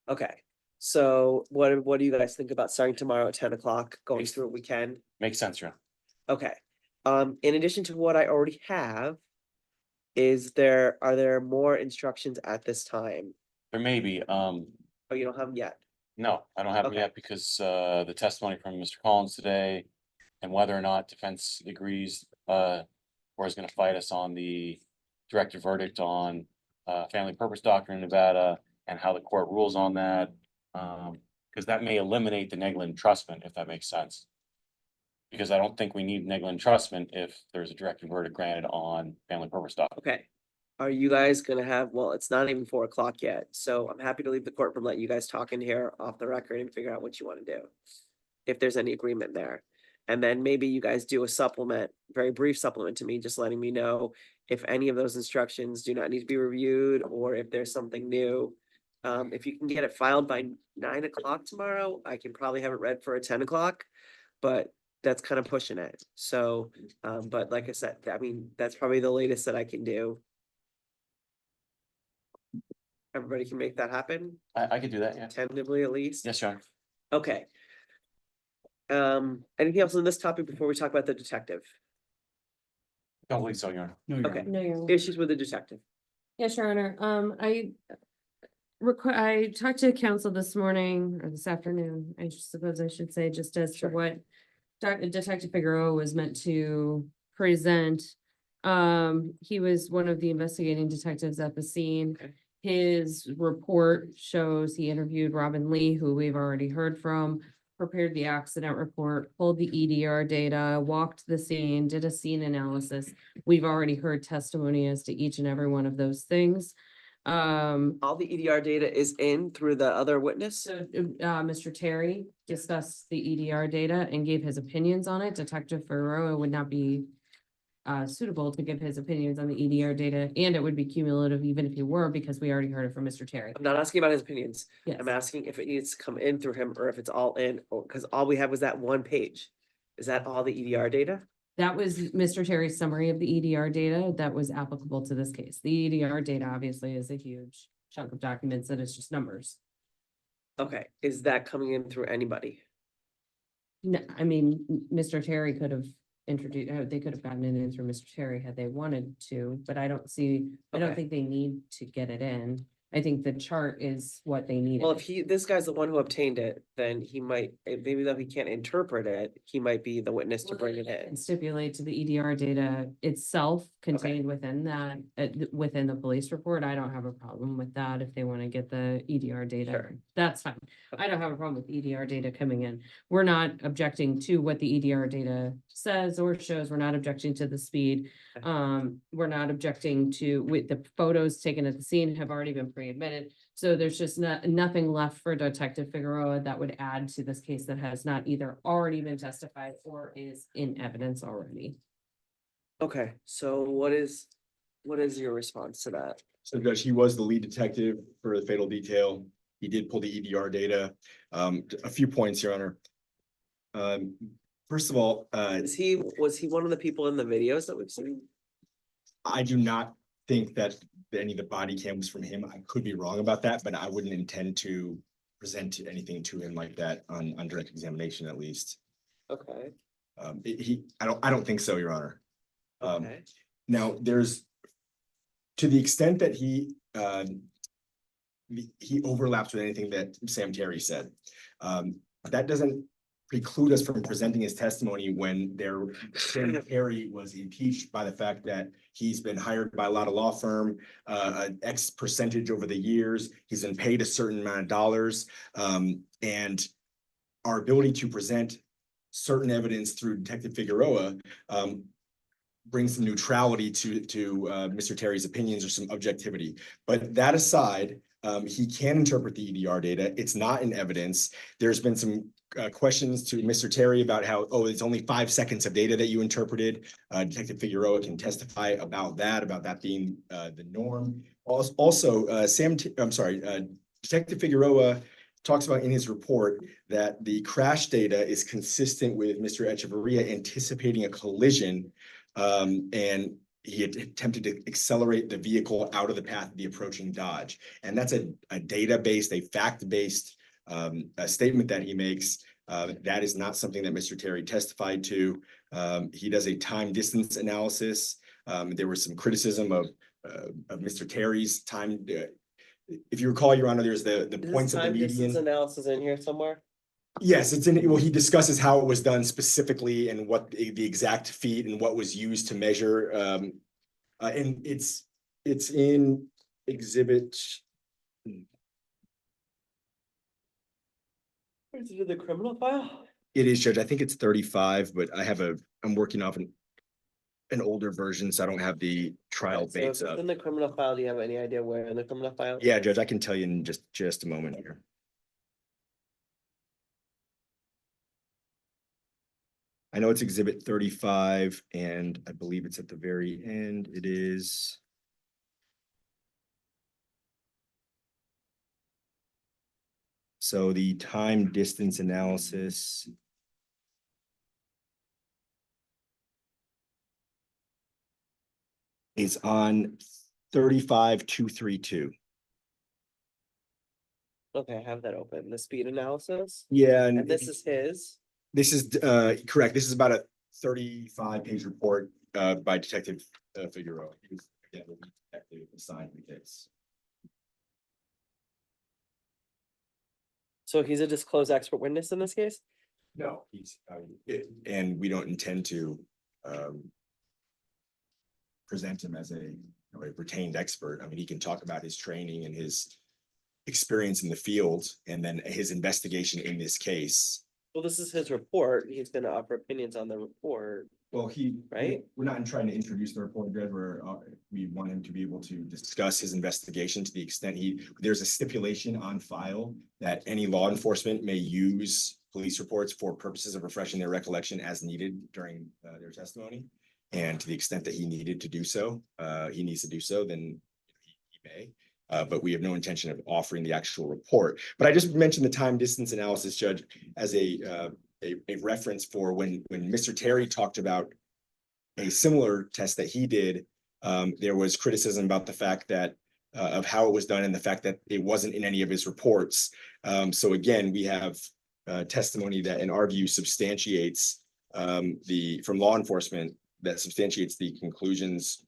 Okay, so what do you guys think about starting tomorrow at 10 o'clock, going through what we can? Makes sense, Your Honor. Okay, in addition to what I already have, are there more instructions at this time? There may be, Oh, you don't have them yet? no, I don't have them Okay. yet because the testimony from Mr. Collins today and whether or not defense agrees or is gonna fight us on the directed verdict on family purpose doctrine in Nevada and how the court rules on that. Because that may eliminate the negligent entrustment, if that makes sense. Because I don't think we need negligent entrustment if there's a directed verdict granted on family purpose doctrine. Okay. Are you guys gonna have, well, it's not even 4 o'clock yet, so I'm happy to leave the courtroom, let you guys talk in here off the record and figure out what you wanna do. If there's any agreement there. And then maybe you guys do a supplement, very brief supplement to me, just letting me know if any of those instructions do not need to be reviewed, or if there's something new. If you can get it filed by 9 o'clock tomorrow, I can probably have it read for a 10 o'clock, but that's kind of pushing it. So, but like I said, I mean, that's probably the latest that I can do. Everybody can make that happen, I could do that, yeah. tentatively at least? Yes, Your Honor. Okay. Anything else on this topic before we talk about the detective? Don't believe so, Your Honor. No, Your Okay. Honor. No, you're. Issues with the detective? Yes, Your Honor. I talked to counsel this morning or this afternoon, I suppose I should say, just as to Sure. what Detective Figueroa was meant to present. He was one of the investigating detectives at the scene. Okay. His report shows he interviewed Robin Lee, who we've already heard from, prepared the accident report, pulled the EDR data, walked the scene, did a scene analysis. We've already heard testimony as to each and every one of those things. All the EDR data is in through the other witness? So, Mr. Terry discussed the EDR data and gave his opinions on it. Detective Ferrero would not be suitable to give his opinions on the EDR data, and it would be cumulative even if he were, because we already heard it from Mr. Terry. I'm not asking about his opinions. Yes. I'm asking if it needs to come in through him or if it's all in, because all we had was that one page. Is that all the EDR data? That was Mr. Terry's summary of the EDR data that was applicable to this case. The EDR data obviously is a huge chunk of documents that it's just numbers. Okay, is that coming in through anybody? No, I mean, Mr. Terry could have introduced, they could have gotten it in through Mr. Terry had they wanted to, but I don't Okay. think they need to get it in. I think the chart is what they needed. Well, if this guy's the one who obtained it, then he might, maybe though he can't interpret it, he might be the witness to bring it in. And stipulate to the EDR data itself contained within that, within the police report. I don't have a problem with that if they want to get the EDR data. Sure. That's fine. I don't have a problem with EDR data coming in. We're not objecting to what the EDR data says or shows. We're not objecting to the speed. We're not objecting to, with the photos taken at the scene have already been pre-admitted. So there's just nothing left for Detective Figueroa that would add to this case that has not either already been testified or is in evidence already. Okay, so what is your response to that? So Judge, he was the lead detective for the fatal detail. He did pull the EDR data. A few points, Your Honor. First of all, Was he one of the people in the videos that we've seen? I do not think that any of the body cam was from him. I could be wrong about that, but I wouldn't intend to present anything to him like that on direct examination, at least. Okay. I don't think so, Your Honor. Okay. Now, there's, to the extent that he overlaps with anything that Sam Terry said, that doesn't preclude us from presenting his testimony when Sam Terry was impeached by the fact that he's been hired by a Ladah law firm, an X percentage over the years, he's been paid a certain amount of dollars, and our ability to present certain evidence through Detective Figueroa brings some neutrality to Mr. Terry's opinions or some objectivity. But that aside, he can interpret the EDR data. It's not in evidence. There's been some questions to Mr. Terry about how, it's only 5 seconds of data that you interpreted. Detective Figueroa can testify about that being the norm. Also, Detective Figueroa talks about in his report that the crash data is consistent with Mr. Echevarria anticipating a collision, and he had attempted to accelerate the vehicle out of the path of the approaching Dodge. And that's a data-based, a fact-based a statement that he makes. That is not something that Mr. Terry testified to. He does a time distance analysis. There was some criticism of Mr. Terry's time. If you recall, Your Honor, there's the points of the Time distance median. analysis in here somewhere? Yes, it's in, well, he discusses how it was done specifically and what the exact feet and what was used to measure. And it's in exhibit. Is it in the criminal file? It is, Judge. I think it's 35, but I'm working off an older version, so I don't have the trial So if dates it's up. in the criminal file, do you have any idea where in the criminal file? Yeah, Judge, I can tell you in just a moment here. I know it's exhibit 35, and I believe it's at the very end. It is. So the time distance analysis. Is on 35,232. Okay, I have that open. The speed analysis? Yeah, And this is his? This is correct. This is about a 35-page report by Detective Figueroa. He was, again, the lead detective assigned to the case. So he's a disclosed expert witness in this case? No, and we don't intend to present him as a a retained expert. I mean, he can talk about his training and his experience in the field and then his investigation in this case. Well, this is his report. He's gonna offer opinions on the report. Well, Right? we're not trying to introduce the report, Judge, we want him to be able to discuss his investigation to the extent there's a stipulation on file that any law enforcement may use police reports for purposes of refreshing their recollection as needed during their testimony. And to the extent that he needed to do so, he needs to do so, then he may. But we have no intention of offering the actual report. But I just mentioned the time distance analysis, Judge, as a reference for when Mr. Terry talked about a similar test that he did. There was criticism about the fact that of how it was done and the fact that it wasn't in any of his reports. So again, we have testimony that in our view substantiates from law enforcement that substantiates the conclusions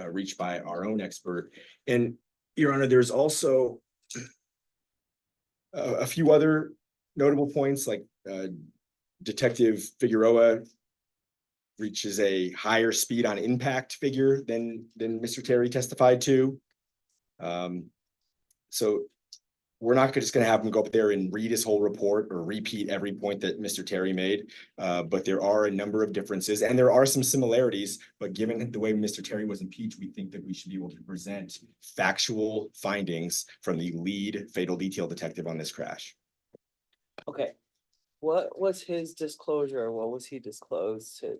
reached by our own expert. And Your Honor, there's also a few other notable points, like Detective Figueroa reaches a higher speed on impact figure than Mr. Terry testified to. So we're not just going to have him go up there and read his whole report or repeat every point that Mr. Terry made. But there are a number of differences and there are some similarities. But given the way Mr. Terry was impeached, we think that we should be able to present factual findings from the lead fatal detail detective on this crash. Okay. What was his disclosure? What was he disclosed to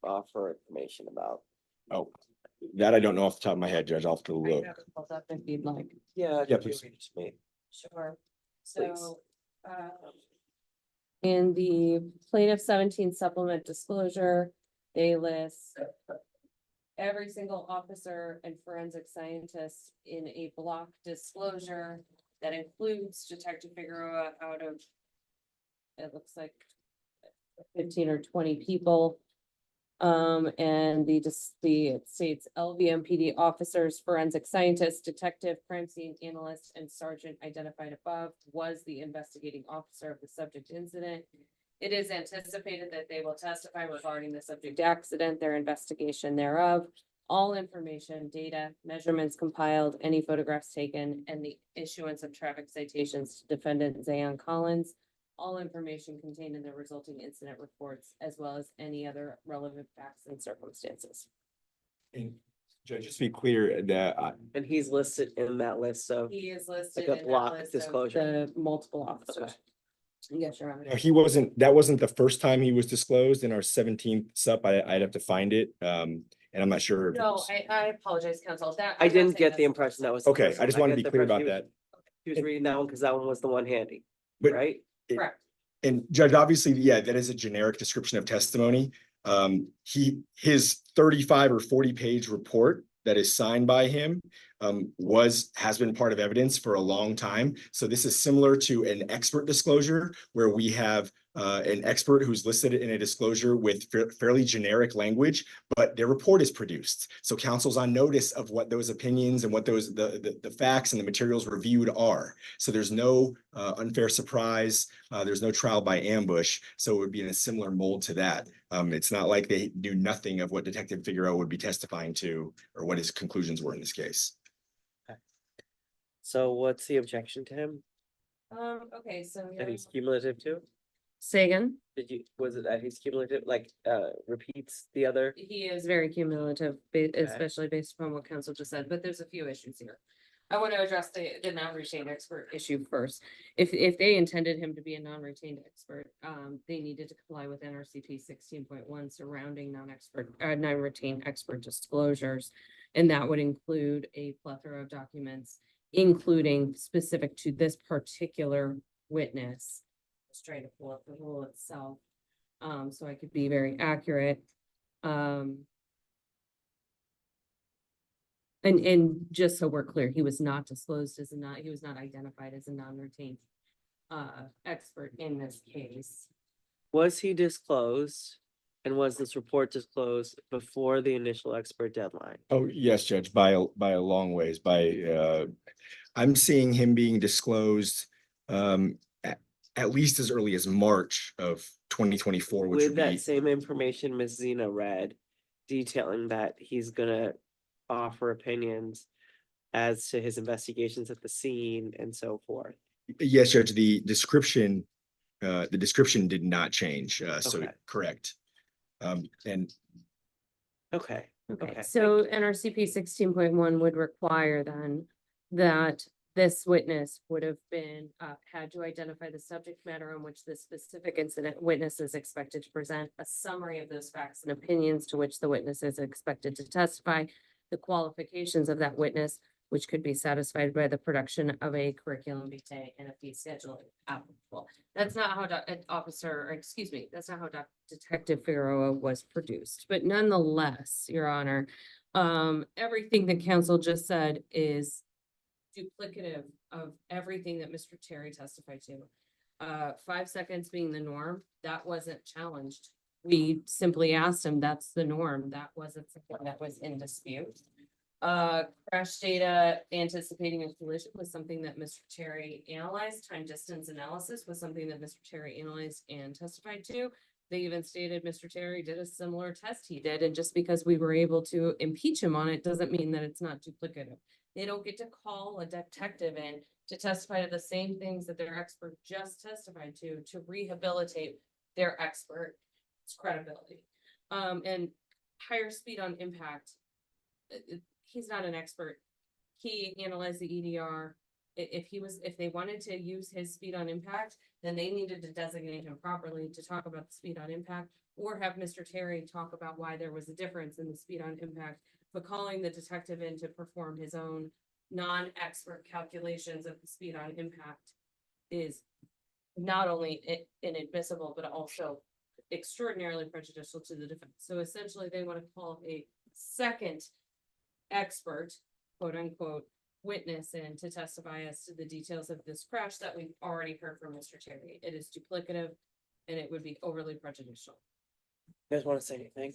offer information about? Oh, that I don't know off the top of my head, Judge. I'll have to I look. have it pulled up if you'd like. Yeah, Yeah, could you please. read it to me? Sure. Please. So, in the plaintiff 17 supplement disclosure, they list every single officer and forensic scientist in a block disclosure that includes Detective Figueroa out of, it looks like 15 or 20 people. And it states LVMPD officers, forensic scientists, detective, crime scene analyst, and sergeant identified above was the investigating officer of the subject incident. It is anticipated that they will testify regarding the subject accident, their investigation thereof, all information, data, measurements compiled, any photographs taken, and the issuance of traffic citations to defendant Zaon Collins. All information contained in the resulting incident reports, as well as any other relevant facts and circumstances. And Judge, just to be clear, that And he's listed in that list of, He is listed Like a in block that list disclosure. of the multiple officers. Yes, Your Honor. that wasn't the first time he was disclosed in our 17th sup. I'd have to find it. And I'm not sure. if it No, was- I apologize, counsel. That. I I'm not didn't saying get that's the impression that was. the Okay, first I just one. want to get be the clear impression about that. He was reading that one because that one was the one handy, But- right? Correct. And Judge, obviously, yeah, that is a generic description of testimony. His 35 or 40-page report that is signed by him has been part of evidence for a long time. So this is similar to an expert disclosure where we have an expert who's listed in a disclosure with fairly generic language, but their report is produced. So counsel's on notice of what those opinions and what those the facts and the materials reviewed are. So there's no unfair surprise. There's no trial by ambush. So it would be in a similar mold to that. It's not like they knew nothing of what Detective Figueroa would be testifying to or what his conclusions were in this case. So what's the objection to him? Okay, so. That he's cumulative too? Say again? Was it that he's cumulative, like, repeats the other? He is very cumulative, especially based upon what counsel just said, but there's a few issues here. I want to address the non-retained expert issue first. If they intended him to be a non-retained expert, they needed to comply with NRCP 16.1 surrounding non-retained expert disclosures. And that would include a plethora of documents, including specific to this particular witness. Just trying to pull up the rule itself, so I could be very accurate. And just so we're clear, he was not disclosed as he was not identified as a non-retained expert in this case. Was he disclosed? And was this report disclosed before the initial expert deadline? Oh, yes, Judge, by a long ways. I'm seeing him being disclosed at least as early as March of 2024, which With would that be same information Ms. Zinna read, detailing that he's gonna offer opinions as to his investigations at the scene and so forth. Yes, Judge, the description did not change, so Okay. correct. And Okay. Okay, so NRCP 16.1 would require then that this witness would have been, had to identify the subject matter on which the specific incident witness is expected to present, a summary of those facts and opinions to which the witness is expected to testify, the qualifications of that witness, which could be satisfied by the production of a curriculum vitae and a fee schedule if applicable. That's not how that's not how Detective Figueroa was produced, but nonetheless, Your Honor, everything the council just said is duplicative of everything that Mr. Terry testified to. 5 seconds being the norm, that wasn't challenged. We simply asked him, that's the norm. That wasn't something that was in dispute. Crash data anticipating a collision was something that Mr. Terry analyzed. Time distance analysis was something that Mr. Terry analyzed and testified to. They even stated Mr. Terry did a similar test he did, and just because we were able to impeach him on it doesn't mean that it's not duplicative. They don't get to call a detective in to testify to the same things that their expert just testified to rehabilitate their expert's credibility. And higher speed on impact, he's not an expert. He analyzed the EDR. If they wanted to use his speed on impact, then they needed to designate him properly to talk about the speed on impact, or have Mr. Terry talk about why there was a difference in the speed on impact. But calling the detective in to perform his own non-expert calculations of the speed on impact is not only inadmissible, but also extraordinarily prejudicial to the defense. So essentially, they want to call a second expert, quote unquote, witness in to testify as to the details of this crash that we've already heard from Mr. Terry. It is duplicative and it would be overly prejudicial. You guys want to say anything?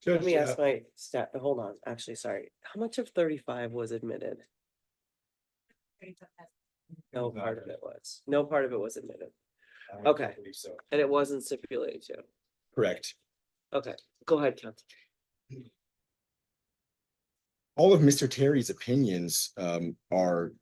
Judge, Let me ask my stat, hold on, actually, sorry. How much of 35 was admitted? No part of it was. No part of it was admitted. Okay. I believe so. And it wasn't stipulated to. Correct. Okay, go ahead, Counsel. All of Mr. Terry's opinions are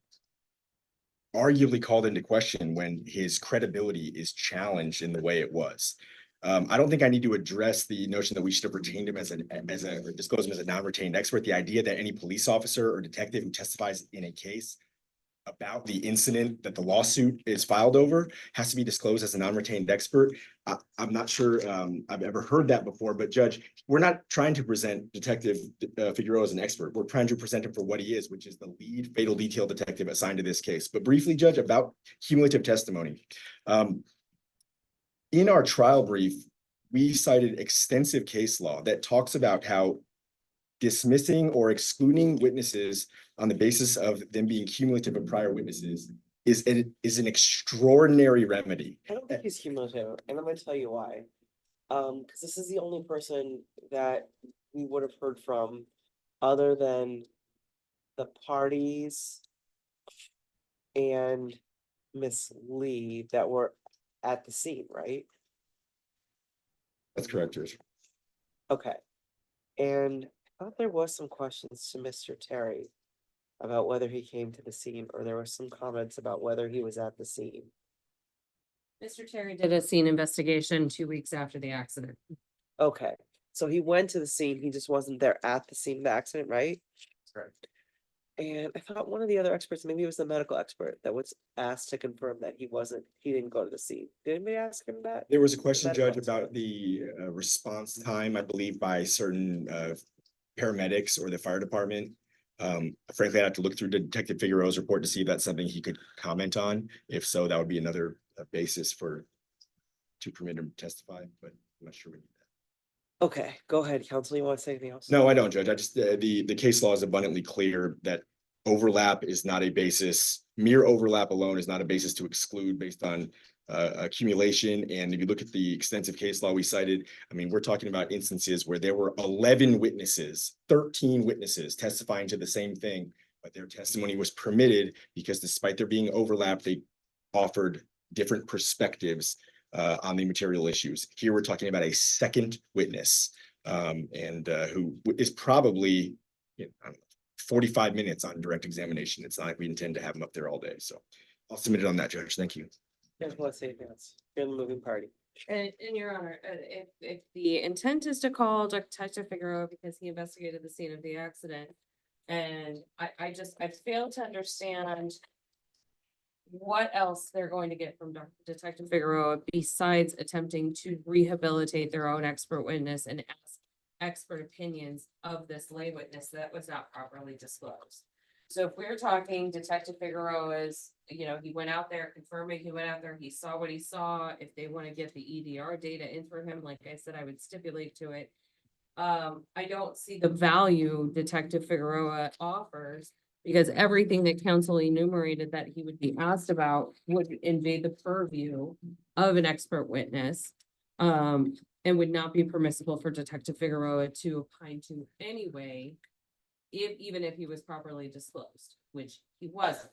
arguably called into question when his credibility is challenged in the way it was. I don't think I need to address the notion that we should have retained him or disclosed him as a non-retained expert. The idea that any police officer or detective who testifies in a case about the incident that the lawsuit is filed over has to be disclosed as a non-retained expert. I'm not sure I've ever heard that before, but Judge, we're not trying to present Detective Figueroa as an expert. We're trying to present him for what he is, which is the lead fatal detail detective assigned to this case. But briefly, Judge, about cumulative testimony. In our trial brief, we cited extensive case law that talks about how dismissing or excluding witnesses on the basis of them being cumulative of prior witnesses is an extraordinary remedy. I don't think he's cumulative, and I'm gonna tell you why. Because this is the only person that we would have heard from other than the parties and Miss Lee that were at the scene, right? That's correct, Judge. Okay. And I thought there was some questions to Mr. Terry about whether he came to the scene, or there were some comments about whether he was at the scene. Mr. Terry did a scene investigation 2 weeks after the accident. Okay, so he went to the scene, he just wasn't there at the scene of the accident, right? Correct. And I thought one of the other experts, maybe it was the medical expert, that was asked to confirm that he didn't go to the scene. Did anybody ask him that? There was a question, Medical Judge, about the response time, I believe, by certain paramedics or the fire department. Frankly, I'd have to look through Detective Figueroa's report to see if that's something he could comment on. If so, that would be another basis to permit him to testify, but I'm not sure we need that. Okay, go ahead, counsel, you want to say anything else? No, I don't, Judge. I just, the case law is abundantly clear that overlap is not a basis, mere overlap alone is not a basis to exclude based on accumulation. And if you look at the extensive case law we cited, I mean, we're talking about instances where there were 11 witnesses, 13 witnesses testifying to the same thing, but their testimony was permitted because despite there being overlap, they offered different perspectives on the material issues. Here, we're talking about a second witness who is probably, I don't know, 45 minutes on direct examination. It's not like we intend to have him up there all day. So I'll submit it on that, Judge. Thank you. Let's say that's, you're the moving party. And Your Honor, if the intent is to call Detective Figueroa because he investigated the scene of the accident, and I fail to understand what else they're going to get from Detective Figueroa besides attempting to rehabilitate their own expert witness and ask expert opinions of this lay witness that was not properly disclosed. So if we're talking Detective Figueroa's, he went out there confirming he went out there, he saw what he saw. If they want to get the EDR data in for him, like I said, I would stipulate to it. I don't see the value Detective Figueroa offers because everything that counsel enumerated that he would be asked about would invade the purview of an expert witness. And would not be permissible for Detective Figueroa to opine to anyway, even if he was properly disclosed, which he wasn't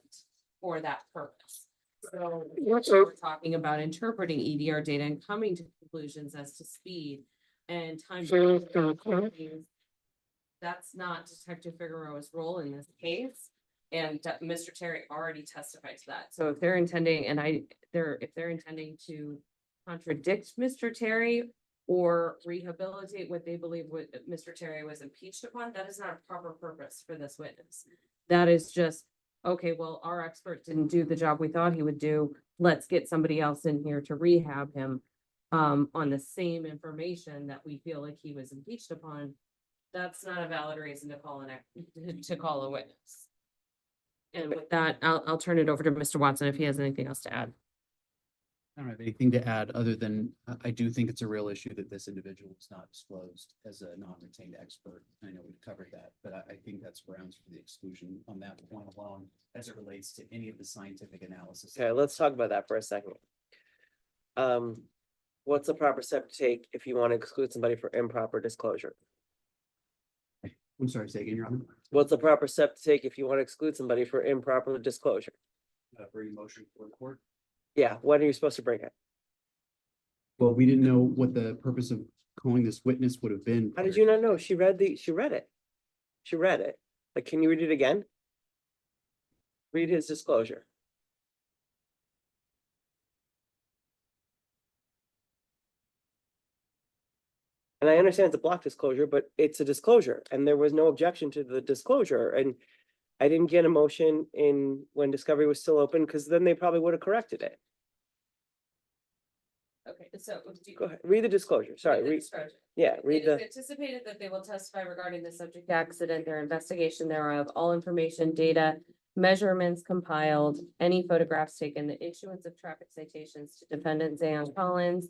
for that purpose. So we're talking about interpreting EDR data and coming to conclusions as to speed and time. That's not Detective Figueroa's role in this case. And Mr. Terry already testified to that. So if they're intending, if they're intending to contradict Mr. Terry or rehabilitate what they believe what Mr. Terry was impeached upon, that is not a proper purpose for this witness. That is just, okay, well, our expert didn't do the job we thought he would do. Let's get somebody else in here to rehab him on the same information that we feel like he was impeached upon. That's not a valid reason to call a witness. And with that, I'll turn it over to Mr. Watson if he has anything else to add. I don't have anything to add other than I do think it's a real issue that this individual was not disclosed as a non-retained expert. I know we've covered that, but I think that's grounds for the exclusion on that point alone as it relates to any of the scientific analysis. Okay, let's talk about that for a second. What's the proper step to take if you want to exclude somebody for improper disclosure? I'm sorry, say again, Your Honor. What's the proper step to take if you want to exclude somebody for improper disclosure? Bring a motion for the court. Yeah, when are you supposed to bring it? Well, we didn't know what the purpose of calling this witness would have been. How did you not know? She read it. She read it. Like, can you read it again? Read his disclosure. And I understand it's a block disclosure, but it's a disclosure and there was no objection to the disclosure. And I didn't get a motion in when discovery was still open because then they probably would have corrected it. Okay, so Go ahead, read the disclosure. Sorry, read It the. is anticipated that they will testify regarding the subject accident, their investigation thereof, all information, data, measurements compiled, any photographs taken, the issuance of traffic citations to defendant Zaon Collins,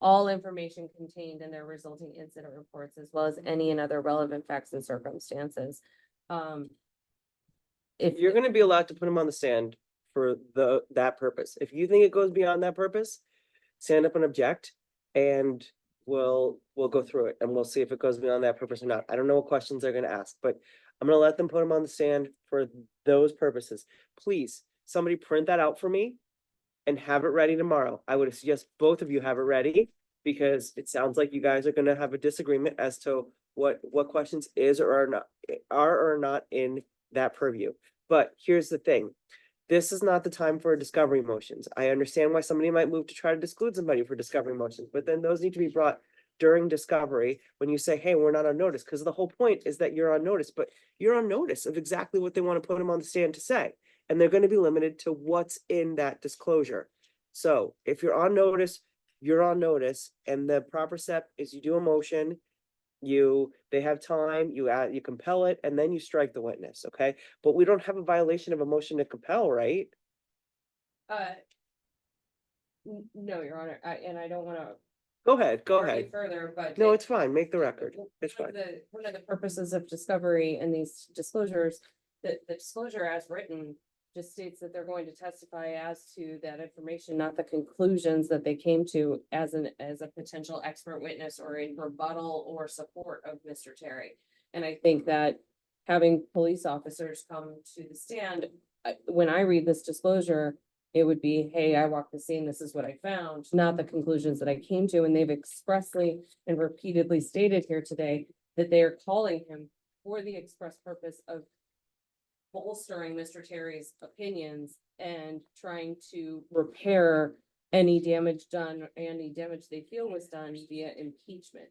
all information contained in their resulting incident reports, as well as any and other relevant facts and circumstances. If you're gonna be allowed to put him on the stand for that purpose, if you think it goes beyond that purpose, stand up and object, and we'll go through it and we'll see if it goes beyond that purpose or not. I don't know what questions they're gonna ask, but I'm gonna let them put him on the stand for those purposes. Please, somebody print that out for me and have it ready tomorrow. I would suggest both of you have it ready because it sounds like you guys are gonna have a disagreement as to what questions are or not in that purview. But here's the thing. This is not the time for discovery motions. I understand why somebody might move to try to exclude somebody for discovery motions, but then those need to be brought during discovery when you say, hey, we're not on notice, because the whole point is that you're on notice, but you're on notice of exactly what they want to put them on the stand to say. And they're going to be limited to what's in that disclosure. So if you're on notice, you're on notice, and the proper step is you do a motion, they have time, you compel it, and then you strike the witness, okay? But we don't have a violation of a motion to compel, right? No, Your Honor, and I don't want to Go ahead. further, but. No, it's fine. Make the record. It's fine. One of the purposes of discovery and these disclosures, the disclosure as written just states that they're going to testify as to that information, not the conclusions that they came to as a potential expert witness or in rebuttal or support of Mr. Terry. And I think that having police officers come to the stand, when I read this disclosure, it would be, hey, I walked the scene, this is what I found, not the conclusions that I came to. And they've expressly and repeatedly stated here today that they are calling him for the express purpose of bolstering Mr. Terry's opinions and trying to repair any damage done, any damage they feel was done via impeachment.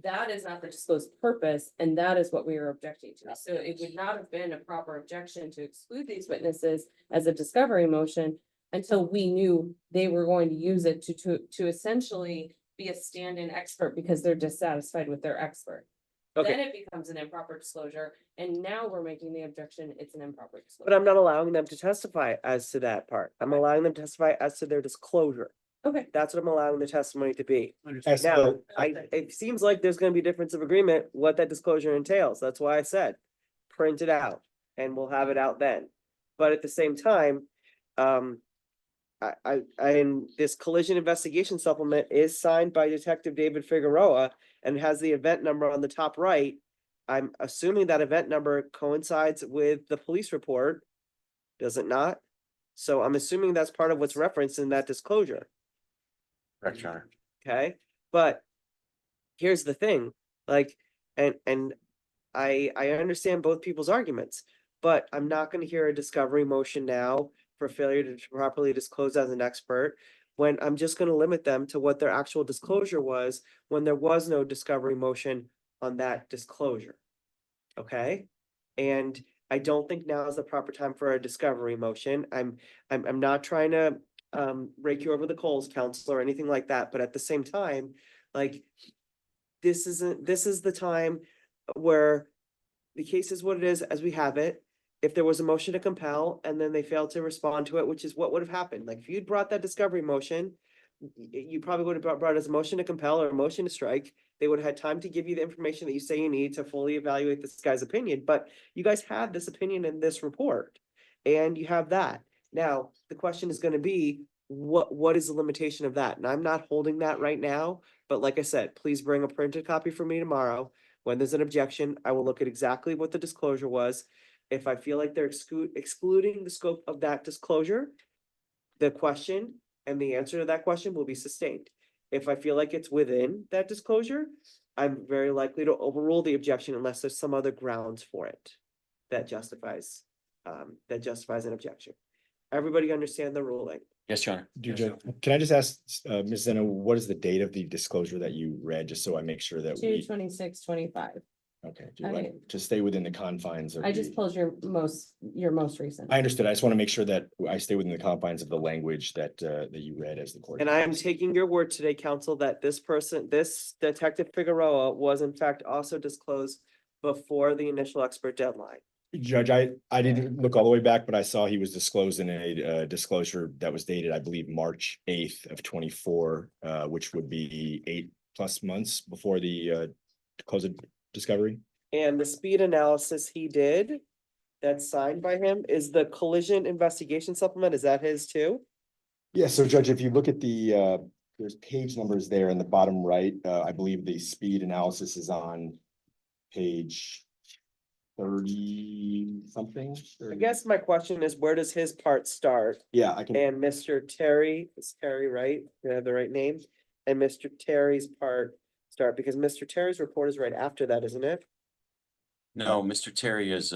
That is not the disclosed purpose, and that is what we are objecting to. So it would not have been a proper objection to exclude these witnesses as a discovery motion until we knew they were going to use it to essentially be a stand-in expert because they're dissatisfied with their expert. Then Okay, it becomes an improper disclosure, and now we're making the objection, it's an improper disclosure. but I'm not allowing them to testify as to that part. I'm allowing them to testify as to their disclosure. Okay. That's what I'm allowing the testimony to be. As Now, the- it seems like there's gonna be difference of agreement what that disclosure entails. That's why I said, print it out and we'll have it out then. But at the same time, and this collision investigation supplement is signed by Detective David Figueroa and has the event number on the top right. I'm assuming that event number coincides with the police report, does it not? So I'm assuming that's part of what's referenced in that disclosure. Correct, Your Honor. Okay, but here's the thing, like, and I understand both people's arguments, but I'm not gonna hear a discovery motion now for failure to properly disclose as an expert, when I'm just gonna limit them to what their actual disclosure was, when there was no discovery motion on that disclosure. Okay, and I don't think now is the proper time for a discovery motion. I'm not trying to rake you over the coals, counsel, or anything like that, but at the same time, like, this is the time where the case is what it is as we have it. If there was a motion to compel and then they failed to respond to it, which is what would have happened, like, if you'd brought that discovery motion, you probably would have brought as a motion to compel or a motion to strike. They would have had time to give you the information that you say you need to fully evaluate this guy's opinion, but you guys have this opinion in this report. And you have that. Now, the question is gonna be, what is the limitation of that? And I'm not holding that right now, but like I said, please bring a printed copy for me tomorrow. When there's an objection, I will look at exactly what the disclosure was. If I feel like they're excluding the scope of that disclosure, the question and the answer to that question will be sustained. If I feel like it's within that disclosure, I'm very likely to overrule the objection unless there's some other grounds for it that justifies an objection. Everybody understand the ruling? Yes, Your Honor. Can I just ask, Ms. Zinna, what is the date of the disclosure that you read, just so I make sure that we, 2/26/25. okay, do you want to stay within the confines of I just the- pulled your most recent. I understood. I just want to make sure that I stay within the confines of the language that you read as the court. And I am taking your word today, counsel, that this Detective Figueroa was in fact also disclosed before the initial expert deadline. Judge, I didn't look all the way back, but I saw he was disclosed in a disclosure that was dated, I believe, March 8th of 24, which would be 8+ months before the close of discovery. And the speed analysis he did, that's signed by him, is the collision investigation supplement. Is that his too? Yeah, so Judge, if you look at the, there's page numbers there in the bottom right. I believe the speed analysis is on page 30 something. I guess my question is, where does his part start? Yeah, I can. And Mr. Terry, is Terry right? Do I have the right name? And Mr. Terry's part start, because Mr. Terry's report is right after that, isn't it? No, Mr. Terry is,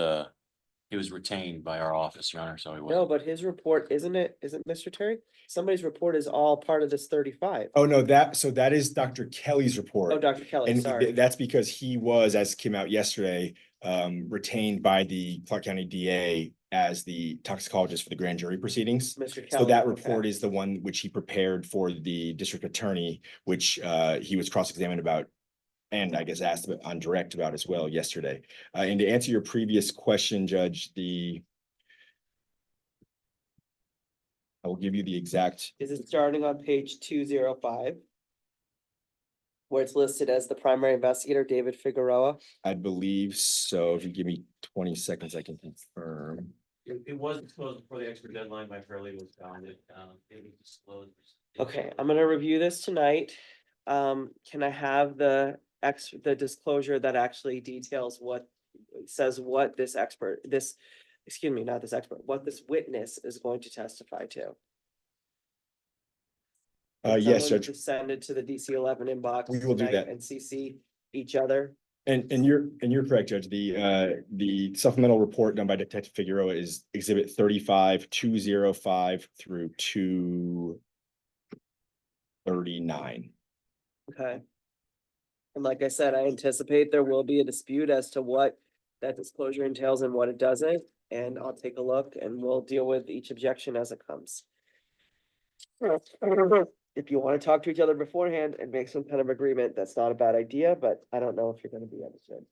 he was retained by our office, Your Honor, so he No, wasn't. but his report, isn't Mr. Terry? Somebody's report is all part of this 35. Oh, no, so that is Dr. Kelly's report. Oh, Dr. Kelly, And sorry. that's because he was, as came out yesterday, retained by the Clark County DA as the toxicologist for the grand jury proceedings. Mr. So Kelly. that okay. report is the one which he prepared for the district attorney, which he was cross-examined about and I guess asked on direct about as well yesterday. And to answer your previous question, Judge, I will give you the exact. Is it starting on page 205? Where it's listed as the primary investigator, David Figueroa? I believe so. If you give me 20 seconds, I can confirm. It was disclosed before the expert deadline by paralegal was founded, maybe disclosed. Okay, I'm gonna review this tonight. Can I have the disclosure that actually details says what this what this witness is going to testify to? Can Yes, someone Judge. just send it to the DC 11 inbox We will do tonight that. and CC each other And you're correct, Judge. The supplemental report done by Detective Figueroa is exhibit 35-205 through 239. Okay. And like I said, I anticipate there will be a dispute as to what that disclosure entails and what it doesn't. And I'll take a look and we'll deal with each objection as it comes. If you want to talk to each other beforehand and make some kind of agreement, that's not a bad idea, but I don't know if you're gonna be understood.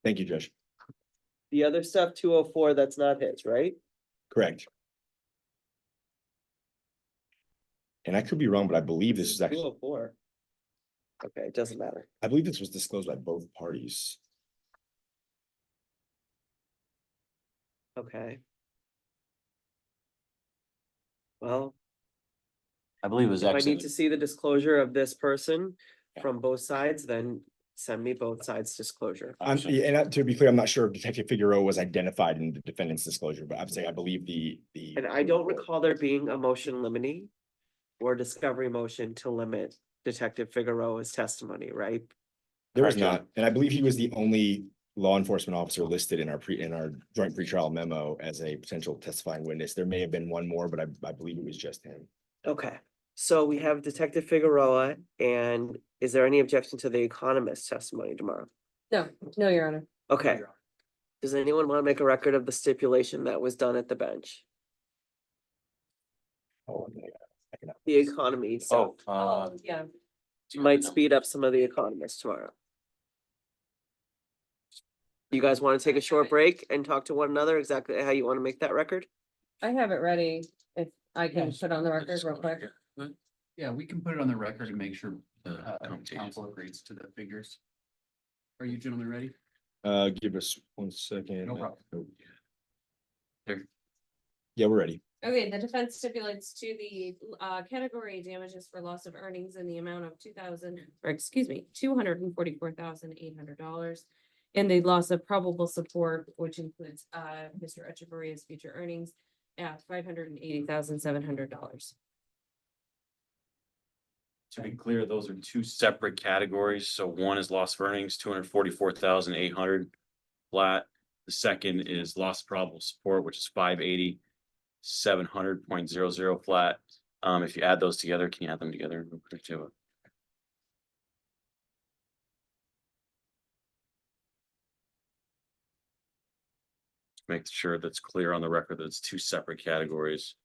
Thank you, Judge. The other stuff, 204, that's not his, right? Correct. And I could be wrong, but I believe this is actually, 204. Okay, it doesn't matter. I believe this was disclosed by both parties. Okay. Well, I believe it was if I need actually, to see the disclosure of this person from both sides, then send me both sides disclosure. To be clear, I'm not sure if Detective Figueroa was identified in the defendant's disclosure, but I'm saying I believe the. And I don't recall there being a motion limiting or discovery motion to limit Detective Figueroa's testimony, right? There was Correct, not, and I believe he was the only law enforcement officer listed in our joint pretrial memo as a potential testifying witness. There may have been one more, but I believe it was just him. Okay, so we have Detective Figueroa, and is there any objection to the economist's testimony tomorrow? No, no, Your Honor. Okay. Does anyone want to make a record of the stipulation that was done at the bench? Oh, The economy, so Yeah. might speed up some of the economists tomorrow. You guys want to take a short break and talk to one another exactly how you want to make that record? I have it ready. If I can put on the record real quick. Yeah, we can put it on the record and make sure the council agrees to the figures. Are you gentlemen ready? Give us 1 second. No problem. Yeah, we're ready. Okay, the defense stipulates to the category damages for loss of earnings in the amount of $244,800. And the loss of probable support, which includes Mr. Echevarria's future earnings at $580,700. to be clear, those are two separate categories. So one is loss of earnings, 244,800 flat. The second is loss of probable support, which is 580,700.00 flat. If you add those together, can you add them together real quick too? Make sure that's clear on the record that it's two separate categories.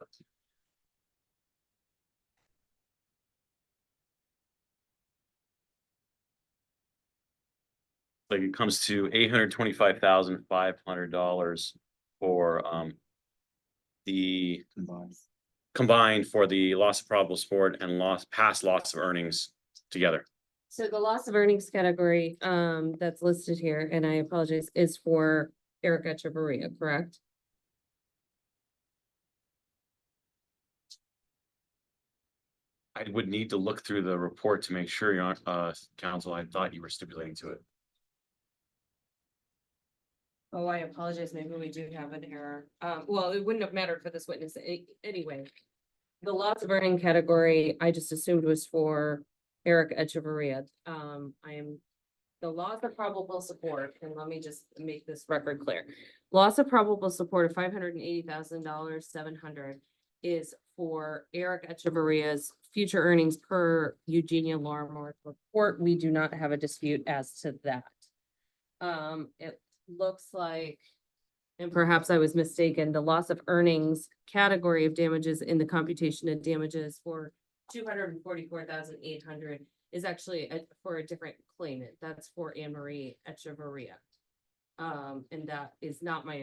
Like it comes to $825,500 for the combined for the loss of probable support and past loss of earnings together. So the loss of earnings category that's listed here, and I apologize, is for Eric Echevarria, correct? I would need to look through the report to make sure you're not, counsel, I thought you were stipulating to it. Oh, I apologize. Maybe we do have an error. Well, it wouldn't have mattered for this witness anyway. The loss of earning category, I just assumed was for Eric Echevarria. The loss of probable support, and let me just make this record clear. Loss of probable support of $580,700 is for Eric Echevarria's future earnings per Eugenia Larmore's report. We do not have a dispute as to that. It looks like, and perhaps I was mistaken, the loss of earnings category of damages in the computation of damages for $244,800 is actually for a different claimant. That's for Anne Marie Echevarria. And that is not my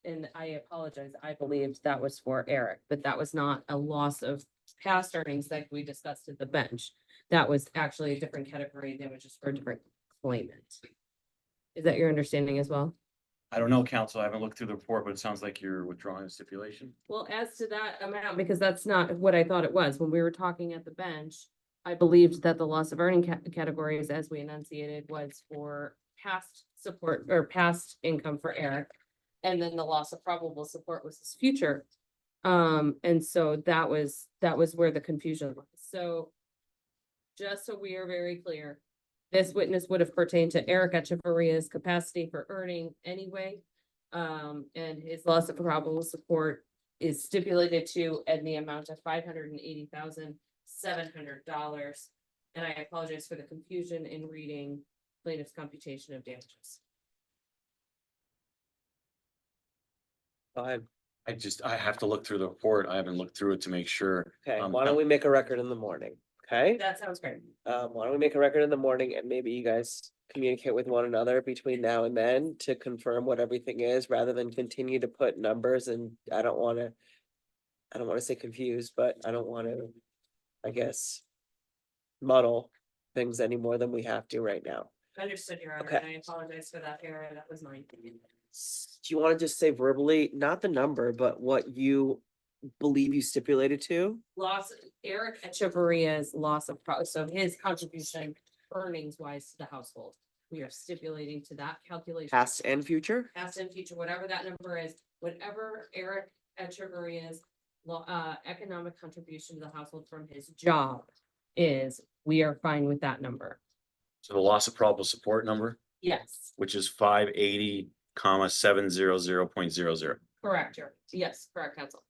and I apologize. I believed that was for Eric, but that was not a loss of past earnings like we discussed at the bench. That was actually a different category of damages for a different claimant. Is that your understanding as well? I don't know, counsel. I haven't looked through the report, but it sounds like you're withdrawing the stipulation. Well, as to that amount, because that's not what I thought it was. When we were talking at the bench, I believed that the loss of earning categories, as we enunciated, was for past support or past income for Eric. And then the loss of probable support was his future. And so that was where the confusion was. So just so we are very clear, This witness would have pertained to Eric Echevarria's capacity for earning anyway. And his loss of probable support is stipulated to in the amount of $580,700. And I apologize for the confusion in reading plaintiff's computation of damages. Go ahead. I have to look through the report. I haven't looked through it to make sure. Okay, Um, why don't we make a record in the morning, okay? That sounds great. Why don't we make a record in the morning and maybe you guys communicate with one another between now and then to confirm what everything is, rather than continue to put numbers, and I don't wanna say confused, but I don't wanna, I guess, muddle things any more than we have to right now. Understood, Your Honor, Okay. and I apologize for that error. That was mine. Do you wanna just say verbally, not the number, but what you believe you stipulated to? Loss, Eric Echevarria's loss of so his contribution earnings wise to the household. We are stipulating to that calculation. Past and future? Past and future, whatever that number is, whatever Eric Echevarria's economic contribution to the household from his job is, we are fine with that number. So the loss of probable support number, Yes, which is 580,700.00. correct, yes, correct, counsel.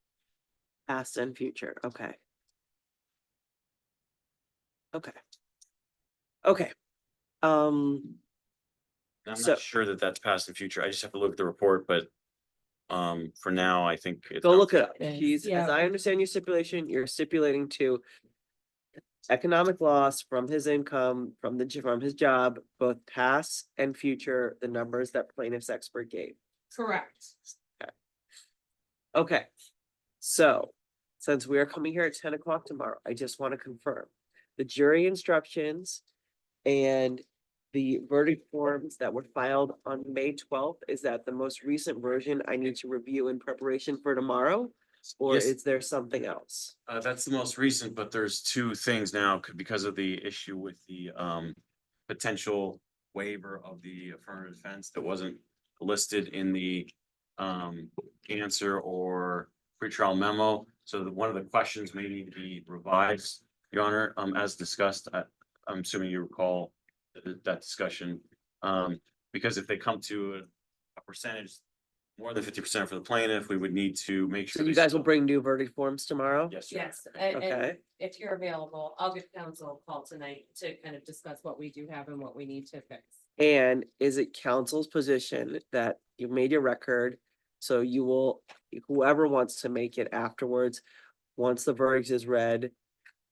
Past and future, okay. Okay. Okay. I'm So- not sure that that's past and future. I just have to look at the report, but for now, I think. it's Go not- look it up. Yes, He's, yeah. as I understand your stipulation, you're stipulating to economic loss from his income, from his job, both past and future, the numbers that plaintiff's expert gave. Correct. Okay. So, since we are coming here at 10 o'clock tomorrow, I just want to confirm the jury instructions and the verdict forms that were filed on May 12th, is that the most recent version I need to review in preparation for tomorrow? Or Yes. is there something else? That's the most recent, but there's two things now because of the issue with the potential waiver of the affirmative defense that wasn't listed in the answer or pretrial memo. So one of the questions may need to be revised, Your Honor, as discussed. I'm assuming you recall that discussion. Because if they come to a percentage more than 50% for the plaintiff, we would need to make So sure. you guys will bring new verdict forms tomorrow? Yes, Your Honor. Yes, and Okay. if you're available, I'll give counsel a call tonight to kind of discuss what we do have and what we need to fix. And is it counsel's position that you've made your record? So you will, whoever wants to make it afterwards, once the verdict is read,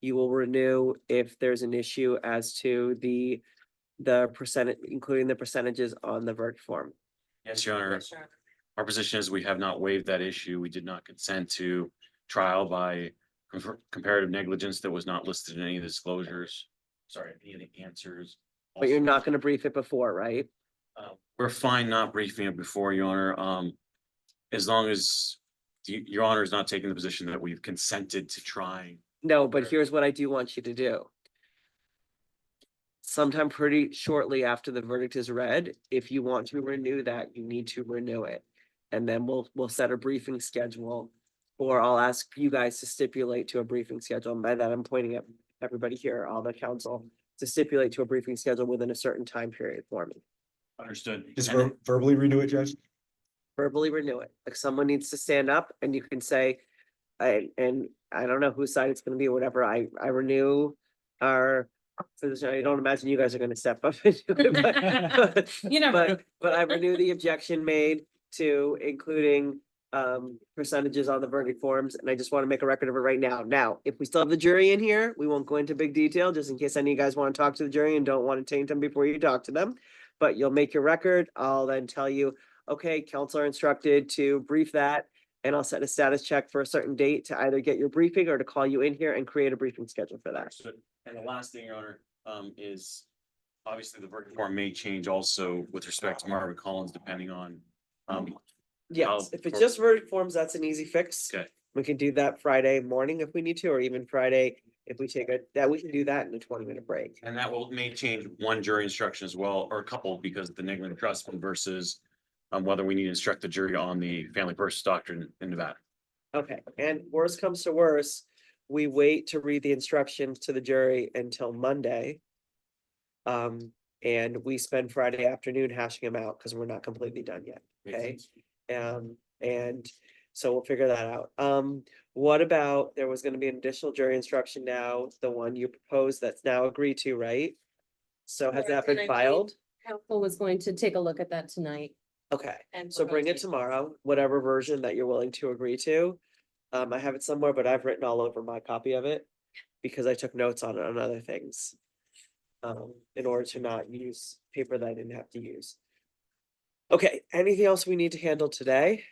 you will renew if there's an issue as to the percentage, including the percentages on the verdict form. Yes, Your Honor. Yes, Your Honor. Our position is we have not waived that issue. We did not consent to trial by comparative negligence that was not listed in any of the disclosures. Sorry, any of the answers. But you're not gonna brief it before, right? We're fine not briefing it before, Your Honor. As long as Your Honor is not taking the position that we've consented to trying. No, but here's what I do want you to do. Sometime pretty shortly after the verdict is read, if you want to renew that, you need to renew it. And then we'll set a briefing schedule, or I'll ask you guys to stipulate to a briefing schedule. And by that, I'm pointing at everybody here, all the council, to stipulate to a briefing schedule within a certain time period for me. Understood. Just verbally redo it, Judge? Verbally renew it. Like someone needs to stand up and you can say, and I don't know whose side it's gonna be, whatever, I renew our. I don't imagine you guys are gonna step up and do it, but. You never know. But I renew the objection made to including percentages on the verdict forms, and I just want to make a record of it right now. Now, if we still have the jury in here, we won't go into big detail, just in case any of you guys want to talk to the jury and don't want to taint them before you talk to them. But you'll make your record. I'll then tell you, okay, counsel are instructed to brief that, and I'll set a status check for a certain date to either get your briefing or to call you in here and create a briefing schedule for that. Understood. And the last thing, Your Honor, is obviously the verdict form may change also with respect to Marvin Collins, depending on. Yes, if it's just verdict forms, that's an easy fix. Okay. We can do that Friday morning if we need to, or even Friday, if we take we can do that in a 20-minute break. And that may change one jury instruction as well, or a couple, because of the negligent trust fund versus whether we need to instruct the jury on the family purchase doctrine in Nevada. Okay, and worst comes to worst, we wait to read the instructions to the jury until Monday. And we spend Friday afternoon hashing them out because we're not completely done yet, okay? And so we'll figure that out. What about, there was gonna be an additional jury instruction now, the one you proposed that's now agreed to, right? So has that been filed? Council was going to take a look at that tonight. Okay, and so bring it propose tomorrow, whatever version that you're willing to agree to. I have it somewhere, but I've written all over my copy of it because I took notes on it on other things. In order to not use paper that I didn't have to use. Okay, anything else we need to handle today?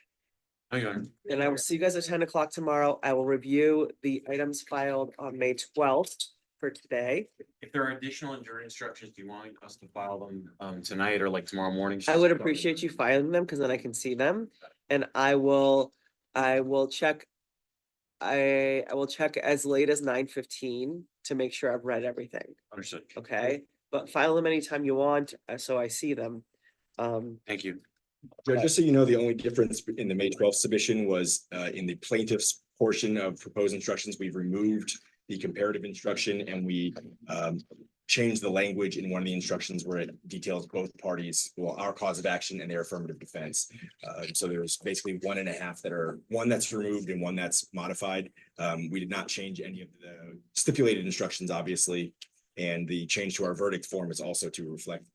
And I will see you guys at 10 o'clock tomorrow. I will review the items filed on May 12th for today. If there are additional jury instructions, do you want us to file them tonight or like tomorrow morning? I would appreciate you filing them because then I can see them and I will check. I will check as late as 9:15 to make sure I've read everything, Understood. okay? But file them anytime you want, so I see them. Thank you. Judge, just so you know, the only difference in the May 12th submission was in the plaintiff's portion of proposed instructions, we've removed the comparative instruction and we changed the language in one of the instructions where it details both parties, well, our cause of action and their affirmative defense. So there's basically 1.5 that are, one that's removed and one that's modified. We did not change any of the stipulated instructions, obviously. And the change to our verdict form is also to reflect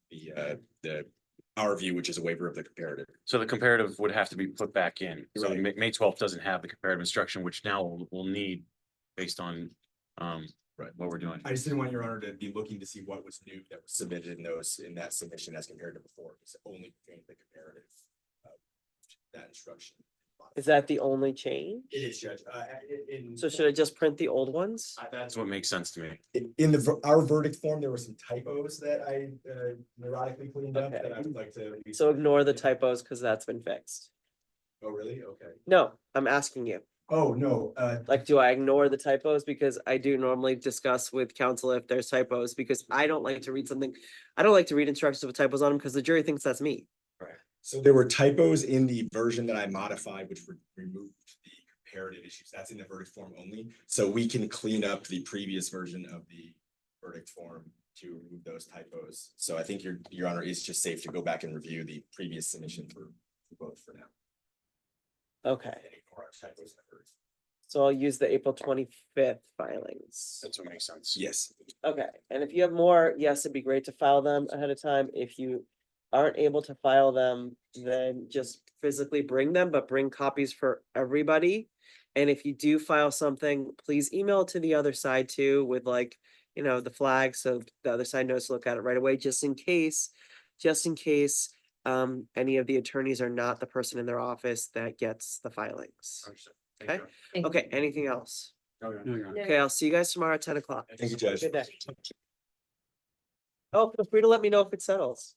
our view, which is a waiver of the comparative. So the comparative would have to be put back in. So Right. May 12th doesn't have the comparative instruction, which now we'll need based on what we're doing. I just didn't want your honor to be looking to see what was new that was submitted in that submission as compared to before. It's only the comparative of that instruction. Is that the only change? It is, Judge. So should I just print the old ones? That's what makes sense to me. In our verdict form, there were some typos that I neurotically cleaned up Okay. that I would like to. So ignore the typos because that's been fixed. Oh, really? Okay. No, I'm asking you. Oh, no, Like, do I ignore the typos? Because I do normally discuss with counsel if there's typos, because I don't like to read something. I don't like to read instructions with typos on them because the jury thinks that's me. so there were typos in the version that I modified, which removed the comparative issues. That's in the verdict form only. So we can clean up the previous version of the verdict form to remove those typos. So I think your honor is just safe to go back and review the previous submission for both for now. Okay, And ignore our typos in the verdict. so I'll use the April 25th filings. That's what makes sense. Yes. Okay, and if you have more, yes, it'd be great to file them ahead of time. If you aren't able to file them, then just physically bring them, but bring copies for everybody. And if you do file something, please email it to the other side too with like, the flag, so the other side knows to look at it right away, just in case any of the attorneys are not the person in their office that gets the filings. Understood. Okay. Thank you. Okay, anything else? Oh, yeah. Okay, I'll see you guys tomorrow at 10 o'clock. Thank you, Judge. Good day. Oh, feel free to let me know if it settles.